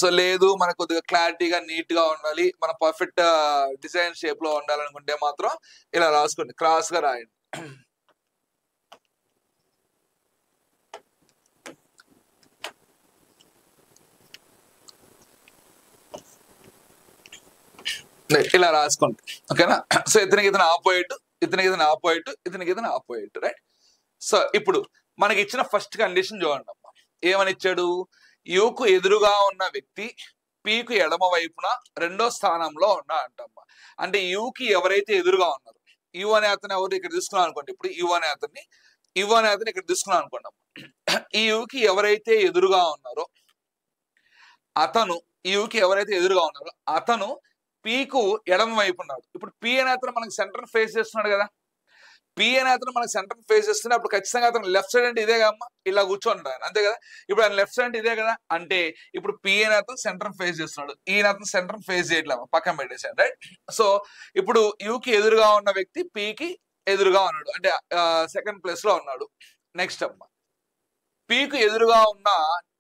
సో లేదు మనకు కొద్దిగా క్లారిటీగా నీట్ గా ఉండాలి, మన పర్ఫెక్ట్ డిజైన్ షేప్ లో ఉండాలనుకుంటే మాత్రం ఇలా రాసుకోండి, క్రాస్ గా రాయండి. ఇలా రాసుకోండి, ఓకేనా. సో ఇతనికి ఇతను ఆపోజిట్, ఇతనికి ఇతను ఆపోజిట్, ఇతనికి ఇతను ఆపోజిట్. రైట్, సో ఇప్పుడు మనకి ఇచ్చిన ఫస్ట్ కండిషన్ చూడండి అమ్మా, ఏమని ఇచ్చాడు, యుకు ఎదురుగా ఉన్న వ్యక్తి పీకు ఎడమ వైపున రెండో స్థానంలో ఉన్నా అంటమ్మా. అంటే యుకి ఎవరైతే ఎదురుగా ఉన్నారు, యు అనే అతను ఎవరు ఇక్కడ తీసుకున్నాం అనుకోండి, ఇప్పుడు యు అనే అతన్ని ఇక్కడ తీసుకున్నాం అనుకోండి అమ్మా. ఈ యుకి ఎవరైతే ఎదురుగా ఉన్నారో అతను, యుకి ఎవరైతే ఎదురుగా ఉన్నారో అతను పీకు ఎడమ వైపు ఉన్నాడు. ఇప్పుడు పి అనే అతను మనకి సెంటర్ ఫేస్ చేస్తున్నాడు కదా, పి అనే అతను మనకి సెంటర్ ఫేస్ చేస్తున్నా, అప్పుడు ఖచ్చితంగా అతను లెఫ్ట్ సైడ్ అంటే ఇదే కదమ్మా, ఇలా కూర్చోండి అంతే కదా. ఇప్పుడు ఆయన లెఫ్ట్ సైడ్ ఇదే కదా, అంటే ఇప్పుడు పి అనే అతను సెంటర్ ఫేస్ చేస్తున్నాడు, ఈయన అతను సెంటర్ ఫేస్ చేయట్లేదు, పక్కన పెట్టేసాడు. రైట్, సో ఇప్పుడు యుకి ఎదురుగా ఉన్న వ్యక్తి పికి ఎదురుగా ఉన్నాడు, అంటే సెకండ్ ప్లేస్ లో ఉన్నాడు. నెక్స్ట్ అమ్మా, పీకు ఎదురుగా ఉన్న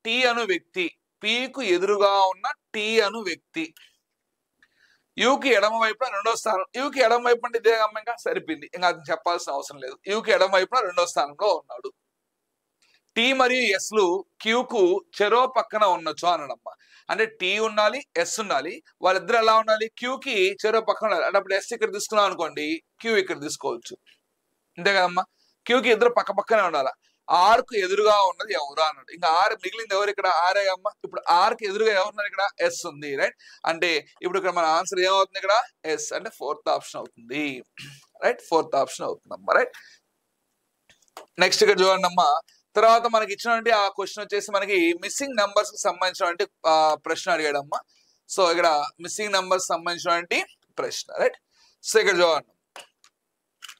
టి అను వ్యక్తి, పీకు ఎదురుగా ఉన్న టి అను వ్యక్తి యుకి ఎడమ వైపున రెండో స్థానం, యుకి ఎడమ వైపు అంటే ఇదే అమ్మ, ఇంకా సరిపోయింది, ఇంకా అది చెప్పాల్సిన అవసరం లేదు. యుకి ఎడమ వైపున రెండో స్థానంలో ఉన్నాడు. టి మరియు ఎస్ లు క్యూకు చెరో పక్కన ఉండొచ్చు అనడమ్మా. అంటే టి ఉండాలి, ఎస్ ఉండాలి, వాళ్ళిద్దరు ఎలా ఉండాలి, క్యూకి చెరో పక్కన ఉండాలి. అంటే అప్పుడు ఎస్ ఇక్కడ తీసుకున్నాం అనుకోండి, క్యూ ఇక్కడ తీసుకోవచ్చు, అంతే కదమ్మా. క్యూకి ఇద్దరు పక్క పక్కనే ఉండాలి. ఆర్ కు ఎదురుగా ఉన్నది ఎవరు అన్నాడు, ఇంకా ఆర్ మిగిలింది ఎవరు, ఇక్కడ ఆరే అమ్మ. ఇప్పుడు ఆర్ కి ఎదురుగా ఎవరున్నారు, ఇక్కడ ఎస్ ఉంది. రైట్, అంటే ఇప్పుడు ఇక్కడ మన ఆన్సర్ ఏమవుతుంది, ఇక్కడ ఎస్, అంటే 4th ఆప్షన్ అవుతుంది. రైట్, 4th ఆప్షన్ అవుతుంది అమ్మా. రైట్, నెక్స్ట్ ఇక్కడ చూడండి అమ్మా, తర్వాత మనకి ఇచ్చినటువంటి ఆ క్వశ్చన్ వచ్చేసి మనకి మిస్సింగ్ నంబర్స్ కి సంబంధించినటువంటి ప్రశ్న అడిగాడమ్మా. సో ఇక్కడ మిస్సింగ్ నంబర్స్ సంబంధించినటువంటి ప్రశ్న. రైట్, సో ఇక్కడ చూడండి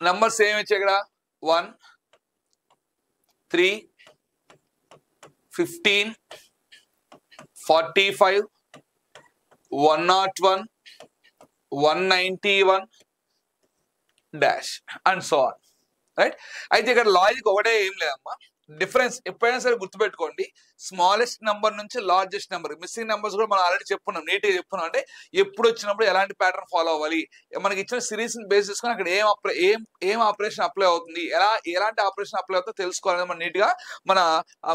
నంబర్స్ ఏమి ఇచ్చాయి, ఇక్కడ 1 3 15 45 101 191 dash and so on. Right, అయితే ఇక్కడ లాజిక్ ఒకటే ఏం లేదమ్మా, డిఫరెన్స్ ఎప్పుడైనా సరే గుర్తుపెట్టుకోండి, స్మాలెస్ట్ నెంబర్ నుంచి లార్జెస్ట్ నెంబర్. మిస్సింగ్ నెంబర్స్ కూడా మనం ఆల్రెడీ చెప్పుకున్నాం, నీట్గా చెప్పుకున్నాం. అంటే ఎప్పుడు వచ్చినప్పుడు ఎలాంటి ప్యాటర్న్ ఫాలో అవ్వాలి, మనకి ఇచ్చిన సిరీస్ బేస్ చేసుకొని అక్కడ ఏం ఆపరేషన్ అప్లై అవుతుంది, ఎలాంటి ఆపరేషన్ అప్లై అవుతుందో తెలుసుకోవాలని మనం నీట్గా మన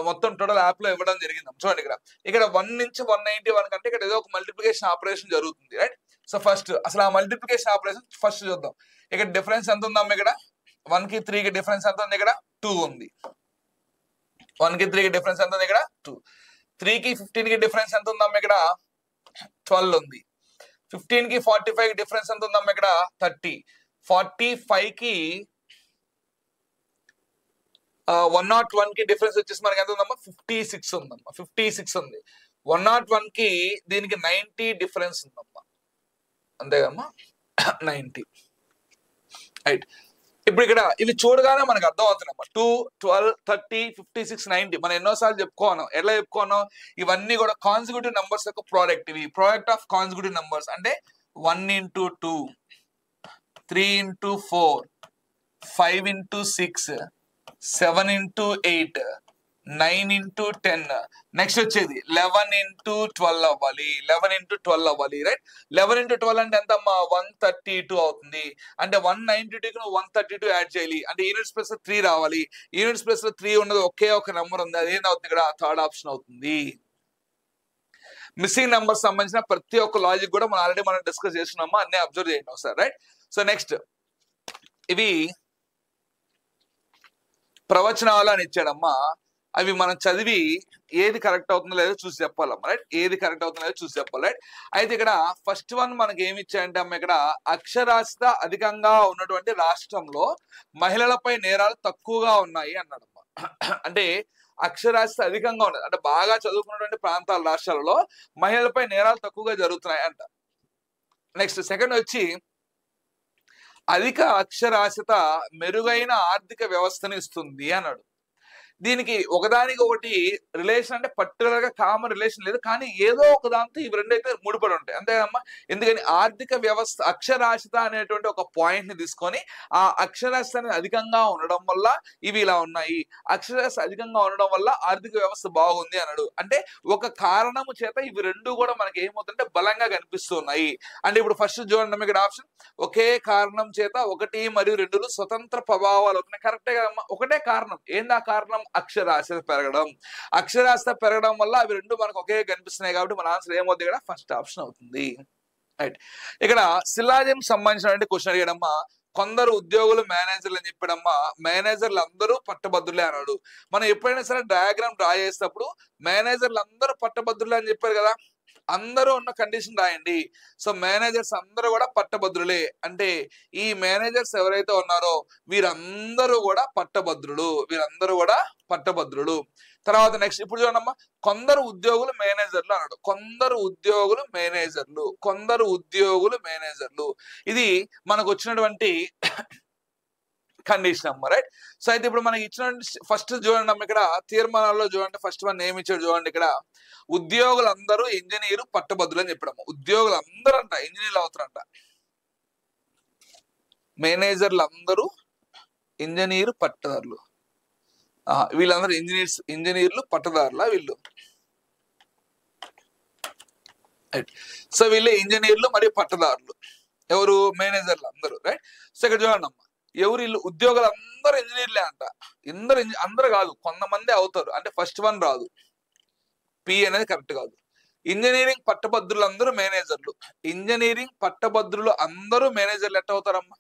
మొత్తం టోటల్ యాప్ లో ఇవ్వడం జరిగింది. చూడండి ఇక్కడ 1 నుంచి 191 కంటే ఇక్కడ ఏదో ఒక మల్టిప్లికేషన్ ఆపరేషన్ జరుగుతుంది, రైట్? సో ఫస్ట్ అసలు ఆ మల్టిప్లికేషన్ ఆపరేషన్ ఫస్ట్ చూద్దాం. ఇక్కడ డిఫరెన్స్ ఎంత ఉందమ్మా? ఇక్కడ 1 కి 3 కి డిఫరెన్స్ ఎంత ఉంది? ఇక్కడ 2 ఉంది. 1 కి 3 కి డిఫరెన్స్ ఎంత ఉంది? ఇక్కడ 2. 3 కి 15 కి డిఫరెన్స్ ఎంత ఉందమ్మా? ఇక్కడ 12 ఉంది. 15 కి 45 కి డిఫరెన్స్ ఎంత ఉందమ్మా? ఇక్కడ 30. 45 కి 101 కి డిఫరెన్స్ వచ్చేసి మనకి ఎంత ఉందమ్మా? 56 ఉందమ్మా. 56 ఉంది. 101 కి దీనికి 90 డిఫరెన్స్ ఉందమ్మా, అంతేగమ్మా? 90, రైట్? ఇప్పుడు ఇక్కడ ఇవి చూడగానే మనకు అర్థం అవుతుందమ్మా. 2, 12, 30, 56, 90 మనం ఎన్నోసార్లు చెప్పుకోను. ఎట్లా చెప్పుకోను? ఇవన్నీ కూడా కాన్సిక్యూటివ్ నంబర్స్ యొక్క ప్రోడక్ట్. ఇవి ప్రోడక్ట్ ఆఫ్ కాన్సిక్యూటివ్ నంబర్స్. అంటే 1 into 2, 3 into 4, 5 into 6, 7 into 8, 9 into 10, next వచ్చేది 11 into 12 అవ్వాలి. 11 into 12 అవ్వాలి, రైట్? 11 into 12 అంటే ఎంత అమ్మా? 132 అవుతుంది. అంటే 192 కి 132 యాడ్ చేయాలి. అంటే యూనిట్స్ ప్లస్ 3 రావాలి. యూనిట్స్ ప్లస్ 3 ఉన్నది ఒకే ఒక నెంబర్ ఉంది, అదేంటవుతుంది? ఇక్కడ థర్డ్ ఆప్షన్ అవుతుంది. మిస్సింగ్ నెంబర్ సంబంధించిన ప్రతి ఒక్క లాజిక్ కూడా మనం ఆల్రెడీ డిస్కస్ చేస్తున్నామా, అన్నీ అబ్జర్వ్ చేయండి ఒకసారి, రైట్? సో నెక్స్ట్ ఇవి ప్రవచనాలు అని ఇచ్చాడమ్మా. అవి మనం చదివి ఏది కరెక్ట్ అవుతుందో లేదో చూసి చెప్పాలమ్మా, రైట్? ఏది కరెక్ట్ అవుతుందో లేదో చూసి చెప్పాలి, రైట్? అయితే ఇక్కడ ఫస్ట్ వన్ మనకి ఏమి ఇచ్చాయంటే అమ్మ, ఇక్కడ అక్షరాస్యత అధికంగా ఉన్నటువంటి రాష్ట్రంలో మహిళలపై నేరాలు తక్కువగా ఉన్నాయి అన్నాడమ్మా. అంటే అక్షరాస్యత అధికంగా ఉన్నది అంటే బాగా చదువుకున్నటువంటి ప్రాంతాల రాష్ట్రాలలో మహిళలపై నేరాలు తక్కువగా జరుగుతున్నాయి అంట. నెక్స్ట్ సెకండ్ వచ్చి అధిక అక్షరాస్యత మెరుగైన ఆర్థిక వ్యవస్థను ఇస్తుంది అన్నాడు. దీనికి ఒకదానికి ఒకటి రిలేషన్ అంటే పర్టికులర్ గా కామన్ రిలేషన్ లేదు, కానీ ఏదో ఒక దాంతో ఇవి రెండు అయితే ముడిపడి ఉంటాయి, అంతేనమ్మా? ఎందుకని ఆర్థిక వ్యవస్థ అక్షరాస్యత అనేటువంటి ఒక పాయింట్ ని తీసుకొని ఆ అక్షరాస్యత అనేది అధికంగా ఉండడం వల్ల ఇవి ఇలా ఉన్నాయి, అక్షరాస్యత అధికంగా ఉండడం వల్ల ఆర్థిక వ్యవస్థ బాగుంది అన్నాడు. అంటే ఒక కారణము చేత ఇవి రెండు కూడా మనకి ఏమవుతుందంటే బలంగా కనిపిస్తున్నాయి. అంటే ఇప్పుడు ఫస్ట్ చూడండి ఇక్కడ ఆప్షన్, ఒకే కారణం చేత 1 మరియు 2 స్వతంత్ర ప్రభావాలు అవుతున్నాయి. కరెక్టే కదమ్మా? ఒకటే కారణం. ఏంది ఆ కారణం? అక్షరాస్యత పెరగడం. అక్షరాస్యత పెరగడం వల్ల అవి రెండు మనకు ఒకే కనిపిస్తున్నాయి. కాబట్టి మన ఆన్సర్ ఏమవుతుంది? ఇక్కడ ఫస్ట్ ఆప్షన్ అవుతుంది, రైట్? ఇక్కడ సిలాజియం సంబంధించిన క్వశ్చన్ అడిగాడమ్మా. కొందరు ఉద్యోగులు మేనేజర్లు అని చెప్పాడమ్మా. మేనేజర్లు అందరూ పట్టభద్రులే అన్నాడు. మనం ఎప్పుడైనా సరే డయాగ్రామ్ డ్రా చేసేటప్పుడు మేనేజర్లు అందరూ పట్టభద్రులే అని చెప్పారు కదా, అందరూ ఉన్న కండిషన్ రాయండి. సో మేనేజర్స్ అందరూ కూడా పట్టభద్రులే. అంటే ఈ మేనేజర్స్ ఎవరైతే ఉన్నారో వీరందరూ కూడా పట్టభద్రులు, వీరందరూ కూడా పట్టభద్రులు. తర్వాత నెక్స్ట్ ఇప్పుడు చూడమ్మా, కొందరు ఉద్యోగులు మేనేజర్లు అన్నాడు. కొందరు ఉద్యోగులు మేనేజర్లు, కొందరు ఉద్యోగులు మేనేజర్లు, ఇది మనకు వచ్చినటువంటి కండిషన్ అమ్మ, రైట్? సో అయితే ఇప్పుడు మనకి ఇచ్చిన ఫస్ట్ చూడండి అమ్మ, ఇక్కడ తీర్మానాల్లో చూడండి ఫస్ట్ వన్ ఏమి ఇచ్చాడు చూడండి. ఇక్కడ ఉద్యోగులందరూ ఇంజనీరు పట్టభద్రులు అని చెప్పడము. ఉద్యోగులు అందరూ అంట ఇంజనీర్లు అవుతారంట. మేనేజర్లు అందరూ ఇంజనీరు పట్టదారులు, వీళ్ళందరూ ఇంజనీర్లు పట్టదారులా వీళ్ళు, రైట్? సో వీళ్ళు ఇంజనీర్లు మరియు పట్టదారులు, ఎవరు? మేనేజర్లు అందరూ, రైట్? సో ఇక్కడ చూడండి అమ్మ, ఎవరు వీళ్ళు? ఉద్యోగులు అందరూ ఇంజనీర్లే అంట. అందరూ కాదు, కొంతమంది అవుతారు. అంటే ఫస్ట్ వన్ రాదు, పి అనేది కరెక్ట్ కాదు. ఇంజనీరింగ్ పట్టభద్రులు అందరూ మేనేజర్లు. ఇంజనీరింగ్ పట్టభద్రులు అందరూ మేనేజర్లు ఎట్ట అవుతారమ్మా?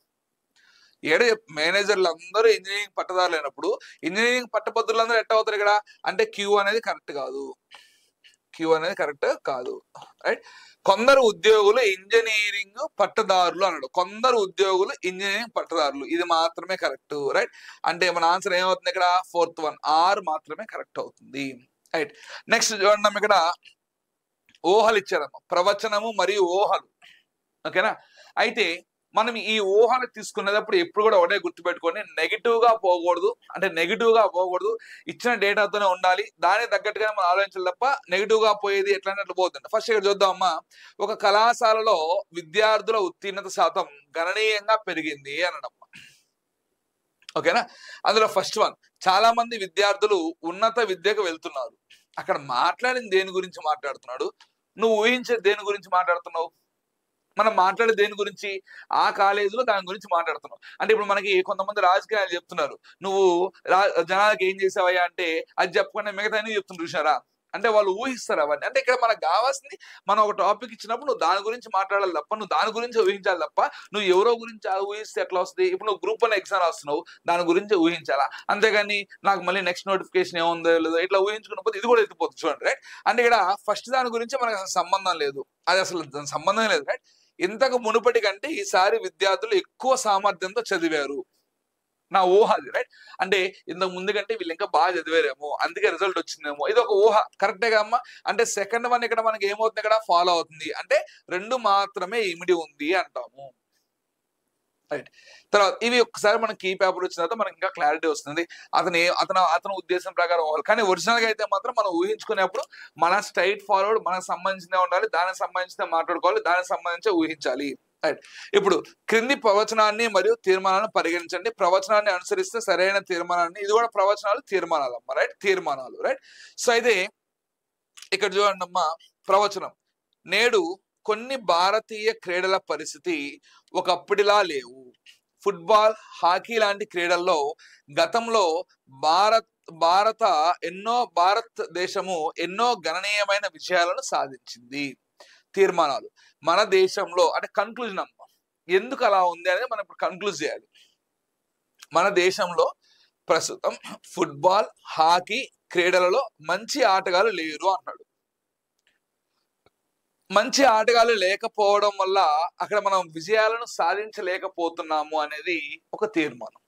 మేనేజర్లు అందరూ ఇంజనీరింగ్ పట్టదారులు అయినప్పుడు ఇంజనీరింగ్ పట్టభద్రులు అందరూ ఎట్ట అవుతారు ఇక్కడ? అంటే క్యూ అనేది కరెక్ట్ కాదు, క్యూ అనేది కరెక్ట్ కాదు, రైట్? కొందరు ఉద్యోగులు ఇంజనీరింగ్ పట్టదారులు అన్నాడు. కొందరు ఉద్యోగులు ఇంజనీరింగ్ పట్టదారులు, ఇది మాత్రమే కరెక్ట్, రైట్? అంటే మన ఆన్సర్ ఏమవుతుంది ఇక్కడ? ఫోర్త్ వన్, ఆర్ మాత్రమే కరెక్ట్ అవుతుంది, రైట్? నెక్స్ట్ చూడండి ఇక్కడ ఊహలు ఇచ్చారమ్మ, ప్రవచనము మరియు ఊహలు, ఓకేనా? అయితే మనం ఈ ఊహలు తీసుకునేటప్పుడు ఎప్పుడు కూడా ఒకటే గుర్తుపెట్టుకొని నెగిటివ్ గా పోకూడదు. అంటే నెగిటివ్ గా పోకూడదు, ఇచ్చిన డేటాతోనే ఉండాలి. దానికి తగ్గట్టుగా మనం ఆలోచించాలి తప్ప నెగిటివ్ గా పోయేది ఎట్లా అట్లా పోతుంది. ఫస్ట్ ఇక్కడ చూద్దామమ్మా, ఒక కళాశాలలో విద్యార్థుల ఉత్తీర్ణత శాతం గణనీయంగా పెరిగింది అనడమ్మా. ఓకేనా? అందులో ఫస్ట్ వన్, చాలా మంది విద్యార్థులు ఉన్నత విద్యకు వెళ్తున్నారు. అక్కడ మాట్లాడిన దేని గురించి మాట్లాడుతున్నాడు, నువ్వు ఊహించే దేని గురించి మాట్లాడుతున్నావు? మనం మాట్లాడే దేని గురించి? ఆ కాలేజీలో దాని గురించి మాట్లాడుతున్నాం. అంటే ఇప్పుడు మనకి కొంతమంది రాజకీయాలు చెప్తున్నారు, నువ్వు జనాలకు ఏం చేసావయ్యా అంటే అది చెప్పకుండా మిగతా అన్ని చెప్తున్నారు చూసారా? అంటే వాళ్ళు ఊహిస్తారు అవన్నీ. అంటే ఇక్కడ మనకు కావాల్సింది, మనం ఒక టాపిక్ ఇచ్చినప్పుడు నువ్వు దాని గురించి మాట్లాడాలి తప్ప, నువ్వు దాని గురించి ఊహించాలి తప్ప, నువ్వు ఎవరో గురించి ఊహిస్తే ఎట్లా వస్తుంది? ఇప్పుడు నువ్వు గ్రూప్ 1 ఎగ్జామ్ రాస్తున్నావు, దాని గురించి ఊహించాలా, అంతేగాని నాకు మళ్ళీ నెక్స్ట్ నోటిఫికేషన్ ఏముందో లేదో ఇట్లా ఊహించుకున్న పోతే ఇది కూడా ఎత్తిపోతుంది చూడండి, రైట్? అంటే ఇక్కడ ఫస్ట్ దాని గురించి మనకు అసలు సంబంధం లేదు, అది అసలు దాని సంబంధం లేదు, రైట్? ఇంతకు మునుపటి కంటే ఈసారి విద్యార్థులు ఎక్కువ సామర్థ్యంతో చదివారు, నా ఊహ అది, రైట్? అంటే ఇంతకు ముందు కంటే వీళ్ళు ఇంకా బాగా చదివారేమో, అందుకే రిజల్ట్ వచ్చిందేమో, ఇది ఒక ఊహ. కరెక్టేగా అమ్మా? అంటే సెకండ్ వన్ ఇక్కడ మనకి ఏమవుతుంది, ఇక్కడ ఫాలో అవుతుంది, అంటే 2 మాత్రమే ఇమిడి ఉంది అంటాము, రైట్? తర్వాత ఇవి ఒకసారి మనం కీ పేపర్ వచ్చిన తర్వాత మనకి ఇంకా క్లారిటీ వస్తుంది, అతను ఉద్దేశం ప్రకారం అవ్వాలి. కానీ ఒరిజినల్ గా అయితే మాత్రం మనం ఊహించుకునేప్పుడు మన స్ట్రైట్ ఫార్వర్డ్ మనకు సంబంధించిన ఉండాలి, దానికి సంబంధించిన మాట్లాడుకోవాలి, దానికి సంబంధించి ఊహించాలి, రైట్? ఇప్పుడు క్రింది ప్రవచనాన్ని మరియు తీర్మానాలను పరిగణించండి, ప్రవచనాన్ని అనుసరిస్తే సరైన తీర్మానాన్ని, ఇది కూడా ప్రవచనాలు తీర్మానాలు అమ్మా, రైట్? తీర్మానాలు, రైట్? సో అయితే ఇక్కడ చూడండి అమ్మా, ప్రవచనం, నేడు కొన్ని భారతీయ క్రీడల పరిస్థితి ఒకప్పటిలా లేవు. ఫుట్బాల్, హాకీ లాంటి క్రీడల్లో గతంలో భారతదేశము ఎన్నో గణనీయమైన విజయాలను సాధించింది. తీర్మానాలు, మన దేశంలో, అంటే కన్క్లూజన్ అమ్మా, ఎందుకు అలా ఉంది అనేది మనం ఇప్పుడు కన్క్లూజ్ చేయాలి. మన దేశంలో ప్రస్తుతం ఫుట్బాల్, హాకీ క్రీడలలో మంచి ఆటగాళ్ళు లేరు అన్నాడు. మంచి ఆటగాళ్ళు లేకపోవడం వల్ల అక్కడ మనం విజయాలను సాధించలేకపోతున్నాము అనేది ఒక తీర్మానం.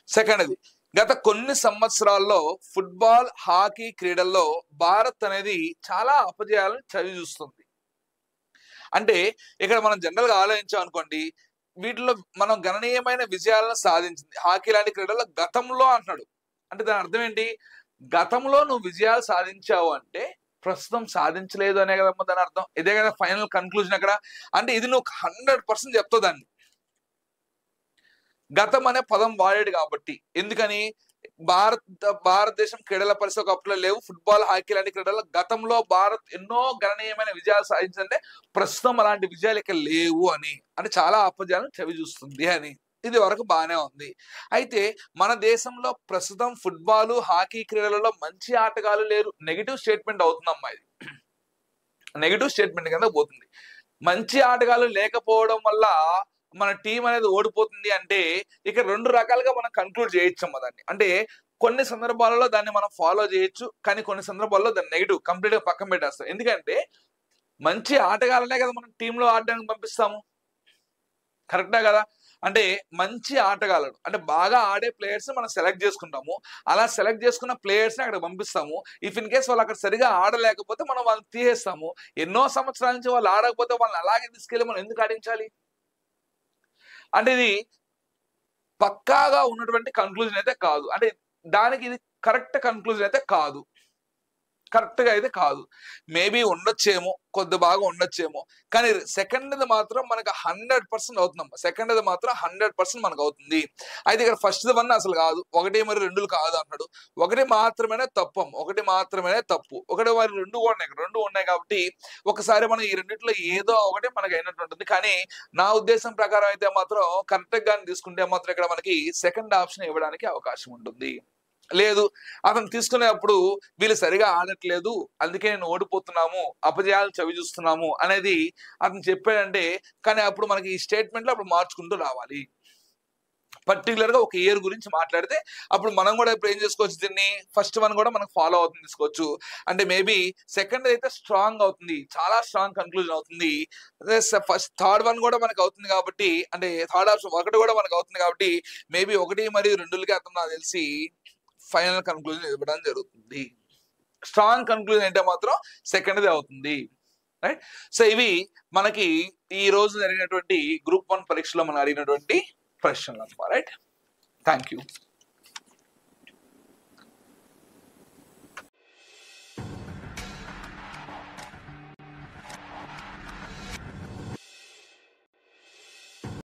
సెకండ్ది, గత కొన్ని సంవత్సరాల్లో ఫుట్బాల్, హాకీ క్రీడల్లో భారత్ అనేది చాలా అపజయాలను చవి చూస్తుంది. అంటే ఇక్కడ మనం జనరల్ గా ఆలోచించాం అనుకోండి, వీటిలో మనం గణనీయమైన విజయాలను సాధించింది హాకీ లాంటి క్రీడల్లో గతంలో అంటున్నాడు. అంటే దాని అర్థం ఏంటి? గతంలో నువ్వు విజయాలు సాధించావు అంటే ప్రస్తుతం సాధించలేదు అనే కదమ్మా దాని అర్థం. ఇదే కదా ఫైనల్ కన్క్లూజన్ అక్కడ. అంటే ఇది నువ్వు 100% చెప్తావు దాన్ని. గతం అనే పదం వాడాడు కాబట్టి, ఎందుకని? భారతదేశం క్రీడల పరిస్థితి ఒకప్పుడు లేవు, ఫుట్బాల్, హాకీ లాంటి క్రీడల్లో గతంలో భారత్ ఎన్నో గణనీయమైన విజయాలు సాధించిందంటే ప్రస్తుతం అలాంటి విజయాలు ఇక్కడ లేవు అని, అంటే చాలా అపజయాలను చవి చూస్తుంది అని. ఇది వరకు బాగానే ఉంది. అయితే మన దేశంలో ప్రస్తుతం ఫుట్బాల్, హాకీ క్రీడలలో మంచి ఆటగాళ్ళు లేరు, నెగిటివ్ స్టేట్మెంట్ అవుతుందమ్మా. ఇది నెగిటివ్ స్టేట్మెంట్ కింద పోతుంది. మంచి ఆటగాళ్ళు లేకపోవడం వల్ల మన టీం అనేది ఓడిపోతుంది అంటే ఇక్కడ 2 రకాలుగా మనం కన్క్లూడ్ చేయొచ్చమ్మా దాన్ని. అంటే కొన్ని సందర్భాలలో దాన్ని మనం ఫాలో చేయొచ్చు, కానీ కొన్ని సందర్భాల్లో దాన్ని నెగిటివ్ కంప్లీట్ గా పక్కన పెట్టేస్తాం. ఎందుకంటే మంచి ఆటగాళ్ళనే కదా మనం టీంలో ఆడడానికి పంపిస్తాము, కరెక్టా కదా? అంటే మంచి ఆటగాళ్ళను, అంటే బాగా ఆడే ప్లేయర్స్ మనం సెలెక్ట్ చేసుకుంటాము, అలా సెలెక్ట్ చేసుకున్న ప్లేయర్స్ ని అక్కడ పంపిస్తాము. ఇఫ్ ఇన్ కేస్ వాళ్ళు అక్కడ సరిగా ఆడలేకపోతే మనం వాళ్ళని తీసేస్తాము. ఎన్నో సంవత్సరాల నుంచి వాళ్ళు ఆడకపోతే వాళ్ళని అలాగే తీసుకెళ్ళి మనం ఎందుకు ఆడించాలి? అంటే ఇది పక్కాగా ఉన్నటువంటి కన్క్లూజన్ అయితే కాదు, అంటే దానికి ఇది కరెక్ట్ కన్క్లూజన్ అయితే కాదు, కరెక్ట్ గా అయితే కాదు. మేబీ ఉండొచ్చేమో, కొద్ది బాగా ఉండొచ్చేమో, కానీ సెకండ్ది మాత్రం మనకు 100% అవుతుందమ్మా. సెకండ్ది మాత్రం 100% మనకు అవుతుంది. అయితే ఇక్కడ ఫస్ట్ వన్ అసలు కాదు, 1 మరియు 2 కాదు అన్నాడు. 1 మాత్రమే తప్పు, 1 మాత్రమే తప్పు, 1 మరి 2 ఉన్నాయి, 2 ఉన్నాయి కాబట్టి ఒకసారి మనం ఈ రెండిట్లో ఏదో ఒకటి మనకు అయినట్టు ఉంటుంది. కానీ నా ఉద్దేశం ప్రకారం అయితే మాత్రం కరెక్ట్ గా తీసుకుంటే మాత్రం ఇక్కడ మనకి సెకండ్ ఆప్షన్ ఇవ్వడానికి అవకాశం ఉంటుంది. లేదు, అతను తీసుకునేప్పుడు వీళ్ళు సరిగా ఆడట్లేదు, అందుకే నేను ఓడిపోతున్నాము, అపజయాలు చవి చూస్తున్నాము అనేది అతను చెప్పాడంటే, కానీ అప్పుడు మనకి ఈ స్టేట్మెంట్ లో అప్పుడు మార్చుకుంటూ రావాలి. పర్టికులర్ గా ఒక ఇయర్ గురించి మాట్లాడితే అప్పుడు మనం కూడా ఇప్పుడు ఏం చేసుకోవచ్చు, దీన్ని ఫస్ట్ వన్ కూడా మనకు ఫాలో అవుతుంది తీసుకోవచ్చు. అంటే మేబీ సెకండ్ అయితే స్ట్రాంగ్ అవుతుంది, చాలా స్ట్రాంగ్ కన్క్లూజన్ అవుతుంది. ఫస్ట్ థర్డ్ వన్ కూడా మనకు అవుతుంది కాబట్టి, అంటే థర్డ్ ఆప్షన్ 1 కూడా మనకు అవుతుంది కాబట్టి మేబీ 1 మరియు 2కి అతను నాకు తెలిసి ఫైనల్ కన్క్లూజన్ ఇవ్వడం జరుగుతుంది. స్ట్రాంగ్ కన్క్లూజన్ అంటే మాత్రం సెకండ్ది అవుతుంది, రైట్? సో ఇవి మనకి ఈ రోజు జరిగినటువంటి గ్రూప్ 1 పరీక్షలో మనం అడిగినటువంటి ప్రశ్నలు అన్నమాట, రైట్? Thank you.